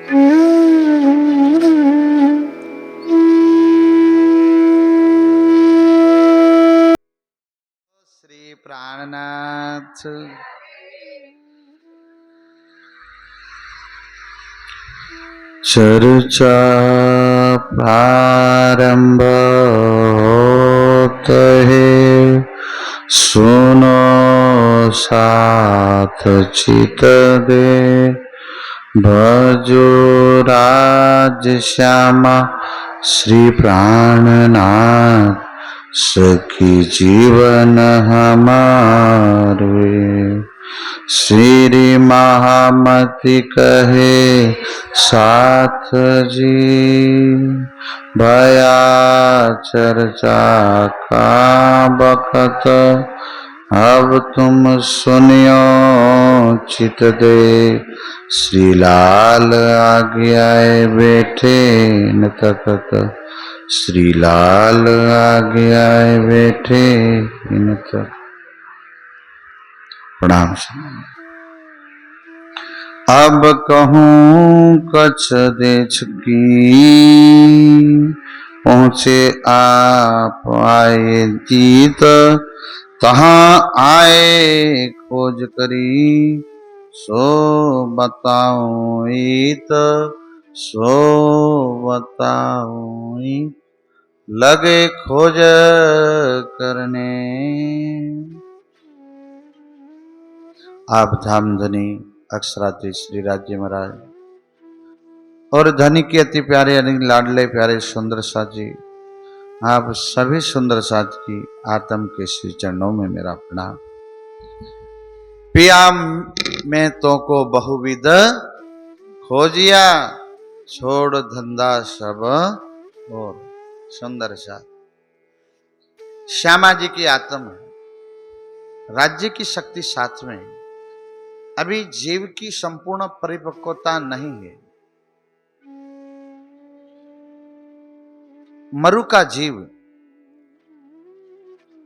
श्री प्राणनाथ चर्चा प्रारंभ होत है, सुनो साथ चित दे, भजो राज श्यामा श्री प्राणनाथ, सखी जीवन हमारे। श्री महामति कहे साथ जी, भया चर्चा का बखत, अब तुम सुनियो चित दे। श्री लाल आज्ञाए बैठे न तकत, श्री लाल आज्ञाए बैठे न तक। प्रणाम। अब कहूँ कछ देश की, पहुँचे आप आए जीत, तहाँ आए खोज करी, सो बताऊं इत, सो बताऊं इत, लगे खोज करने। आप धामधनी अक्षराती श्री राज्य महाराज और धनी के अति प्यारे यानी लाडले प्यारे सुंदर साथ जी, आप सभी सुंदर साथ की आत्म के श्री चरणों में मेरा प्रणाम। पिया मैं तो को बहुविध खोजिया, छोड़ धंधा सब और। सुंदर साथ श्यामा जी की आत्म है, राज्य की शक्ति साथ में है। अभी जीव की संपूर्ण परिपक्वता नहीं है। मरु का जीव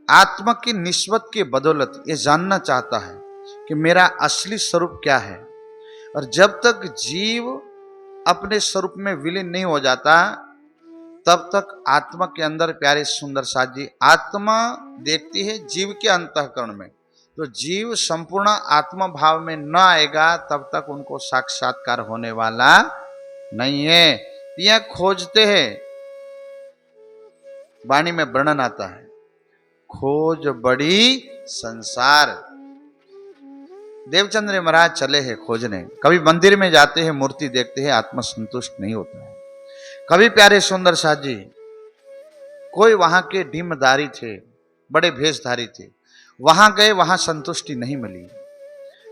आत्मा की निस्बत की बदौलत ये जानना चाहता है कि मेरा असली स्वरूप क्या है, और जब तक जीव अपने स्वरूप में विलीन नहीं हो जाता तब तक आत्मा के अंदर, प्यारे सुंदर साथ जी, आत्मा देखती है जीव के अंतःकरण में। तो जीव संपूर्ण आत्मा भाव में न आएगा तब तक उनको साक्षात्कार होने वाला नहीं है। यह खोजते हैं, वाणी में वर्णन आता है, खोज बड़ी संसार। देवचंद्र महाराज चले हैं खोजने। कभी मंदिर में जाते हैं, मूर्ति देखते हैं, आत्मा संतुष्ट नहीं होता है। कभी प्यारे सुंदर साथ जी कोई वहां के डीमधारी थे, बड़े भेषधारी थे, वहां गए, वहां संतुष्टि नहीं मिली।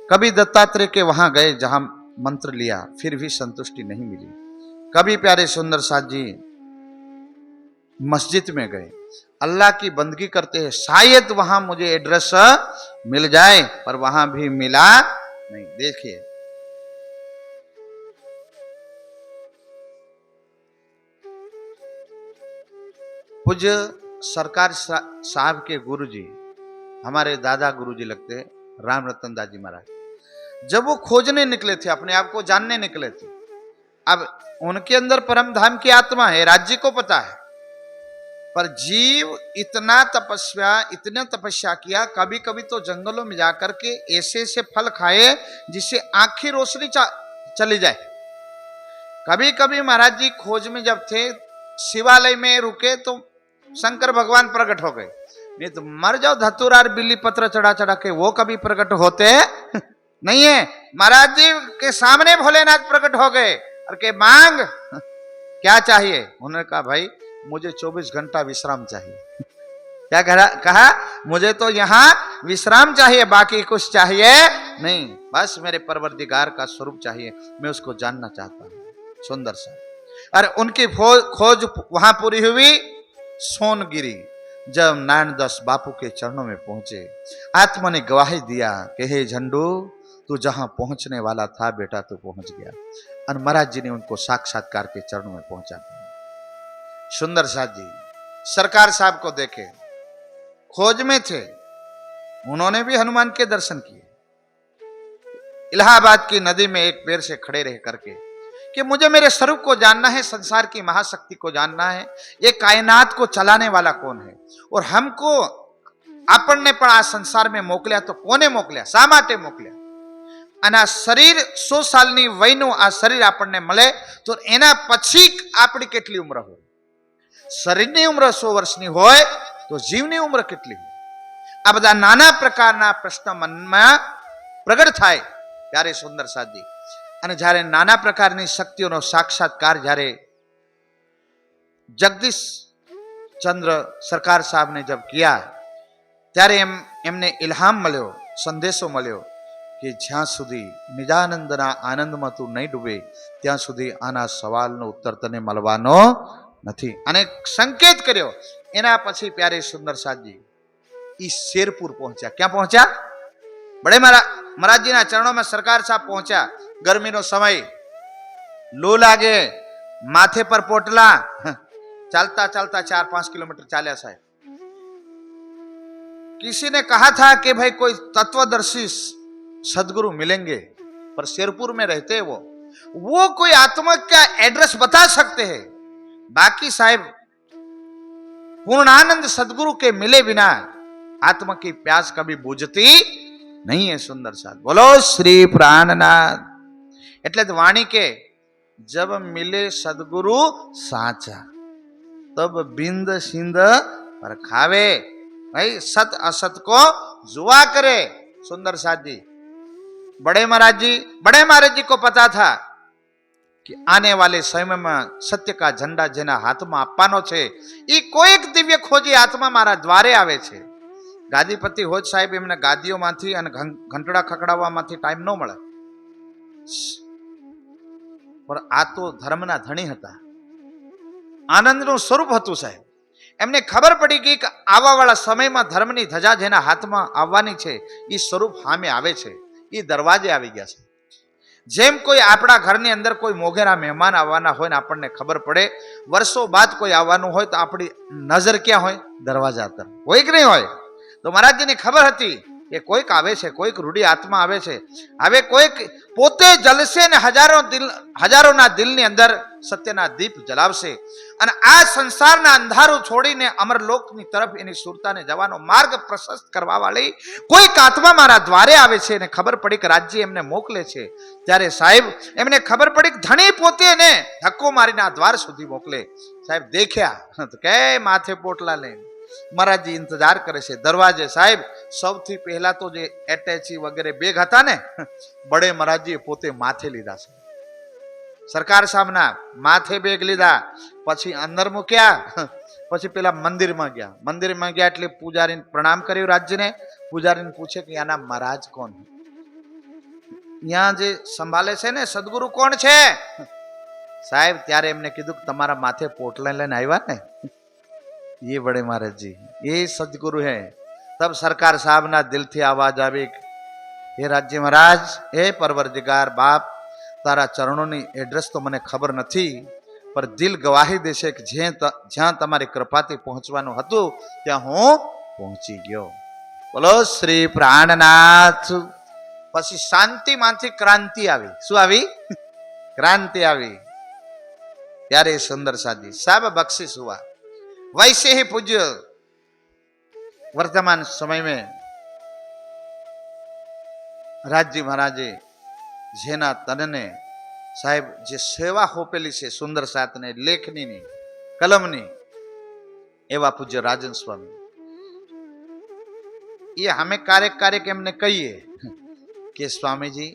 कभी दत्तात्रेय के वहां गए जहां मंत्र लिया, फिर भी संतुष्टि नहीं मिली। कभी प्यारे सुंदर साथ जी मस्जिद में गए, अल्लाह की बंदगी करते हैं, शायद वहां मुझे एड्रेस मिल जाए, पर वहां भी मिला नहीं। देखिए पूज्य सरकार साहब के गुरुजी, हमारे दादा गुरुजी लगते हैं, राम रतन दास जी महाराज, जब वो खोजने निकले थे, अपने आप को जानने निकले थे। अब उनके अंदर परम धाम की आत्मा है, राज्य को पता है, पर जीव इतना तपस्या किया, कभी कभी तो जंगलों में जाकर के ऐसे ऐसे फल खाए जिससे आंखी रोशनी चली जाए। कभी कभी महाराज जी खोज में जब थे, शिवालय में रुके तो शंकर भगवान प्रकट हो गए। नहीं तो मर जाओ, धतूरा और बिल्ली पत्र चढ़ा चढ़ा के वो कभी प्रकट होते नहीं है। महाराज जी के सामने भोलेनाथ प्रकट हो गए और के मांग क्या चाहिए। उन्होंने कहा भाई मुझे 24 घंटा विश्राम चाहिए। क्या कहा मुझे तो यहाँ विश्राम चाहिए, बाकी कुछ चाहिए नहीं, बस मेरे परवरदिगार का स्वरूप चाहिए, मैं उसको जानना चाहता हूँ। सुंदर सा। और उनकी खोज वहां पूरी हुई सोनगिरी। जब नारायण दास बापू के चरणों में पहुंचे, आत्मा ने गवाही दिया कि हे झंडू, तू जहां पहुंचने वाला था बेटा तू पहुंच गया। और महाराज जी ने उनको साक्षात्कार के चरणों में पहुंचा दिया। सुंदर साथ जी सरकार साहब को देखे, खोज में थे, उन्होंने भी हनुमान के दर्शन किए। इलाहाबाद की नदी में एक पैर से खड़े रह करके कि मुझे मेरे स्वरूप को जानना है, संसार की महाशक्ति को जानना है, ये कायनात को चलाने वाला कौन है, और हमको આપણને પણ આ સંસારમાં મોકલ્યા તો કોને મોકલ્યા, શા માટે મોકલ્યા? અને આ શરીર 100 સાલની વયનું આ શરીર આપણને મળે તો એના પછી આપણી કેટલી ઉંમર હોય? શરીરની ઉંમર 100 વર્ષની હોય તો જીવની ઉંમર કેટલી હોય? આ બધા નાના પ્રકારના પ્રશ્ન મનમાં પ્રગટ થાય ત્યારે સુંદર સાદી, અને જ્યારે નાના પ્રકારની શક્તિઓનો સાક્ષાત્કાર જ્યારે જગદીશ ચંદ્ર સરકાર સાહેબને જબ કિયા ત્યારે એમને ઇલ્હામ મળ્યો, સંદેશો મળ્યો કે જ્યાં સુધી નિજાનંદના આનંદમાં તું નહીં ડૂબે ત્યાં સુધી આના સવાલનો ઉત્તર તને મળવાનો નથી. અને સંકેત કર્યો. એના પછી પ્યારે સુંદર સાજી ઈ શેરપુર પહોંચ્યા. ક્યાં પહોંચ્યા? બડે મહારાજજીના ચરણોમાં સરકાર સાહેબ પહોંચ્યા. ગરમીનો સમય, લો લાગે, માથે પર પોટલા, ચાલता चालता 4-5 किलोमीटर चाल्या साहब. किसी ने कहा था कि भाई कोई तत्वदर्शी सदगुरु मिलेंगे, पर शेरपुर में रहते हैं वो कोई आत्मा का एड्रेस बता सकते हैं. बाकी साहब पूर्णानंद सदगुरु के मिले बिना आत्मा की प्यास कभी बुझती नहीं है. सुंदर साथ बोलो श्री प्राणनाथ. એટલે જ વાણી કે जब मिले सदगुरु साचा तब बिंद सिंध पर खावे. भाई सत असत को जुआ करे. सुंदर साथ जी, बड़े महाराज जी को पता था कि आने वाले समय में सत्य का झंडा जेना हाथ में आपવાનો છે એ કોઈક દિવ્ય ખોજી આત્મા મારા દ્વારે આવે છે. ગાદીપતિ હોજ સાહેબ એમને ગાદીઓમાંથી અને ઘંટડા ખકડાવવામાંથી ટાઈમ ન મળે, પણ આ તો ધર્મના ધણી હતા, આનંદનું સ્વરૂપ હતું સાહેબ. એમને ખબર પડી ગઈ કે આવવાવાળા સમયમાં ધર્મની ધજા જેના હાથમાં આવવાની છે એ સ્વરૂપ સામે આવે છે, એ દરવાજે આવી ગયા છે. જેમ કોઈ આપણા ઘરની અંદર કોઈ મોઘેરા મહેમાન આવવાના હોય ને આપણને ખબર પડે વર્ષો બાદ કોઈ આવવાનું હોય તો આપણી નજર ક્યાં હોય? દરવાજા તરફ હોય કે નહીં હોય? તો મહારાજજીને ખબર હતી કે કોઈક આવે છે, કોઈક રૂઢી આત્મા આવે છે. હવે કોઈક પોતે જલશે ને હજારોના દિલની અંદર સત્યના દીપ જલાવશે અને આ સંસારના અંધારું છોડીને અમરલોકની તરફ એની સુરતાને જવાનો માર્ગ પ્રશસ્ત કરવા વાળી કોઈક આત્મા મારા દ્વારે આવે છે. અને ખબર પડી કે રાજ્ય એમને મોકલે છે. ત્યારે સાહેબ એમને ખબર પડી કે ધણી પોતે એને ધક્કો મારીને આ દ્વાર સુધી મોકલે. સાહેબ દેખ્યા તો કે માથે પોટલા લઈને મહારાજજી ઇંતજાર કરે છે દરવાજે. સાહેબ સૌથી પહેલા તો જે એટેચી વગેરે બેગ હતા ને, બડે મહારાજજીએ પોતે માથે લીધા છે. સરકાર સાહેબના માથે બેગ લીધા, પછી અંદર મૂક્યા, પછી પેલા મંદિરમાં ગયા એટલે પૂજારીને પ્રણામ કર્યું રાજ્યને. પૂજારીને પૂછે કે આના મહારાજ કોણ? અહીંયા જે સંભાળે છે ને સદગુરુ કોણ છે? સાહેબ ત્યારે એમને કીધું કે તમારા માથે પોટલા લઈને આવ્યા ને ये बड़े महाराज जी, ये सदगुरु है. तब सरकार साहब ना दिल थी आवाज આવી, हे राज्य महाराज, हे परवरदिगार बाप, तारा चरणों ની एड्रेस तो મને ખબર નથી, पर दिल गवाही देશે કે જ્યાં તમારી કૃપાથી પહોંચવાનું હતું ત્યાં હું પહોંચી ગયો. બોલો શ્રી પ્રાણનાથ. પછી શાંતિમાંથી ક્રાંતિ આવી. શું આવી? ક્રાંતિ આવી. ત્યારે સુંદર સાદી સાબ बख्शिश हुआ. वैसे ही पूज्य वर्तमान समय में રાજજી મહારાજે જેના તનને સાહેબ જે સેવા હોપેલી છે સુંદર સાતને લેખનીની કલમની, એવા પૂજ્ય રાજન સ્વામી એ અમે ક્યારેક એમને કહીએ કે સ્વામીજી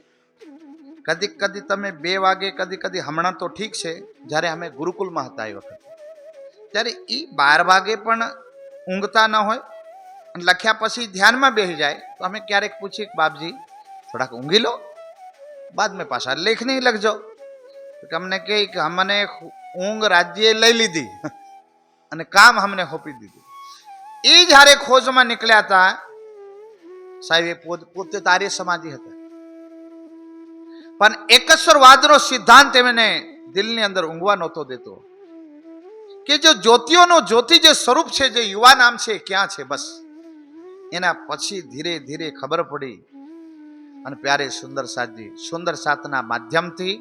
કદી કદી તમે 2 વાગે, કદી હમણાં તો ઠીક છે જ્યારે અમે ગુરુકુલમાં હતા એ વખતે, ત્યારે એ 12 વાગે પણ ઊંઘતા ન હોય અને લખ્યા પછી ધ્યાનમાં બેસી જાય તો અમે ક્યારેક પૂછીએ કે બાપજી થોડાક ઊંઘી લો, બાદ મેં પાછા લેખની લખજો. તો અમને કહે કે અમને ઊંઘ રાજ્યે લઈ લીધી અને કામ અમને સોંપી દીધું. એ જ્યારે ખોજમાં નીકળ્યા હતા સાહેબ, એ પોતે તારી સમાધિ હતા, પણ એકેશ્વરવાદનો સિદ્ધાંત એમને દિલની અંદર ઊંઘવા નહોતો દેતો કે જો જ્યોતિઓનો જ્યોતિ જે સ્વરૂપ છે, જે યુવા નામ છે ક્યાં છે. બસ એના પછી ધીરે ધીરે ખબર પડી અને પ્યારે સુંદર સાતના માધ્યમથી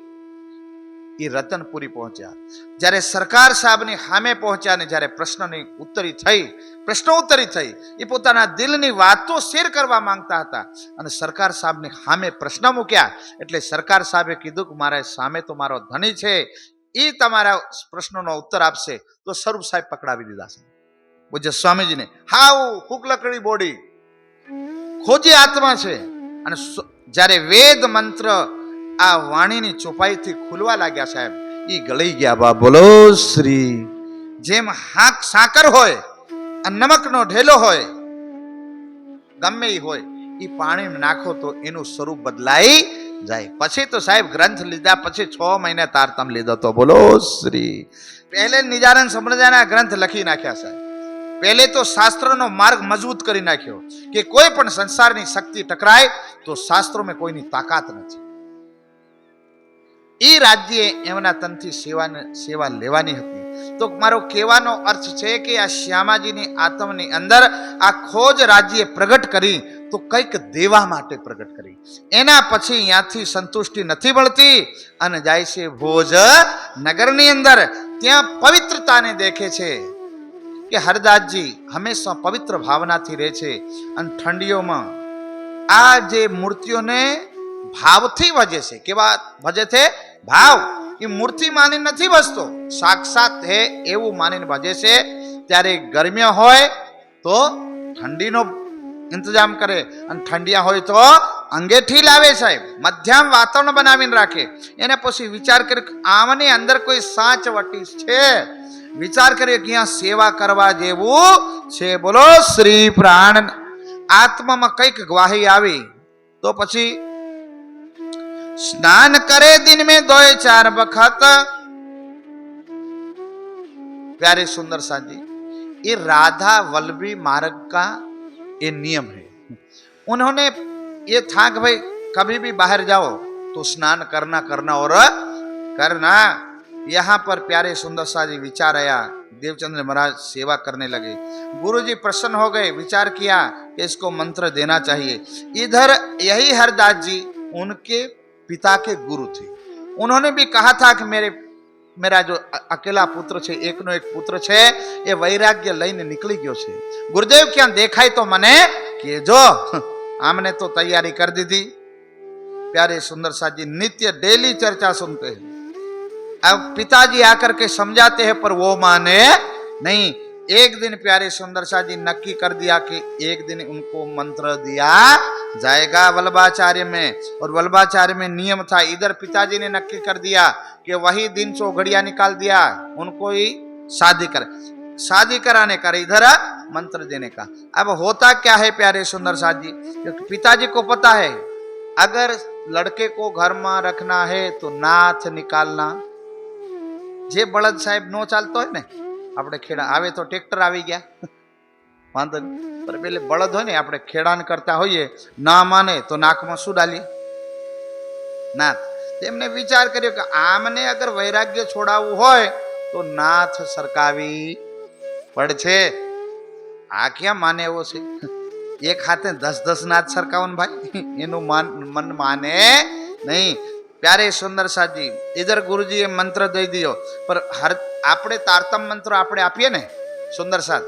એ રતનપુરી પહોંચ્યા. જ્યારે સરકાર સાહેબની સામે પહોંચ્યા ને જ્યારે પ્રશ્નોત્તરી થઈ, એ પોતાના દિલની વાતો શેર કરવા માંગતા હતા અને સરકાર સાહેબની સામે પ્રશ્ન મૂક્યા. એટલે સરકાર સાહેબે કીધું કે મારા સામે તો મારો ધણી છે, એ તમારા પ્રશ્નોનો ઉત્તર આપશે. તો સ્વરૂપ સાહેબ પકડાવી દીધા છે પૂજ્ય સ્વામીજીને. હાવ હુકલકડી બોડી, ખોજી આત્મા છે. અને જ્યારે વેદ મંત્ર આ વાણીની ચોપાઈથી ખુલવા લાગ્યા સાહેબ, ઈ ગળી ગયા. બા બોલો શ્રી. જેમ હાક સાકર હોય અને નમકનો ઢેલો હોય, ગમે ઈ હોય, ઈ પાણી નાખો તો એનું સ્વરૂપ બદલાઈ જાય. પછી તો સાહેબ ગ્રંથ લીધા, પછી 6 મહિને તારતમ લીધો તો બોલો શ્રી. પહેલે નિજાનંદ સંપ્રદાયના ગ્રંથ લખી નાખ્યા સાહેબ. પહેલે તો શાસ્ત્રનો માર્ગ મજબૂત કરી નાખ્યો કે કોઈ પણ સંસારની શક્તિ ટકરાય તો શાસ્ત્રોમાં કોઈની તાકાત નથી. એ રાજ્યે એમના તનથી સેવા લેવાની હતી. તો મારો કહેવાનો અર્થ છે કે આ શ્યામાજીની આત્મની અંદર આ ખોજ રાજ્યે પ્રગટ કરી તો કંઈક દેવા માટે પ્રગટ કરી. એના પછી ત્યાંથી સંતુષ્ટિ નથી મળતી અને જાય છે ભોજ નગરની અંદર. ત્યાં પવિત્રતાને દેખે છે કે હરદાસજી હંમેશા પવિત્ર ભાવનાથી રહે છે અને ઠંડીઓમાં આ જે મૂર્તિઓને ભાવથી ભજે છે. કેવા ભજે છે? ભાવ. એ મૂર્તિ માની નથી ભજતો, સાક્ષાત હે એવું માનીને ભજે છે. ત્યારે ગરમીઓ હોય તો ઠંડીનો ઇંતજામ કરે અને ઠંડિયા હોય તો અંગેઠી લાવે સાહેબ. મધ્યમ વાતાવરણ બનાવીને રાખે. એને પછી વિચાર કર્યો કે આમની અંદર કોઈ સાચ વટી છે. વિચાર કરીએ કે અહીંયા સેવા કરવા જેવું છે. બોલો શ્રી. પ્રાણ આત્મામાં કઈક ગ્વાહી આવી તો પછી स्नान करे दिन में 2-4 वक्त. प्यारे सुंदर साथ जी, ये राधा वल्लभी मार्ग का ये नियम है. उन्होंने ये था कि भाई कभी भी बाहर जाओ तो स्नान करना और करना. यहाँ पर प्यारे सुंदर साथ जी विचार आया. देवचंद्र महाराज सेवा करने लगे. गुरुजी प्रसन्न हो गए. विचार किया कि इसको मंत्र देना चाहिए. इधर यही हरदास जी उनके पिता के गुरु थे. उन्होंने भी कहा था कि मेरा जो अकेला पुत्र है, एकनो एक पुत्र है, ये वैराग्य लईने निकली गयो है. गुरुदेव क्या देखाय तो मने कि जो हमने तो तैयारी कर दी थी. प्यारे सुंदर साथ जी नित्य डेली चर्चा सुनते हैं. अब पिताजी आकर के समझाते हैं पर वो माने नहीं. एक दिन प्यारे सुंदर साथ जी नक्की कर दिया कि एक दिन उनको मंत्र दिया जाएगा वल्लभाचार्य में. और वल्लभाचार्य में नियम था. इधर पिताजी ने नक्की कर दिया कि वही दिन 100 घड़िया निकाल दिया उनको ही शादी कराने का, इधर मंत्र देने का. अब होता क्या है प्यारे सुंदर साथ जी, क्योंकि पिताजी को पता है अगर लड़के को घर में रखना है तो नाथ निकालना. जे बळद साहेब नो चालतो है ने, આપણે ખેડા આવે તો ટ્રેક્ટર આવી ગયા વાંધો નહીં, પણ પેલે બળદ હોય ને આપણે ખેડાણ કરતા હોઈએ, ના માને તો નાકમાં શું ડાલીએ? નાથ. તેમને વિચાર કર્યો કે આમને અગર વૈરાગ્ય છોડાવવું હોય તો નાથ સરકાવી પડશે. આ ક્યાં માને એવો છે? એક હાથે 10-10 નાથ સરકાવો ને ભાઈ, એનું મન માને નહીં. प्यारे सुंदर साथ जी इधर गुरुजी ये मंत्र दे दियो, पर हर आपणे तारतम मंत्र आपणे आपीए ने सुंदर साथ,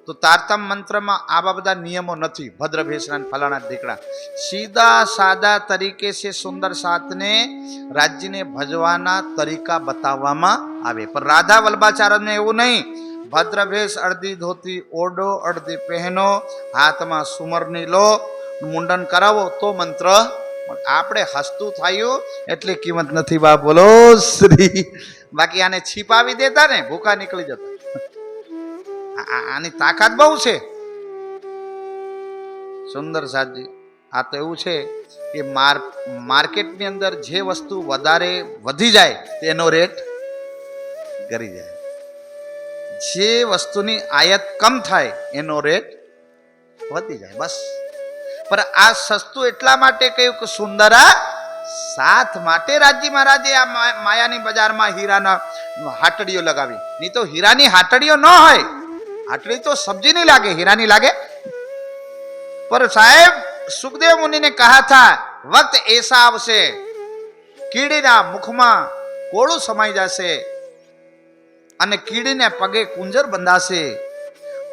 तो तारतम मंत्र में आवा बधा नियमों नहीं. भद्र भेषणा फलाना ढीकड़ा सीधा सादा तरीके से सुंदर साथ ने राज्य ने भजवाना तरीका बताववामां आवे. पर राधा वल्लभाचार्य ने एवं नहीं. भद्र भेष अर्धी धोती ओढ़ो, अर्धी पहनो, हाथ में सुमरनी लो, मुंडन करावो तो मंत्र. આપણે હસતું થયું એટલે કિંમત નથી. બા બોલો શ્રી. બાકી આને છીપાવી દેતા ને ભૂખા નીકળી જતા. આની તાકાત બહુ છે સુંદર સાથજી. આ તો એવું છે કે માર્કેટની અંદર જે વસ્તુ વધારે વધી જાય તેનો રેટ કરી જાય, જે વસ્તુની આયાત કમ થાય એનો રેટ વધી જાય બસ. पर आ सस्तु एटला माटे कह्युं के सुंदरा साथ माटे राजी महाराजे आ मायानी बजार में हीराना हाटड़ीओ लगावी. नहीं तो हीरानी हाटड़ीओ न होय. हाटड़ी तो सब्जी नहीं लागे, हीरानी लागे. पर साहेब सुखदेव मुनि ने कहा था वक्त ऐसा आवशे कीड़ीना मुख में કોળું સમાઈ જશે અને કીડીને પગે કુંજર બંધાશે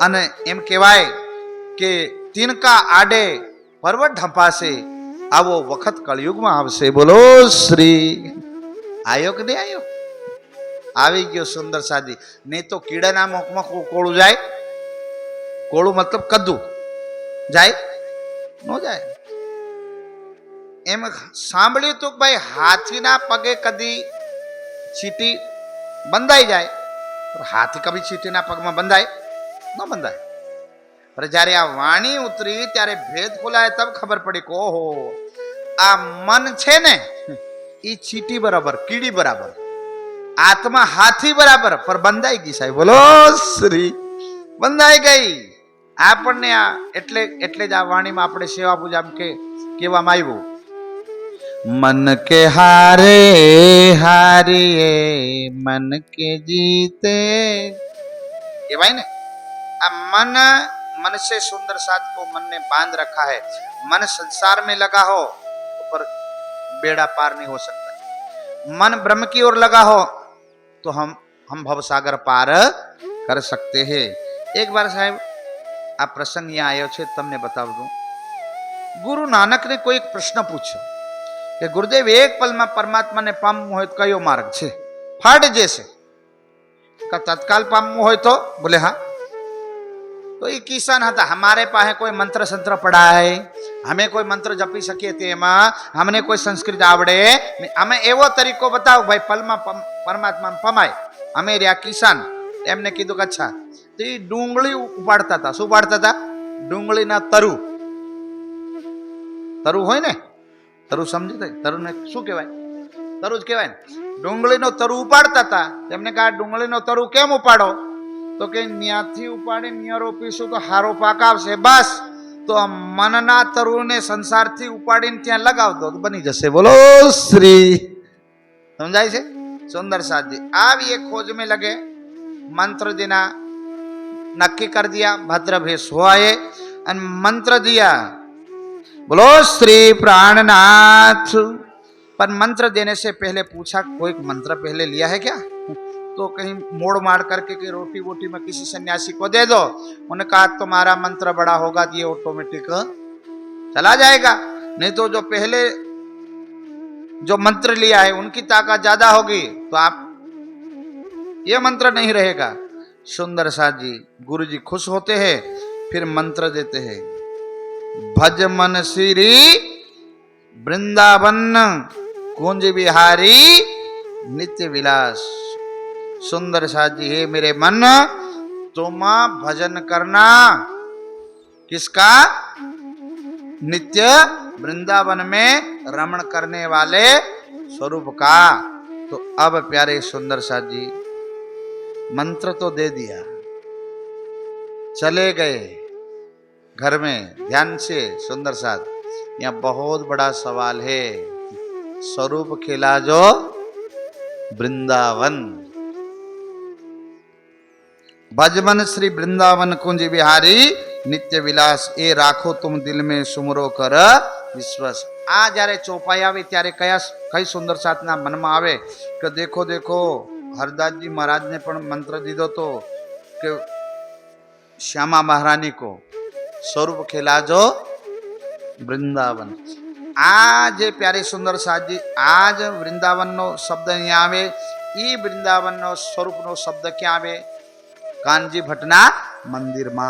અને એમ કહેવાય કે તિનકા આડે પર્વત ઢંપાશે. આવો વખત કળિયુગમાં આવશે. બોલો શ્રી. આયો કે નહીં આયો? આવી ગયો સુંદર સાદી. નહીં તો કીડાના મોકમાં કોળું જાય. કોળું મતલબ કદ્દુ જાય ન જાય. એમ સાંભળ્યું તું ભાઈ હાથીના પગે કદી ચીટી બંધાઈ જાય. હાથી કભી ચીટીના પગમાં બંધાય ન બંધાય. પણ જ્યારે આ વાણી ઉતરી ત્યારે ભેદ ખોલાય તબ ખબર પડી કે ઓહો આ મન છે ને એ ચીટી બરાબર, કીડી બરાબર, આત્મા હાથી બરાબર, પર બંધાઈ ગઈ સાહેબ. બોલો શ્રી. બંધાઈ ગઈ. આપણને આ એટલે જ આ વાણીમાં આપણે સેવા પૂજા કે કહેવામાં આવ્યું, મન કે હારે હારીએ મન કે જીતે કહેવાય ને. આ मन से सुंदर साथ को मन ने बांध रखा है. मन संसार में लगा हो पर बेड़ा पार नहीं हो सकता. मन ब्रह्म की ओर लगा हो तो हम भव सागर पार कर सकते हैं. एक बार साहब આ પ્રસંગ यहाँ आयो છે, તમને બતાવ દઉં. ગુરુ નાનક ને કોઈ એક પ્રશ્ન પૂછ્યો કે ગુરુદેવ એક પલમાં પરમાત્માને પામવું હોય તો કયો માર્ગ છે? ફાડ જશે. તત્કાલ પામવું હોય તો બોલે હા. तो ये किसान था, हमारे पास कोई मंत्र संत्र पढ़ा है, हमें कोई मंत्र जपी सके तेमा, हमने कोई संस्कृत आवड़े, हमें एवो तरीको बताओ भाई पलमा परमात्मा पमाय. हमें रिया किसान एमने कीधु कि अच्छा तो ये डूंगળી उपाड़ता था. શું ઉપાડતા હતા? ડુંગળીના તરુ. તરુ હોય ને, તરુ સમજી થાય? તરુને શું કહેવાય? તરુ જ કહેવાય ને. ડુંગળીનો તરુ ઉપાડતા હતા. તેમને કહા ડુંગળીનો તરુ કેમ ઉપાડો? તો કે ન્યાથી ઉપાડી ન્યા રોપીશું તો હારો પાક આવશે. બસ તો મનના તરુને સંસારથી ઉપાડીને ત્યાં લગાવતો તો બની જશે. બોલો શ્રી. સમજાય છે? સુંદર સાજી આવી એક खोज में लगे. मंत्र देना नक्की कर दिया. भद्र भेष हुआ है और मंत्र दिया. बोलो श्री प्राणनाथ. पर मंत्र देने से पहले पूछा कोई मंत्र पहले लिया है क्या? तो कहीं मोड़ मार करके कि रोटी वोटी में किसी सन्यासी को दे दो. उन्होंने कहा तुम्हारा मंत्र बड़ा होगा ये ऑटोमेटिक चला जाएगा. नहीं तो जो पहले जो मंत्र लिया है उनकी ताकत ज्यादा होगी तो आप ये मंत्र नहीं रहेगा. सुंदर साथ जी गुरु जी खुश होते हैं, फिर मंत्र देते हैं. भज मन श्री वृंदावन कुंज बिहारी नित्य विलास. सुंदर साथ जी हे मेरे मन तुम भजन करना. किसका? नित्य वृंदावन में रमण करने वाले स्वरूप का. तो अब प्यारे सुंदर साथ जी मंत्र तो दे दिया, चले गए घर में. ध्यान से सुंदर साथ, यहाँ बहुत बड़ा सवाल है. स्वरूप खिला जो वृंदावन. भजमन श्री वृंदावन कुंज बिहारी नित्य विलास ए राखो तुम दिल में सुमरो कर विश्वास. आ जारे चौपाई आवे त्यारे कई सुंदर साथना मन में आवे कि देखो देखो हरदास जी महाराज ने पण मंत्र दीधो तो कि श्यामा महारानी को स्वरूप खिलाजो वृंदावन. आज प्यारे सुंदर साथ जी आज वृंदावन नो शब्द अहींया आवे. ई वृंदावन नो स्वरूप नो शब्द क्या आवे? કાનજી ભટ્ટના મંદિરમાં.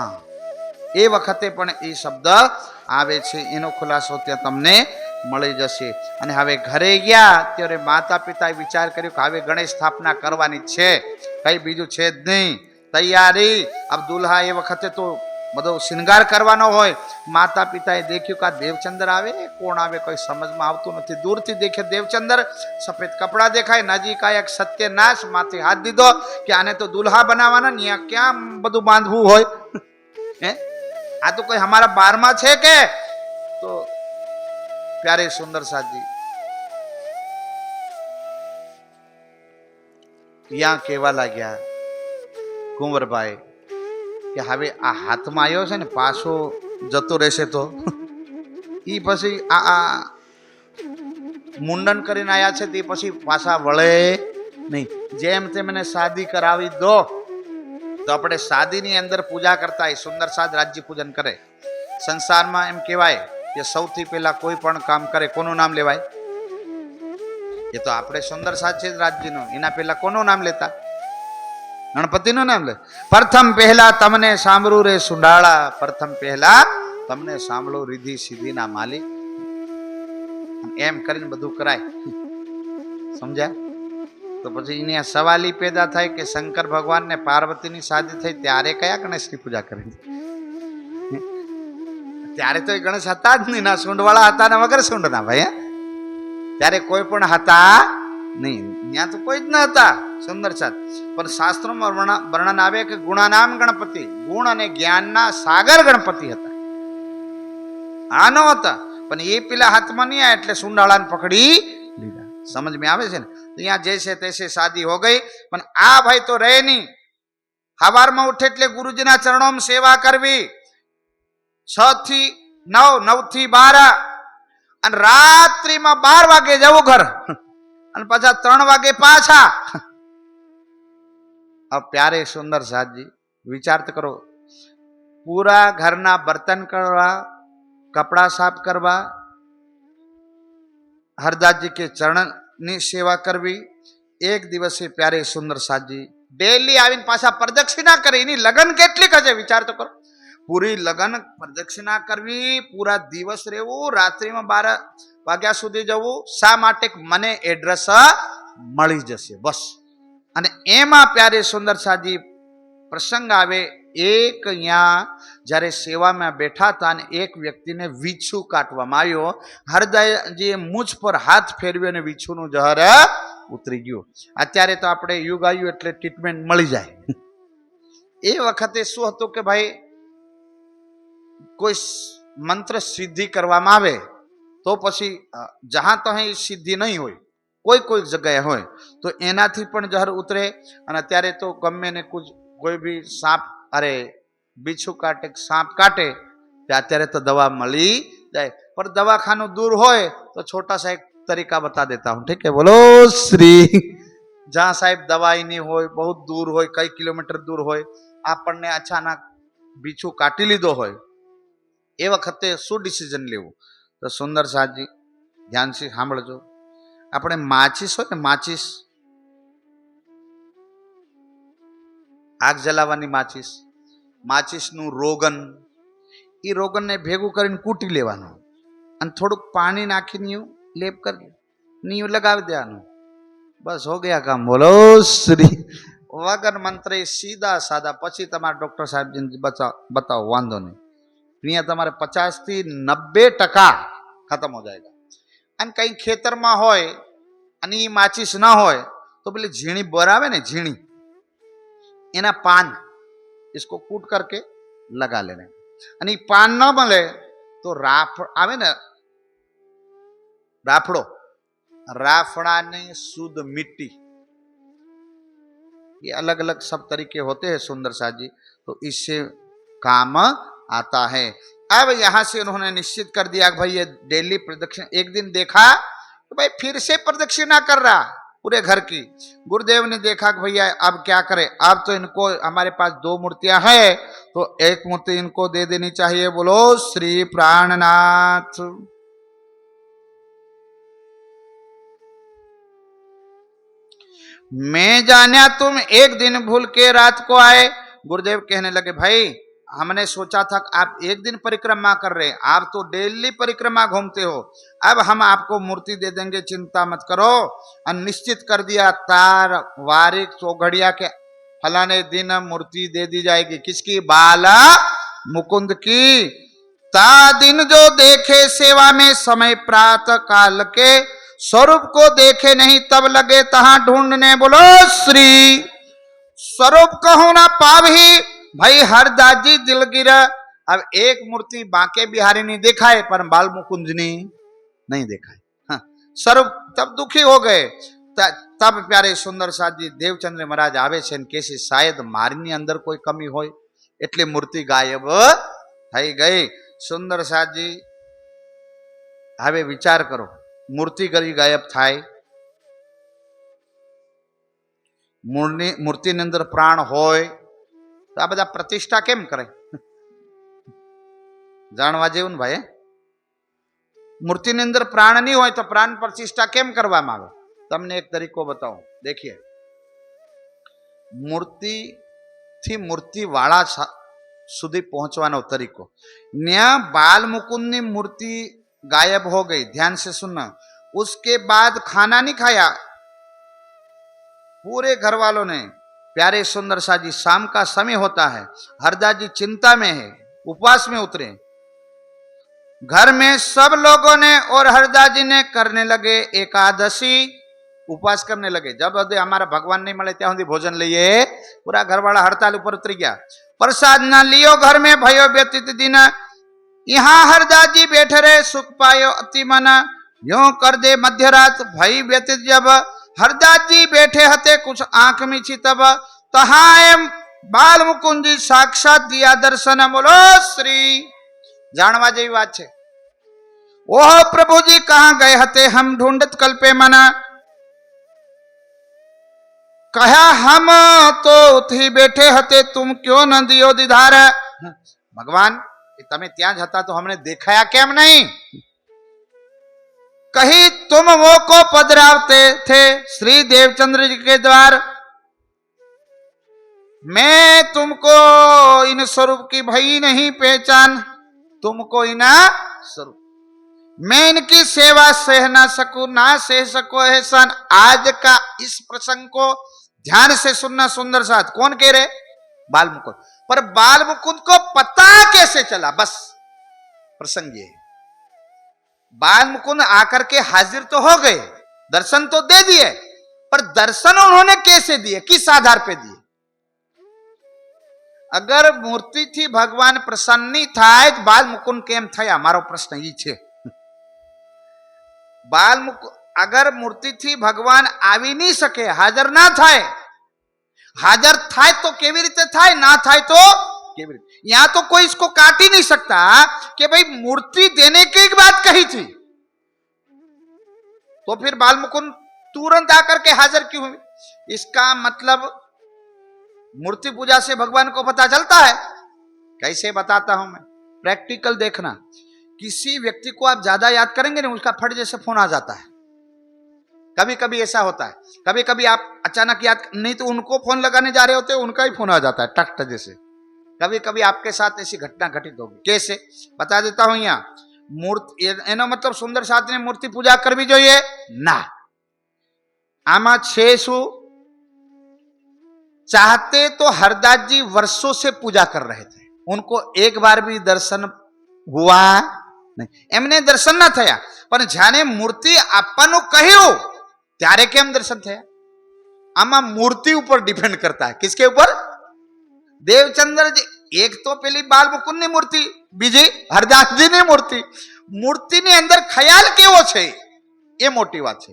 એ વખતે પણ એ શબ્દ આવે છે. એનો ખુલાસો ત્યાં તમને મળી જશે. અને હવે ઘરે ગયા ત્યારે માતા પિતાએ વિચાર કર્યો કે હવે ગણેશ સ્થાપના કરવાની છે, કઈ બીજું છે જ નહીં. તૈયારી. अब दुल्हा એ વખતે તો બધો શ્રૃંગાર કરવાનો હોય. માતા પિતાએ દેખ્યું કે આ દેવચંદ્ર આવે, કોણ આવે કોઈ સમજમાં આવતું નથી. દૂરથી દેખે દેવચંદ્ર, સફેદ કપડા દેખાય. નજીક એક સત્યનાશ, માથે હાથ દીધો કે આને તો દુલ્હા બનાવવાના ને ક્યાં બધું બાંધવું હોય હે? આ તો કોઈ हमारा 12માં છે કે? તો प्यारे सुंदर साथ जी यहाँ केवा लाग्या कुंवरभाई કે હવે આ હાથમાં આવ્યો છે ને પાછો જતો રહેશે તો એ પછી આ મુંડન કરીને આવ્યા છે તે પછી પાછા વળે નહીં. જેમ તેમને શાદી કરાવી દો તો આપણે શાદીની અંદર પૂજા કરતા હોય, સુંદર સાદ રાજ્ય પૂજન કરે. સંસારમાં એમ કહેવાય કે સૌથી પહેલા કોઈ પણ કામ કરે કોનું નામ લેવાય? એ તો આપણે સુંદર સાદ છે રાજ્યનું, એના પહેલા કોનું નામ લેતા? ગણપતિનું નામ લે. પ્રથમ પહેલા તમને સાંભળું રે સુંડાળા, પ્રથમ પહેલા તમને સાંભળો રીધિ સિદ્ધિના માલિક. એમ કરીને બધું કરાય. સમજ્યા? તો પછી એને સવાલ ઈ પેદા થાય કે શંકર ભગવાન ને પાર્વતીની શાદી થઈ ત્યારે કયા ગણેશની પૂજા કરી? ત્યારે તો એ ગણેશ હતા જ નહીં, ના સૂંઢવાળા હતા ને વગર સૂંઢના ભાઈ. ત્યારે કોઈ પણ હતા નહીં, ત્યાં તો કોઈ જ ન હતા. સુંદર સાદ. પણ શાસ્ત્રોમાં વર્ણન આવે કે ગુણાનામ ગણપતિ, ગુણ અને જ્ઞાનના સાગર ગણપતિ હતા. આનો હતા પણ એ પેલા હાથમાં નહીં આવ્યા એટલે સુંડાળાને પકડી લીધા. સમજ में આવે છે ને? यहाँ जैसे तैसे शादी हो गई, પણ આ ભાઈ તો રહે નહીં. સવારમાં ઉઠે એટલે ગુરુજીના ચરણોમાં સેવા કરવી, 6 થી 9, 9 થી 12, અને રાત્રિમાં 12 વાગે જવું ઘર, અને પાછા 3 વાગે પાછા. अब प्यारे सुंदर साथ जी विचार तो करो, पूरा घરના બર્તન કરવા, કપડા સાફ કરવા, हरदासजी के चरण ની સેવા કરવી. એક દિવસે પ્યારે સુંદર સાજી ડેલી આવીને પાછા પ્રદક્ષિણા કરે. એની લગન કેટલીક હશે વિચાર તો કરો. પૂરી લગન પ્રદક્ષિણા કરવી, પૂરા દિવસ રહેવું, રાત્રિમાં 12 વાગ્યા સુધી જવું. શા માટે? મને એડ્રેસ મળી જશે બસ. અને એમાં પ્યારે સુંદર સાજી પ્રસંગ આવે. એક અહીંયા જ્યારે સેવામાં બેઠા હતા અને એક વ્યક્તિને વીછું કાટવામાં આવ્યો. હરદાસજીએ મૂછ પર હાથ ફેરવ્યો અને વીછુનું જહર ઉતરી ગયું. અત્યારે તો આપણે યુગ આવ્યું એટલે ટ્રીટમેન્ટ મળી જાય. એ વખતે શું હતું કે ભાઈ કોઈ મંત્ર સિદ્ધિ કરવામાં આવે તો પછી જહાં તો સિદ્ધિ નહીં હોય, કોઈ કોઈ જગ્યાએ હોય તો એનાથી પણ જહર ઉતરે. અને અત્યારે તો ગમે ને કોઈ બી સાપ, અરે બીછું કાટે, સાપ કાટે, અત્યારે તો દવા મળી જાય. पर दवाखानु दूर होए तो छोटा सा एक तरीका बता देता हूं, ठीक है? बोलो श्री. जहां साहेब दवाई नहीं हो, बहुत दूर हो, कई किलोमीटर दूर हो, आपने अचानक बीछू काटी लीधो हो, ए वखते शू डिसिजन लेवू? तो सुंदर साथ जी ध्यान से सांभळजो. આપણે માચીસ હોય ને, માચીસ આગ જલાવવાની માચીસ, માચીસનું રોગન, એ રોગનને ભેગું કરીને કૂટી લેવાનું અને થોડુંક પાણી નાખીને લેપ કરી નીયું લગાવી દેવાનું. બસ હો ગયા કામ. બોલો શ્રી. વગર મંત્રે સીધા સાદા. પછી તમારે ડોક્ટર સાહેબજીને બતાવો, વાંધો નહીં. અહીંયા તમારે 50 થી 90% ખતમ હો જાયગા. અને કઈ ખેતરમાં હોય અને એ માચીસ ના હોય તો પેલી ઝીણી બર આવે ને, ઝીણી, એના પાન इसको कूट करके लगा लेने. અને એ પાન ન મળે તો રાફ આવે ને, राफड़ो, राफड़ा ने शुद्ध मिट्टी, ये अलग अलग सब तरीके होते हैं सुंदर साथ जी, तो इससे काम आता है. अब यहां से उन्होंने निश्चित कर दिया कि भाई ये डेली प्रदक्षिणा. एक दिन देखा तो भाई फिर से प्रदक्षिणा कर रहा पूरे घर की. गुरुदेव ने देखा कि भैया अब क्या करें, अब तो इनको, हमारे पास 2 मूर्तियां हैं तो एक मूर्ति इनको दे देनी चाहिए. बोलो श्री प्राणनाथ. मैं जाना तुम एक दिन भूल के रात को आए. गुरुदेव कहने लगे भाई हमने सोचा था कि आप एक दिन परिक्रमा कर रहे हैं, आप तो डेली परिक्रमा घूमते हो, अब हम आपको मूर्ति दे देंगे, चिंता मत करो. और निश्चित कर दिया तार वारिक चौघड़िया के फलाने दिन मूर्ति दे दी जाएगी. किसकी? बाला मुकुंद की. ता दिन जो देखे सेवा में समय प्रातः काल के, स्वरूप को देखे नहीं तब लगे तहां ढूंढने. बोलो श्री. स्वरूप कहो ना पावी. भाई हरदास जी दिलगिर. अब एक मूर्ति बांके बिहारी ने देखा है पर बाल मुकुंद ने नहीं देखा है. हाँ, स्वरूप तब दुखी हो गए. तब प्यारे सुंदर साथ जी देवचंद्र महाराज आवे छे के शायद मारी अंदर कोई कमी हो एटले मूर्ति गायब थई गई. सुंदर साथ जी हवे विचार करो, मूर्ति करी गायब थाय? મૂર્તિની અંદર પ્રાણ હોય તો આ બધા પ્રતિષ્ઠા કેમ કરે? જાણવા જેવું ને ભાઈ. મૂર્તિની અંદર પ્રાણ નહીં હોય તો પ્રાણ પ્રતિષ્ઠા કેમ કરવામાં આવે? તમને એક તરીકો બતાવું. દેખીએ, મૂર્તિથી મૂર્તિ વાળા સુધી પહોंचવાનો तरीको. न्या बाल मुकुंद की मूर्ति गायब हो गई, ध्यान से सुनना. उसके बाद खाना नहीं खाया पूरे घर वालों ने. प्यारे सुंदर सा जी, शाम का समय होता है, हरदास जी चिंता में है, उपवास में उतरे. घर में सब लोगों ने और हरदास जी ने करने लगे एकादशी, उपवास करने लगे. जब हमारा भगवान नहीं मिले त्या सुधी भोजन लईए, पूरा घर वाला हड़ताल ऊपर उतरी गया. प्रसाद न लियो घर में, भयो व्यतीत दिन. यहाँ हरदास जी बैठे रहे, सुख पायो अति मन. यो कर दे मध्यरात, भई व्यतीत जब. हरदास जी बैठे हते, कुछ आंख मीची तब. तहाए बाल मुकुंद जी साक्षात दिया दर्शन. बोलो श्री. जानवा जेवी बात छे. ओह प्रभु जी कहाँ गए हते, हम ढूंढत कल्पे मना. कहा हम तो थी बैठे हते, तुम क्यों न दियो दीदार. भगवान तमे त्यां ज हता तो हमने देखाया केम नहीं? कही तुम वो को पधरावते थे श्री देवचंद्र जी के द्वार. मैं तुमको इन स्वरूप की भई नहीं पहचान, तुमको इना स्वरूप. मैं इनकी सेवा सह ना सकूं, ना सह सको एहसान. आज का इस प्रसंग को ध्यान से सुनना सुंदर साथ. कौन कह रहे? बाल मुकुंद. पर बाल मुकुंद को पता कैसे चला? बस प्रसंग ये. बाल मुकुंद आकर के हाजिर तो हो गए, दर्शन तो दे दिए, पर दर्शन उन्होंने कैसे दिए, किस आधार पे दिए? अगर मूर्ति थी भगवान प्रसन्न नहीं थाय तो बाल मुकुंद केम थया? मारो प्रश्न ये छे. बाल मुकुंद अगर मूर्ति थी भगवान आवी नहीं सके, हाजर ना थाय. हाजर थाय तो केवी रीते थाय, ना थाय तो केवी रीते. यहां तो कोई इसको काट ही नहीं सकता कि भाई मूर्ति देने की बात कही थी, तो फिर बाल मुकुंद तुरंत आकर के हाजिर क्यों हुए? इसका मतलब मूर्ति पूजा से भगवान को पता चलता है. कैसे बताता हूं मैं, प्रैक्टिकल देखना. किसी व्यक्ति को आप ज्यादा याद करेंगे ना, उसका फट जैसे फोन आ जाता है. कभी कभी ऐसा होता है. कभी कभी आप अचानक याद नहीं तो उनको फोन लगाने जा रहे होते, उनका ही फोन आ जाता है टक जैसे. कभी कभी आपके साथ ऐसी घटना घटित होगी. कैसे बता देता हूं. यहाँ मूर्ति एनो मतलब सुंदर साथ ने मूर्ति पूजा करवी जोईए ना. आमा छे शू? चाहते तो हरदास जी वर्षों से पूजा कर रहे थे, उनको एक बार भी दर्शन हुआ नहीं. एमने दर्शन ना थया, पर जाने मूर्ति आपवानुं कह्युं त्यारे केम दर्शन थया? आमा मूर्ति ऊपर डिपेंड करता है. किसके ऊपर? देवचंद्र जी. एक तो पेली बाल मुकुंद ની મૂર્તિ, બીજી હરદાસજી ની મૂર્તિ. મૂર્તિની અંદર ખ્યાલ કેવો છે એ મોટી વાત છે.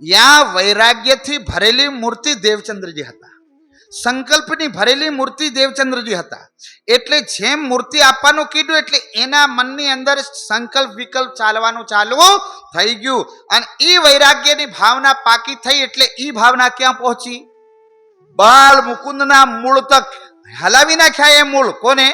યા વૈરાગ્યથી ભરેલી મૂર્તિ દેવચંદ્રજી હતા, સંકલ્પની ભરેલી મૂર્તિ દેવચંદ્રજી હતા. એટલે જેમ મૂર્તિ આપવાનું કીધું એટલે એના મનની અંદર સંકલ્પ વિકલ્પ ચાલવાનું ચાલુ થઈ ગયું, અને ઈ વૈરાગ્યની ભાવના પાકી થઈ. એટલે ઈ ભાવના ક્યાં પહોંચી? બાલ મુકુંદના મૂળ તક હલાવી નાખ્યા. એ મૂળ કોને?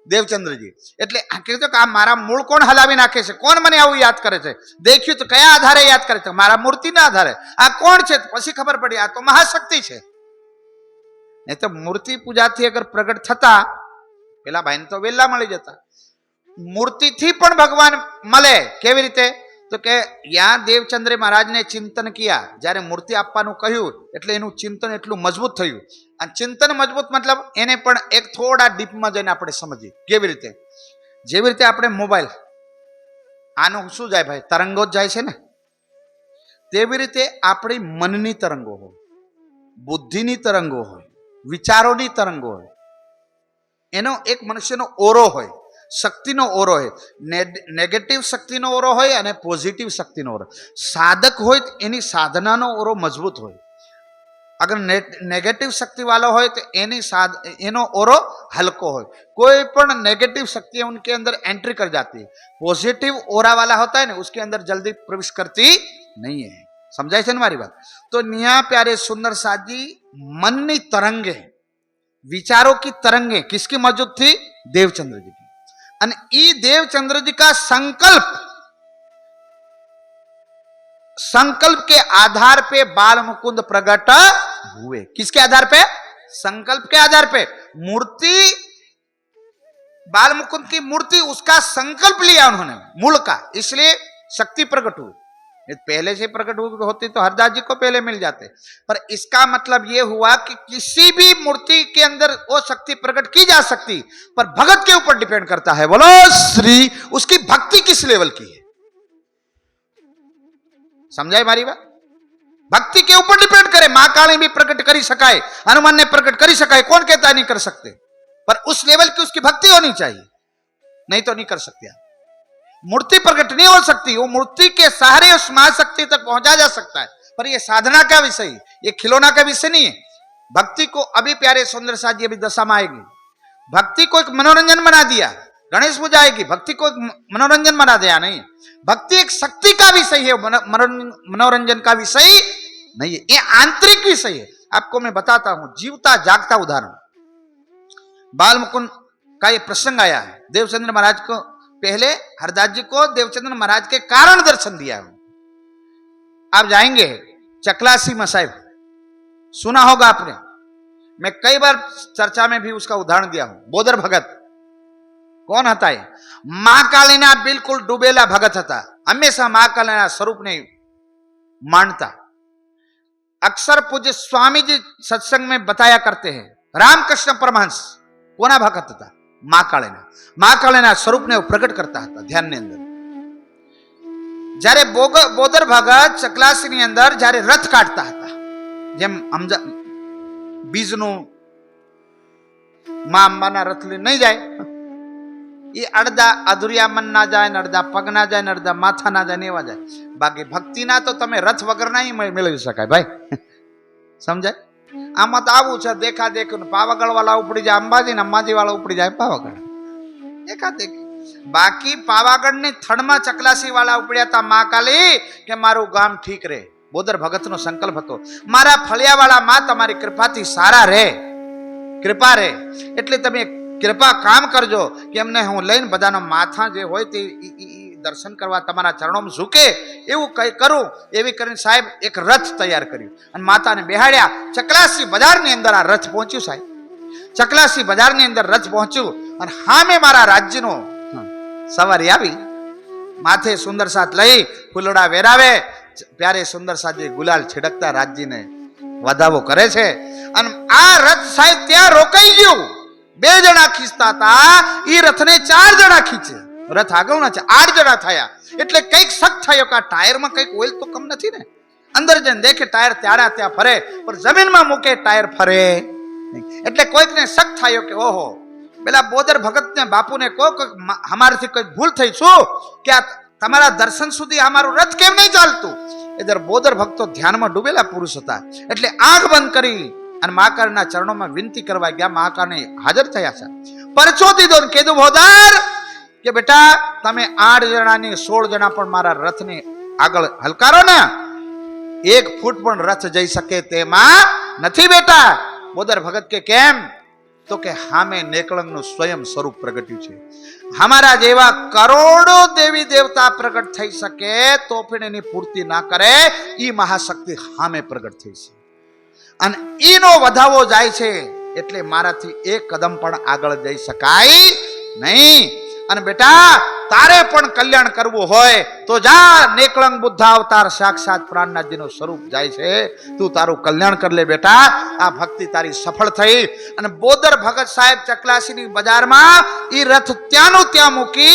દેવચંદ્રજી. એટલે કીધું કે આ મારા મૂળ કોણ હલાવી નાખે છે? કોણ મને આવું યાદ કરે છે? દેખ્યું તો કયા આધારે યાદ કરે છે? મારા મૂર્તિના આધારે. આ કોણ છે? પછી ખબર પડી આ તો મહાશક્તિ છે. नहीं तो मूर्ति पूजा थी अगर प्रगट थता पेला भाई ने तो वेला मळी जता. मूर्ति थी पण भगवान मळे केवी रीते? तो के या देवचंद्र महाराज ने चिंतन किया. ज्यारे मूर्ति आपवानुं कह्युं एटले एनुं चिंतन एटलुं मजबूत थयुं. अने चिंतन मजबूत मतलब एने पण एक थोड़ा डीप में जईने आपणे समजीए. केवी रीते? जेवी रीते आपणे मोबाइल आनो शुं जाय भाई, तरंगो ज जाय छे ने, तेवी रीते आपणी मननी तरंगो होय, बुद्धिनी तरंगो होय, विचारोनी तरंगो होय. एनो एक मनुष्यनो ओरो होय, शक्तिनो ओरो होय. नेगेटिव शक्तिनो ओरो होय अने पॉजिटिव शक्तिनो ओरो. साधक होय तो एनी साधनानो ओरो मजबूत होय. अगर नेगेटिव शक्ति वाला होय तो एनो ओरो हल्को होय. कोई पण नेगेटिव शक्ति उनके अंदर एंट्री कर जाती है. पॉजिटिव ओरा वाला होता है ना, उसके अंदर जल्दी प्रवेश करती नहीं है. समझाय छे ने मारी बात? तो न्या प्यारे सुंदर साथ जी मननी तरंगे, विचारों की तरंगे किसकी मौजूद थी? देवचंद्र जी की। अन ई देवचंद्र जी का संकल्प के आधार पे बाल मुकुंद प्रकट हुए। किसके आधार पे? संकल्प के आधार पे। मूर्ति, बाल मुकुंद की मूर्ति, उसका संकल्प लिया उन्होंने मूल का, इसलिए शक्ति प्रकट हुई। पहले से प्रकट होती तो हरदास जी को पहले मिल जाते, पर इसका मतलब यह हुआ कि किसी भी मूर्ति के अंदर वो शक्ति प्रकट की जा सकती, पर भगत के ऊपर डिपेंड करता है। बोलो श्री, उसकी भक्ति किस लेवल की है, समझाई मारी बात? भक्ति के ऊपर डिपेंड करे। मां काली भी प्रकट करी सकाए, हनुमान ने प्रकट करी सकाए, कौन कहता नहीं कर सकते, पर उस लेवल की उसकी भक्ति होनी चाहिए, नहीं तो नहीं कर सकते। मूर्ति प्रकट नहीं हो सकती, वो मूर्ति के सहारे उस महाशक्ति तक पहुंचा जा सकता है, पर ये साधना का विषय, ये खिलौना का विषय नहीं है। भक्ति को अभी प्यारे सुंदर साथ जी अभी दशा में आएगी, भक्ति को एक मनोरंजन बना दिया। गणेश पूजा आएगी, भक्ति को एक मनोरंजन बना दिया नहीं। भक्ति एक शक्ति का विषय है, मनोरंजन का विषय नहीं है, ये आंतरिक विषय है। आपको मैं बताता हूं जीवता जागता उदाहरण। बाल मुकुंद का ये प्रसंग आया है। देवचंद्र महाराज को पहले हरदास जी को देवचंद्र महाराज के कारण दर्शन दिया है। आप जाएंगे चकलासी मसाहिब, सुना होगा आपने, मैं कई बार चर्चा में भी उसका उदाहरण दिया हूं। बोदर भगत कौन हता है? महाकालीना बिल्कुल डूबेला भगत था, हमेशा महाकालीना स्वरूप ने मानता। अक्सर पूज्य स्वामी जी सत्संग में बताया करते हैं, रामकृष्ण परमहंस कोना भगत था? महाकालीना, महाकालीना स्वरूप ने प्रकट करता था ध्यान ने अंदर। જ્યારે બોદર ભગત ચકલાસીની અંદર જ્યારે રથ કાઢતા હતા, જેમ બીજનું માં અંબાના રથ લઈ નહીં જાય, એ અડધા અધુરિયા मन ના જાય, અડધા પગ ના જાય, અડધા માથા ના જાય, એવા જાય। બાકી ભક્તિના તો તમે રથ વગરના ही મેળવી શકાય ભાઈ, સમજાય? આમાં તો આવું છે, દેખા દેખ પાવાગઢ વાળા ઉપડી જાય અંબાજી ને અંબાજી વાળા ઉપડી જાય પાવાગઢ, દેખા દેખ। बाकी पावागढ़ ने थड़ में चकलासी वाला उपड़्या था महाकाली के मारू गाम ठीक रहे। बोदर भगत नो संकल्प हतो, मारा फलिया वाला मां तमारी कृपा थी सारा रहे, कृपा रहे, एटले तमे कृपा काम करजो कि अमने हूँ लईने बधानो माथा जे होय ते दर्शन करवा तमारा चरणों में झुके एवं कई करूं। एवी करीने साहेब एक रथ तैयार कर्युं अने माताने बेहाड्या। चकलासी बजार नी अंदर आ रथ पहोंच्युं साहेब, चकलासी बजार नी अंदर रथ पहोंच्युं अने हामे मारा राज्यनो सवारी आवी, माथे सुंदर साथ लई फूलड़ा वेरावे, प्यारे सुंदर साथ जी गुलाल छिड़कता राज्य ने વધાવો કરે છે। અને આ રથ સાહેબ ત્યાં રોકાઈ ગયો, બે જણા ખીચતા હતા, ઈ રથને ચાર જણા ખીચે, રથ આગળના છે 8 જણા થયા, એટલે કઈક શક થયો કે આ ટાયરમાં કઈક ઓઇલ તો કમ નથી ને। અંદર જઈને દેખે ટાયર ત્યારા ત્યાં ફરે, પણ જમીનમાં મૂકે ટાયર ફરે નહીં, એટલે કોઈકને શક થયો કે ઓહો પેલા બોદર ભગત ने बापू ने को हमारे कोई भूल थई छू क्या तमारा दर्शन सुधी हमारू रथ केम नहीं चालतू। इधर बोदर भक्तो ध्यान में डूबेला पुरुष था, एटले आंख बंद करी अने महाकाळना चरणों में विनती करवा गया। महाकाळ हाजर थया छे, परचो दीधो ने कीधुं बोदर के बेटा तमे 8 जणानी 16 जना पण मारा रथ ने आगळ हलकारो ने, 1 फूट पण रथ जई सके तेमां नथी बेटा। बोदर भगत के केम तो के हामे नेकलंग नु स्वयं स्वरूप प्रगट्यु छे। हमारा जेवा करोड़ों देवी देवता प्रकट थई सके तो पण एनी पूर्ति ना करे, ई महाशक्ति हामे प्रकट थई छे अने ईनो वधावो जाय छे, एटले माराथी एक कदम पण आगळ जई शकाय नहीं। अने बेटा तारे पण कल्याण करवुं होय तो जा, नेकलंग बुद्ध अवतार साक्षात प्राणनाथ जी नो स्वरूप जाय छे, तू तारू कल्याण कर ले बेटा। आ भक्ति तारी सफल थई अने बोदर भगत साहेब चकलासी नी बजार में ई रथ त्यानो त्या मूकी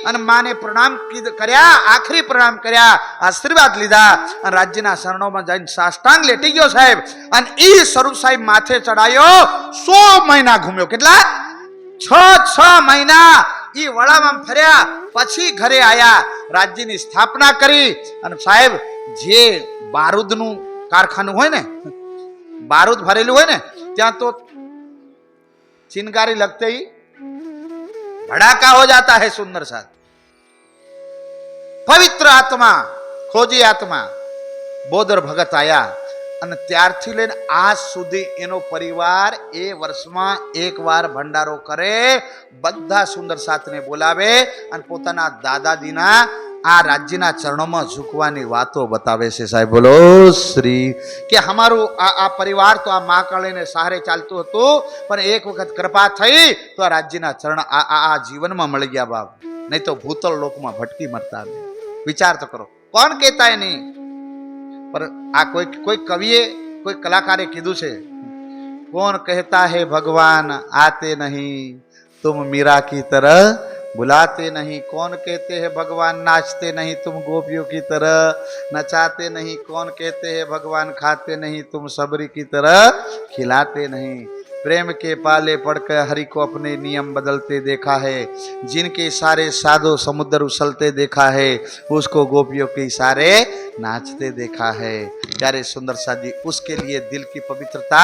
अने माने प्रणाम कर्या, आखरी प्रणाम कर्या, आशीर्वाद लीधा अने राज्यना शरणों में जईने साष्टांग लेटी गयो साहेब अने ई स्वरूप साहेब माथे चढ़ायो। 100 महीना घूम्यो, केटला 6 महीना ई वड़ामां फर्या, पछी घरे आया, राज्य की स्थापना करी अने साहेब जे बारूदनु कारखानु होय ने, बारूद भरेलू होय ने, त्यां तो चिनगारी लगते ही भड़ाका हो जाता है। सुंदर साथ पवित्र आत्मा, खोजी आत्मा, બોદર ભગત આયા અને ત્યારથી લઈને આજ સુધી એનો પરિવાર એ વર્ષમાં એકવાર ભંડારો કરે, બધા સુંદર સાથને બોલાવે અને પોતાના દાદાજીના આ રાજ્યના ચરણોમાં ઝૂકવાની વાતો બતાવે છે. સાહેબ બોલો શ્રી. કે અમારું આ પરિવાર તો આ મહાકાળીને સહારે ચાલતું હતું, પણ એક વખત કૃપા થઈ તો આ રાજ્યના ચરણ આ જીવનમાં મળી ગયા બાપ, નહીં તો ભૂતળ લોકમાં ભટકી મરતા. વિચાર તો કરો, કોણ કહેતા એ નહીં, पर आ कोई कविए कोई कलाकारे कीधु छे, कौन कहता है भगवान आते नहीं, तुम मीरा की तरह बुलाते नहीं, कौन कहते हैं भगवान नाचते नहीं, तुम गोपियों की तरह नचाते नहीं, कौन कहते हैं भगवान खाते नहीं, तुम सबरी की तरह खिलाते नहीं. प्रेम के पाले पड़कर हरि को अपने नियम बदलते देखा है, जिनके इशारे साधो समुद्र उछलते देखा है, उसको गोपियों के इशारे नाचते देखा है. प्यारे सुंदर साजी, उसके लिए दिल की पवित्रता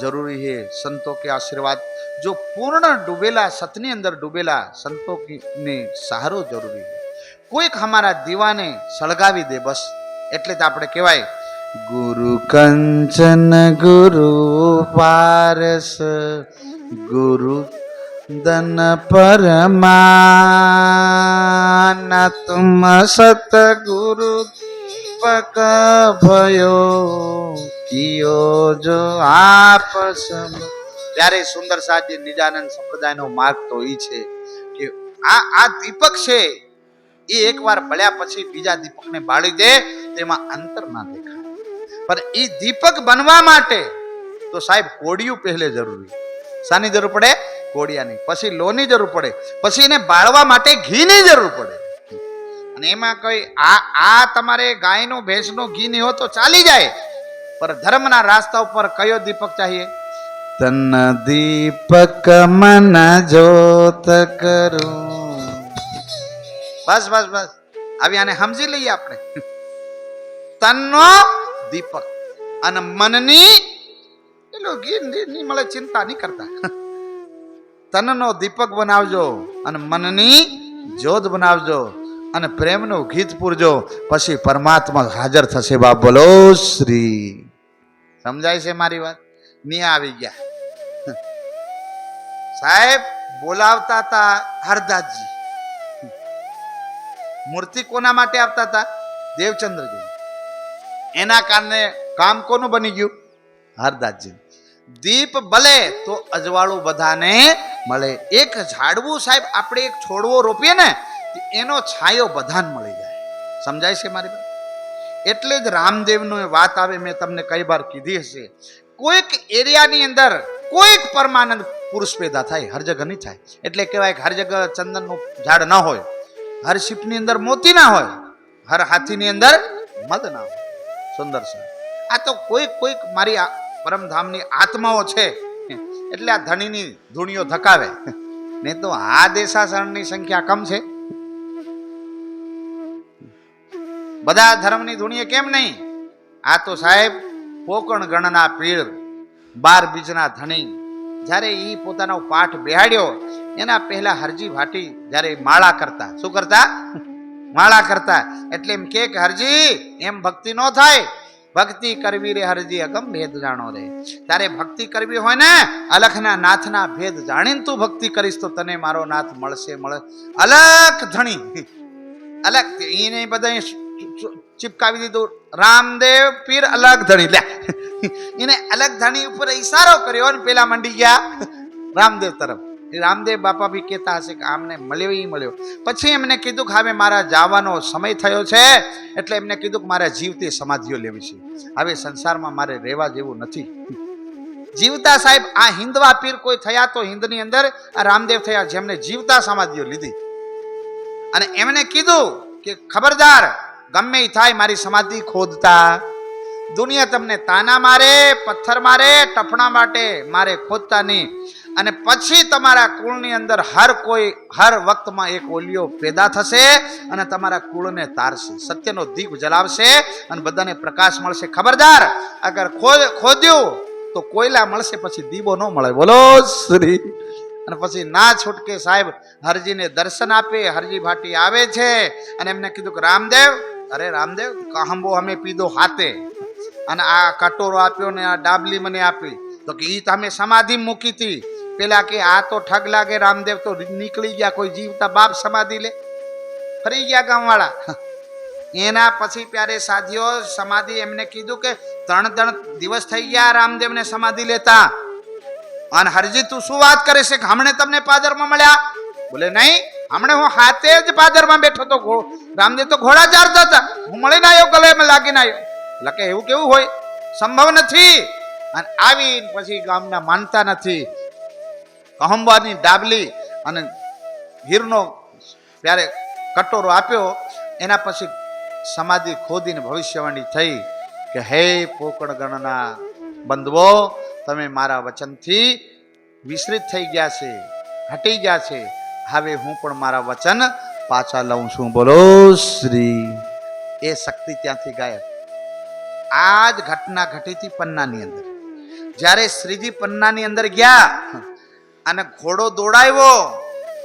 जरूरी है, संतों के आशीर्वाद, जो पूर्ण डूबेला सतनी अंदर डूबेला संतों की ने सहारो जरूरी है. कोई हमारा दीवाने सळगावी दे बस એટલે જ આપણે કહેવાય गुरु कंचन गुरु पारस गुरु दन परमान, तुम सतगुरु पक भयो कियो जो आपस. ત્યારે સુંદર સાજી નિજાનંદ સંપ્રદાયનો માર્ગ તો ઈ છે કે આ દીપક છે એ એકવાર બળ્યા પછી બીજા દીપકને બાળી દે તેમાં અંતર ના દેખાય. पर ई दीपक बनवा माटे तो साहेब कोड़िયું पहले जरूरी. सानी जरूर पड़े? कोड़िया नहीं. पछी लोनी जरूर पड़े, पछी ने बाळवा माटे घीनी जरूर पड़े. અને એમાં કોઈ આ તમારે ગાયનો ભેંસનો ઘી નહીં હો તો ચાલી જાય, पर ધર્મના રાસ્તા ઉપર કયો દીપક चाहिए? तन दीपक मन जोत करूं. बस बस बस આવી આને સમજી લઈએ આપણે. તનનો દીપક અને મનની પેલો ઘી મળે ચિંતા નહીં કરતા. તનનો દીપક બનાવજો અને મનની જ્યોત બનાવજો અને પ્રેમનું ગીત પૂરજો, પછી પરમાત્મા હાજર થશે. બાપ બોલો શ્રી. સમજાય છે મારી વાત? ની આવી ગયા સાહેબ બોલાવતા હતા હરદાસજી. મૂર્તિ કોના માટે આપતા હતા? દેવચંદ્રજી. એના કારણે કામ કોનું બની ગયું? હરદાસજી. દીપ બલે તો અજવાળું બધાને મળે. એક ઝાડવું સાહેબ આપણે એક છોડવો રોપીએ ને એનો છાયો બધાને મળી જાય. સમજાય છે મારી વાત? એટલે જ રામદેવનો વાત આવે, મેં તમને કઈ વાર કીધી હશે, કોઈક એરિયાની અંદર કોઈક પરમાનંદ પુરુષ પેદા થાય, હર જગ્યા નહીં થાય. એટલે કહેવાય કે હર જગ્યા ચંદનનું ઝાડ ના હોય, હર શીપની અંદર મોતી ના હોય, હર હાથીની અંદર મધ ના હોય. સુંદર છે. આ તો કોઈક કોઈક મારી પરમધામની આત્માઓ છે એટલે આ ધણીની ધૂણીઓ ધકાવે, નહીં તો આ દેશાસણની સંખ્યા કમ છે. બધા ધર્મની ધૂણીએ કેમ નહીં? આ તો સાહેબ કોકણ ગણના પીર 12 બીજના ધણી જ્યારે ઈ પોતાનો પાઠ બેહાડ્યો એના પહેલા હરજી ભાટી જ્યારે માળા કરતા, શું કરતા? માળા કરતા. એટલે એમ કે હરજી એમ ભક્તિ ન થાય, ભક્તિ કરવી રે હરજી અગમ ભેદ જાણો રે. તારે ભક્તિ કરવી હોય ને અલખના નાથના ભેદ જાણીને તું ભક્તિ કરીશ તો તને મારો નાથ મળશે. અલખ ધણી, અલગ એને બધા ચિપકાવી દીધું, રામદેવ પીર અલગ ધણી. લે એને અલગ ધણી ઉપર ઈશારો કર્યો અને પેલા મંડી ગયા રામદેવ તરફ. રામદેવ બાપા બી કહેતા હશે કે આમને મળ્યો ઈ મળ્યો. પછી એમને કીધું કે હવે મારા જવાનો સમય થયો છે, એટલે એમને કીધું કે મારે જીવતી સમાધિઓ લેવી છે. હવે સંસારમાં મારે રહેવા જેવું નથી. જીવતા સાહેબ આ હિન્દવા પીર કોઈ થયા તો હિન્દની અંદર આ રામદેવ થયા જેમને જીવતા સમાધિઓ લીધી. અને એમને કીધું કે ખબરદાર ગમે થાય મારી સમાધિ ખોદતા. દુનિયા તમને તાના મારે, પથ્થર મારે, ટફણા માટે મારે ખોદતા નહીં. અને પછી તમારા કુળની અંદર હર વખતમાં એક ઓલિયો પેદા થશે અને તમારા કુળને તારશે, સત્યનો દીપ જલાવશે અને બધાને પ્રકાશ મળશે. ખબરદાર અગર ખોદ્યું તો કોયલા મળશે, પછી દીવો ન મળે. બોલો શ્રી. અને પછી ના છૂટકે સાહેબ હરજીને દર્શન આપે. હરજી ભાટી આવે છે અને એમને કીધું કે રામદેવ अरे रामदेव कहंबो हमें पीधो हाथे અને આ કટોરો આપ્યો ને આ ડાબલી મને આપી તો કે ઈ તો અમે સમાધિ મૂકી હતી પેલા કે આ તો ઠગ લાગે રામદેવ તો નીકળી ગયા કોઈ જીવતા બાપ સમાધિ લે ફરી ગયા ગામવાળા એના પછી પ્યારે સાધ્યો સમાધિ એમને કીધું કે 3 દિવસ થઈ ગયા રામદેવને સમાધિ લેતા અને હરજી તું શું વાત કરે છે કે હમણે તમને પાદરમાં મળ્યા બોલે નહીં હમણે હું હાથે જ પાદરમાં બેઠો તો રામદેવ તો ઘોડા ચારતા હતા હું મળીને આવ્યો ગળેમાં લાગીને આવ્યો એટલે કે એવું કેવું હોય સંભવ નથી અને આવી પછી ગામના માનતા નથી કહંબાની ડાબલી અને હીરનો ત્યારે કટોરો આપ્યો એના પછી સમાધિ ખોદીને ભવિષ્યવાણી થઈ કે હે પોકળ ગણના બંધવો તમે મારા વચનથી વિસ્તૃત થઈ ગયા છે હટી ગયા છે હવે હું પણ મારા વચન પાછા લઉં છું બોલો શ્રી એ શક્તિ ત્યાંથી ગાયબ આ જ ઘટના ઘટી હતી પન્નાની અંદર જ્યારે શ્રીજી પન્નાની અંદર ગયા અને ઘોડો દોડાવ્યો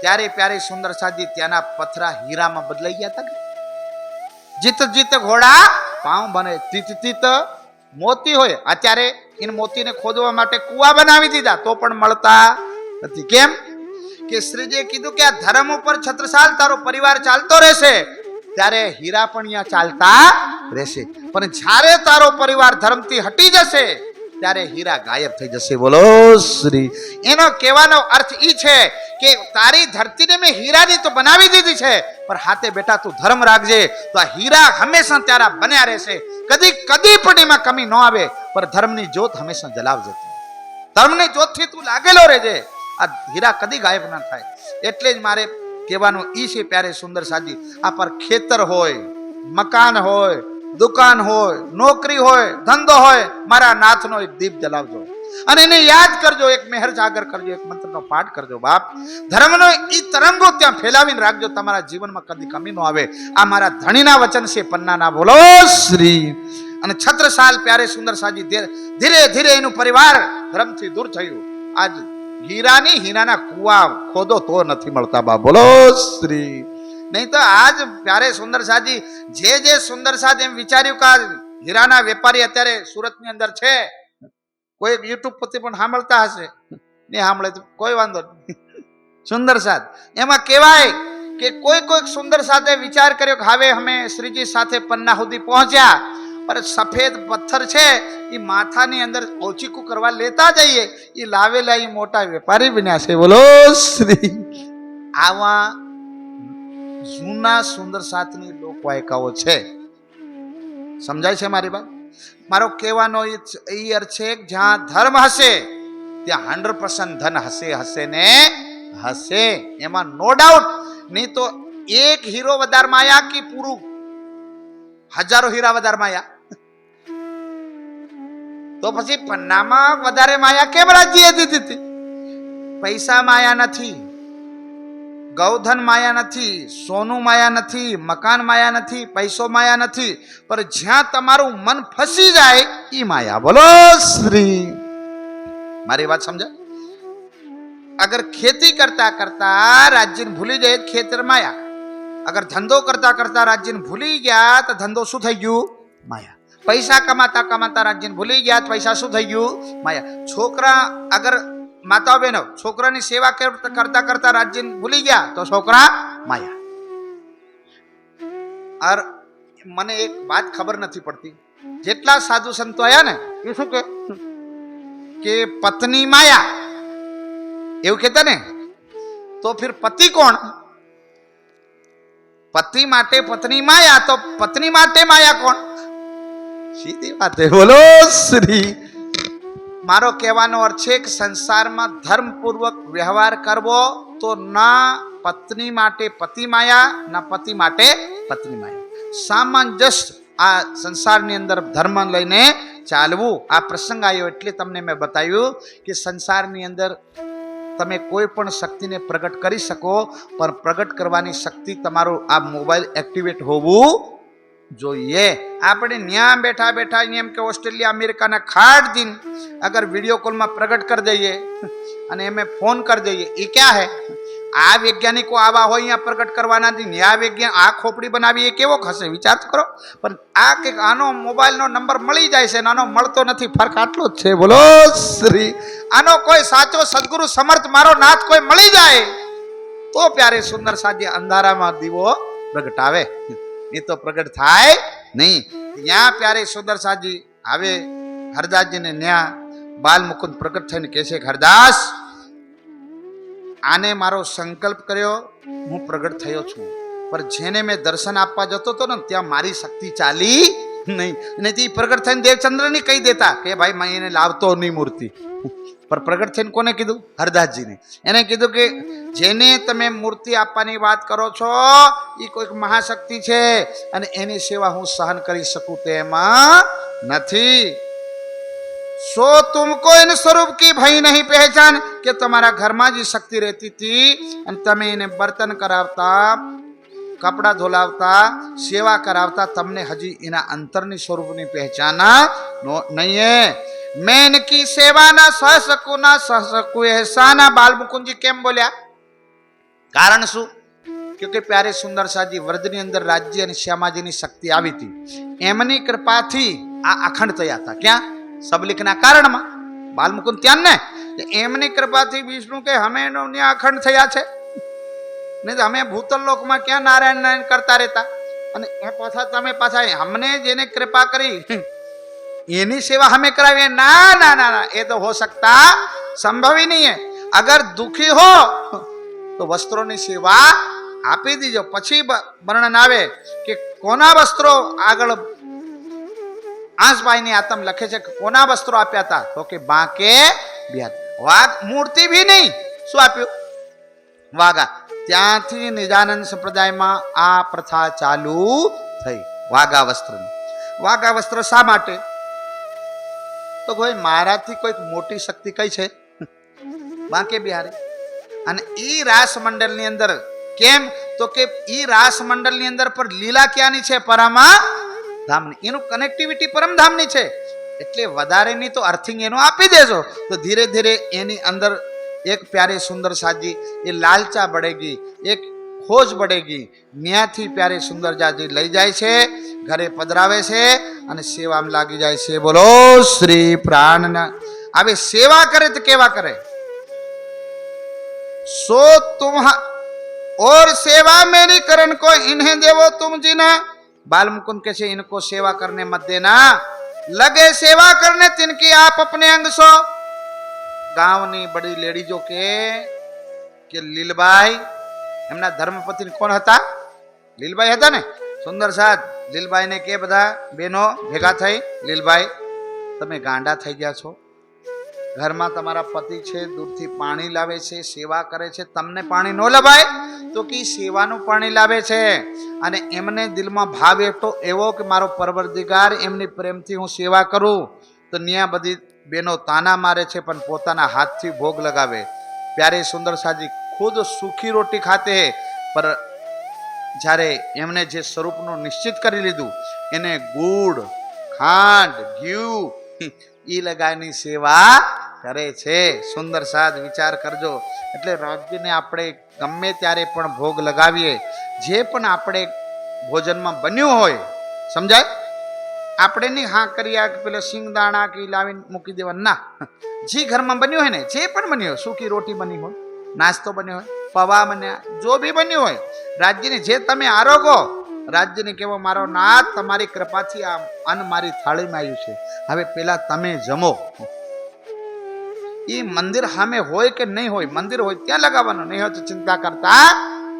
ત્યારે પ્યારે સુંદર સાજી ત્યાંના પથરા હીરામાં બદલાઈ ગયા હતા જીત જીત ઘોડા પાઉં બને તીત તીત મોતી હોય અત્યારે એને મોતીને ખોદવા માટે કુવા બનાવી દીધા તો પણ મળતા નથી કેમ કે શ્રીજીએ કીધું કે આ ધર્મ ઉપર છત્રસાલ તારો પરિવાર ચાલતો રહેશે ત્યારે હીરા પણ અહીંયા ચાલતા રહેશે પણ જ્યારે તારો પરિવાર ધર્મથી હટી જશે ત્યારે હીરા ગાયબ થઈ જશે બોલો શ્રી એનો કહેવાનો અર્થ ઈ છે કે તારી ધરતીને મેં હીરાની તો બનાવી દીધી છે પણ હાથે બેટા તું ધર્મ રાખજે તો આ હીરા હંમેશા તારા બન્યા રહેશે કદી પણ એમાં કમી ન આવે પણ ધર્મની જ્યોત હંમેશા જલાવજે ધર્મની જ્યોતથી તું લાગેલો રહેજે આ હીરા કદી ગાયબ ના થાય એટલે જ મારે કહેવાનું ઈ છે પ્યારે સુંદર સાજી આ પર ખેતર હોય મકાન હોય દુકાન હોય નોકરી હોય ધંધો હોય મારા નાથનો એક દીપ જલાવજો અને એને યાદ કરજો એક મેહર જાગર કરજો એક મંત્રનો પાઠ કરજો બાપ ધર્મનો ઈ તરંગો ત્યાં ફેલાવીને રાખજો તમારા જીવનમાં કદી કમી ન આવે આ મારા ધણીના વચન છે પન્નાના બોલો શ્રી અને છત્રસાલ પ્યારે સુંદર સાજી ધીરે ધીરે એનું પરિવાર ધર્મથી દૂર થયું આજ હીરાના કુવા ખોદો તો નથી મળતા બા બોલો શ્રી નહીં તો આજ પ્યારે સુંદર સાજી જે સુંદર સાજ એમ વિચાર્યું કે હીરાના વેપારી અત્યારે સુરતની અંદર છે કોઈ યુટ્યુબ પરથી પણ સાંભળતા હશે નહીં સાંભળે તો કોઈ વાંધો નહીં સુંદર સાજ એમાં કહેવાય કે કોઈ સુંદર સાથે વિચાર કર્યો કે હવે અમે શ્રીજી સાથે પન્ના સુધી પહોંચ્યા પણ સફેદ પથ્થર છે એ માથાની અંદર ઓછીકું કરવા લેતા જઈએ એ લાવેલા એ મોટા વેપારી બન્યા છે બોલો શ્રી આવા જૂના સુંદર સાથની લોકવાયકાઓ છે સમજાય છે મારી વાત મારો કહેવાનો એ અર્થ છે જ્યાં ધર્મ હશે ત્યાં 100% ધન હશે ને હશે એમાં નો ડાઉટ નહીં તો એક હીરો વધારમાં આયા કે પૂરું હજારો હીરા વધારમાં આયા તો પછી પન્નામાં વધારે માયા કેમ રાજ્યએ દીધી હતી પૈસા માયા નથી ગૌધન માયા નથી સોનું માયા નથી મકાન માયા નથી પૈસો માયા નથી પણ જ્યાં તમારું મન ફસી જાય ઈ માયા બોલો શ્રી મારી વાત સમજાય અગર ખેતી કરતા કરતા રાજ્યને ભૂલી જાય ખેતર માયા અગર ધંધો કરતા કરતા રાજ્યને ભૂલી ગયા તો ધંધો શું થઈ ગયું માયા પૈસા કમાતા કમાતા રાજ્યને ભૂલી ગયા પૈસા શું થઈ ગયું માયા છોકરા અગર માતા બહેનો છોકરાની સેવા કરતા કરતા રાજ્ય ભૂલી ગયા તો છોકરા માયા और મને એક વાત ખબર નથી પડતી જેટલા સાધુ સંતો આયા ને એ શું કે પત્ની માયા એવું કહેતા ને તો फिर પતિ કોણ પતિ માટે પત્ની માયા તો પત્ની માટે માયા કોણ સીધી વાત છે બોલો શ્રી મારો કહેવાનો અર્થ છે કે સંસારમાં ધર્મપૂર્વક વ્યવહાર કરવો તો ના પત્ની માટે પતિ માયા ના પતિ માટે પત્ની માયા સામંજસ્ય આ સંસારની અંદર ધર્મ લઈને ચાલવું આ પ્રસંગ આવ્યો એટલે તમને મેં બતાવ્યું કે સંસારની અંદર તમે કોઈ પણ શક્તિને પ્રગટ કરી શકો પણ પ્રગટ કરવાની શક્તિ તમારું આ મોબાઈલ એક્ટિવેટ હોવું જોઈએ આપણે ન્યા બેઠા બેઠા એમ કે ઓસ્ટ્રેલિયા અમેરિકાના ખાટ દિન અગર वीडियो कॉल में प्रकट कर दઈએ અને એમે ફોન कर દઈએ એ क्या है આ વૈજ્ઞાનિકો આવા હોય અહીંયા પ્રગટ કરવાના નથી. આ વિજ્ઞાન આ ખોપડી બનાવી એ કેવો હશે વિચાર કરો. પણ આ કે આનો મોબાઈલનો નંબર મળી જાય છે, આનો મળતો નથી, ફરક આટલો જ છે. બોલો શ્રી. આનો કોઈ સાચો સદગુરુ સમર્થ મારો નાથ કોઈ મળી જાય તો પ્યારે સુંદર સાજી અંધારામાં દીવો પ્રગટાવે, એ તો પ્રગટ થાય નહીં. ત્યાં પ્યારે સુંદર સાજી હવે હરદાસજીને ન્યા બાલ મુકુંદ પ્રગટ થઈને કહે છે કે હરદાસ, આને મારો સંકલ્પ કર્યો, હું પ્રગટ થયો છું, પણ જેને મેં દર્શન આપવા જતો હતો ને ત્યાં મારી શક્તિ ચાલી નહીં. અને તે પ્રગટ થઈને દેવચંદ્રને કહી દેતા કે ભાઈ મેં એને લાવતો નહીં મૂર્તિ. પણ પ્રગટ થઈને કોને કીધું? હરદાસજીને. એને કીધું કે જેને તમે મૂર્તિ આપવાની વાત કરો છો એ કોઈક મહાશક્તિ છે અને એની સેવા હું સહન કરી શકું તેમાં નથી. सो तुमको इन स्वरूप की भई नहीं पहचान કે તમારા ઘરમાં જ શક્તિ રહેતી હતી અને તમે એને બર્તન કરાવતા, કપડા ધોલાવતા, સેવા કરાવતા, તમને હજી એના અંતરની સ્વરૂપની પહેચાન નહીં. मैं इनकी सेवा ना सह सकूं ना सह सकूं एहसाना. बाल मुकुंदजी કેમ બોલ્યા? કારણ શું? क्योंकि प्यारे सुंदर साजी वर्दनी अंदर राज्य અને શ્યામાજીની શક્તિ આવી હતી. એમની કૃપાથી આ અખંડ થયા હતા. ક્યાં? सबलिखना कारण में बाल मुकुंद त्यान ने एमनी कृपा थी विष्णु के हमें अखंड थया छे, नहीं तो हमें भूतल लोक में क्या नारायण नारायण करता रहता. અને એ પાછા તમે પાછા हमने જેને कृपा करी એની सेवा हमें करावी? ना ना ना ना, ये तो हो सकता संभव ही नहीं है. अगर दुखी हो तो वस्त्रों ની સેવા આપી દીજો. પછી વર્ણન આવે કે કોના વસ્ત્રો આગળ આંસભાઈ ની આત્મ લખે છે કે કોના વસ્ત્રો આપ્યા હતા? તો કે બાંકે બિહાર. વાઘ મૂર્તિ ભી નહીં, શું આપ્યું? વાઘા. ત્યાંથી નિજાનંદ સંપ્રદાયમાં આ પ્રથા ચાલુ થઈ વાઘા વસ્ત્રની. વાઘા વસ્ત્ર શા માટે? તો કોઈ મારાથી કોઈક મોટી શક્તિ કઈ છે? બાંકે બિહારી. અને ઈ રાસ મંડળ ની અંદર કેમ? તો કે ઈ રાસ મંડળ ની અંદર પર લીલા ક્યાંની છે? પરામા ધામની. એનું કનેક્ટિવિટી પરમધામની છે. એટલે વધારેની તો અર્થિંગ એનું આપી દેજો તો ધીરે ધીરે એની અંદર એક પ્યારે સુંદર સાજી એ લાલચા બળેગી, એક ખોજ બળેગી. ન્યાથી પ્યારે સુંદર સાજી લઈ જાય છે, ઘરે પધરાવે છે અને સેવામાં લાગી જાય છે. બોલો શ્રી પ્રાણના. હવે સેવા કરે તો કેવા કરે? સો તુમ और सेवा मेरी करण को इन्हें देवो तुम जीना. बाल मुकुंद कैसे इनको सेवा करने मत देना, लगे सेवा करने तिनकी आप अपने अंग सो. गांव ની બડી લેડીજો કે લીલબાઈ એમના ધર્મપત્ની કોણ હતા? લીલબાઈ હતા ને. સુંદર સાદ લીલબાઈ ને કે બધા બહેનો ભેગા થઈ, લીલબાઈ તમે ગાંડા થઈ ગયા છો, ઘરમાં તમારા પતિ છે, દૂરથી પાણી લાવે છે, સેવા કરે છે, તમને પાણી ન લવાય તો કે સેવાનું પાણી લાવે છે. અને એમને દિલમાં ભાવ એવો કે મારો પરવરદિગાર એમની પ્રેમથી હું સેવા કરું. તો ન્યા બધી બેનો તાના મારે છે પણ પોતાના હાથથી ભોગ લગાવે. પ્યારે સુંદર સાજી ખુદ સૂખી રોટી ખાતે પર જ્યારે એમને જે સ્વરૂપનું નિશ્ચિત કરી લીધું એને ગુડ, ખાંડ, ઘી ઈ લગાવીની સેવા કરે છે. સુંદર સાદ વિચાર કરજો. એટલે રાજ્યને આપણે ગમે ત્યારે પણ ભોગ લગાવીએ, જે પણ આપણે ભોજનમાં બન્યું હોય, સમજાય? આપણે નહીં હા કર્યા કે પેલા સિંગદાણા કે લાવીને મૂકી દેવા, ના. જે ઘરમાં બન્યું હોય ને, જે પણ બન્યું હોય, સૂકી રોટી બની હોય, નાસ્તો બન્યો હોય, પૌવા બન્યા, જો બી બન્યું હોય, રાજ્યને જે તમે આરોગો, રાજ્યને કેવો મારો નાથ તમારી કૃપાથી આ અન્ન મારી થાળીમાં આવ્યું છે, હવે પેલા તમે જમો. એ મંદિર સામે હોય કે નહીં હોય, મંદિર હોય ત્યાં લગાવવાનું, નહીં હોય તો ચિંતા કરતા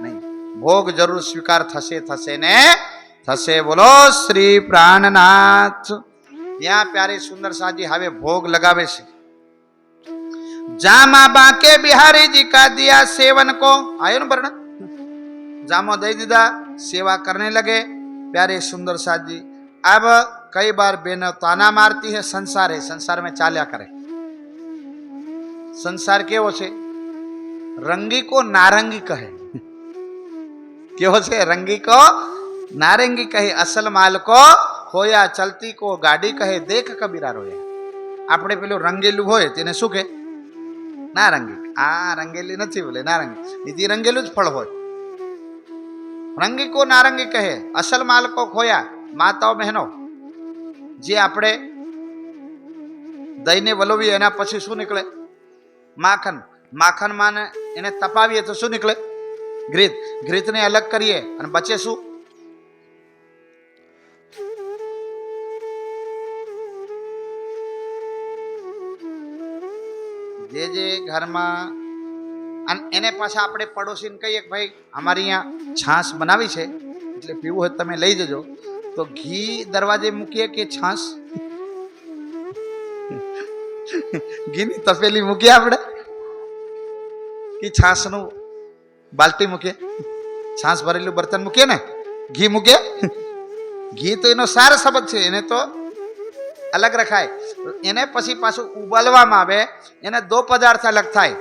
નહીં. ભોગ જરૂર સ્વીકાર થશે, થશે ને થશે. બોલો શ્રી પ્રાણનાથ. ત્યાં પ્યારે સુંદર સાજી હવે ભોગ લગાવે છે. જામા બાંકે બિહારી જી કા દિયા સેવન को. आयो ना वर्णन. जामो दे दीदा, सेवा करने लगे प्यारे सुंदर साथ जी. अब कई बार बेन ताना मारती है, संसार है, संसार में चाल्या करे. संसार केवो छे? रंगी को नारंगी कहे. केवो छे? रंगी को नारंगी कहे. असल माल को होया चलती को गाड़ी कहे. देख कबीरा रोया. આપણે પેલું રંગેલું હોય તેને શું કહે? નારંગી. આ રંગેલી નથી બોલે, નારંગી. નીતિ રંગેલું જ ફળ હોય. રંગી કો નારંગી કહે, અસલ માલ કો ખોયા. માતાઓ બહેનો, જે આપણે દહીંને વલોવીએ એના પછી શું નીકળે? માખણ. માખણ માં એને તપાવીએ તો શું નીકળે? ઘૃત. ઘૃતને અલગ કરીએ અને બચે શું? જે જે ઘરમાં, અને એને પાછા આપણે પડોશીને કહીએ કે ભાઈ અમારી અહીંયા છાશ બનાવી છે એટલે પીવું હોય તમે લઈ જજો, તો ઘી દરવાજે મૂકીએ કે છાશ? ઘીની તપેલી મૂકીએ આપણે કે છાશનું બાલટી મૂકીએ? છાશ ભરેલું બર્તન મૂકીએ ને, ઘી મૂકીએ? ઘી તો એનો સાર શબ્દ છે, એને તો અલગ રખાય. એને પછી પાછું ઉબાલવામાં આવે, એને દો પદાર્થ અલગ થાય.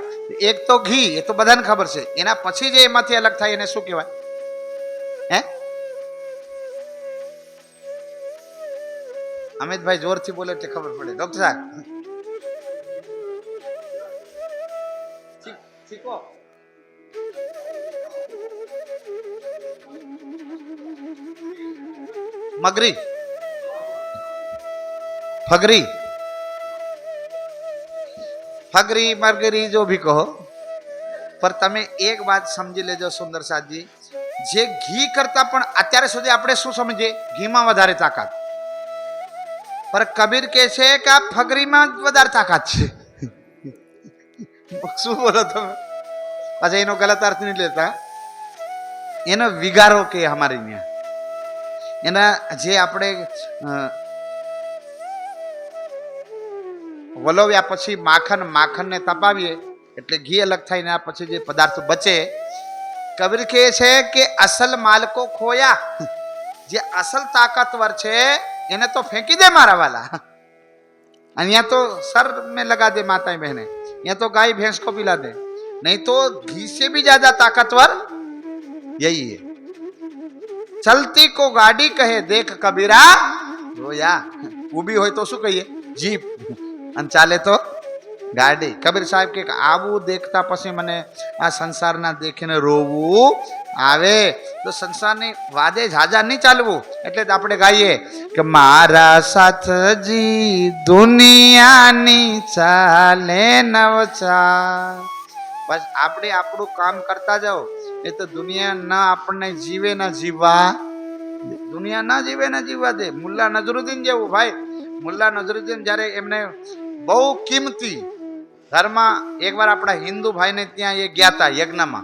એક તો ઘી, એ તો બધાને ખબર છે. એના પછી જે એમાંથી અલગ થાય એને શું કહેવાય? હે અમિતભાઈ જોરથી બોલે એટલે ખબર પડે. ડોક્ટર સાહેબ શીખો. मगरी, फगरी, फगरी मरगरी जो भी कहो, पर तमे एक बात समझी लेजो सुंदर साथ जी, जे घी करता पण अत्यारे सुधी आपणे शुं समझे? घी में वधारे ताकत, पर कबीर कहे छे के फगरी में वधारे ताकत छे. शुं बोलो तमे? अच्छा एनो गलत अर्थ नहीं लेता, एनो विगारो के हमारे यहाँ एना जे આપણે વલોવ્યા પછી માખણને તપાવીએ એટલે ઘી અલગ થાય ને પછી જે પદાર્થ બચે, કબીર કહે છે કે અસલ માલ કો ખોયા. જે અસલ તાકાતવર છે એને તો ફેંકી દે મારા વાલા. અહીંયા તો सर में लगा दे माताएं बहनें, यहाँ तो गाय भैंस को पिला दे. नहीं तो घी से भी ज्यादा ताकतवर यही है. चलती को गाड़ी कहे देख कबीरा रोया. ઊભી હોય તો શું કહીએ? જીપ. અને ચાલે તો ગાડી. કબીર સાહેબ કે આવું દેખતા પછી મને આ સંસારના દેખીને રોવું આવે. તો સંસારની વાદે ઝાઝા નહીં ચાલવું. એટલે આપણે ગાઈએ કે મારા સાથજી દુનિયાની ચાલે નવચાર. બસ આપણે આપણું કામ કરતા જાઓ. એ તો દુનિયા ના આપણને જીવે ના જીવવા, દુનિયા ના જીવે ના જીવવા દે. મુલ્લા નઝરુદ્દીન જેવું ભાઈ, મુલ્લા નઝરુદ્દીન જ્યારે એમને બહુ કિંમતી ઘરમાં એકવાર આપણા હિન્દુ ભાઈને ત્યાં એ ગયા હતા યજ્ઞમાં,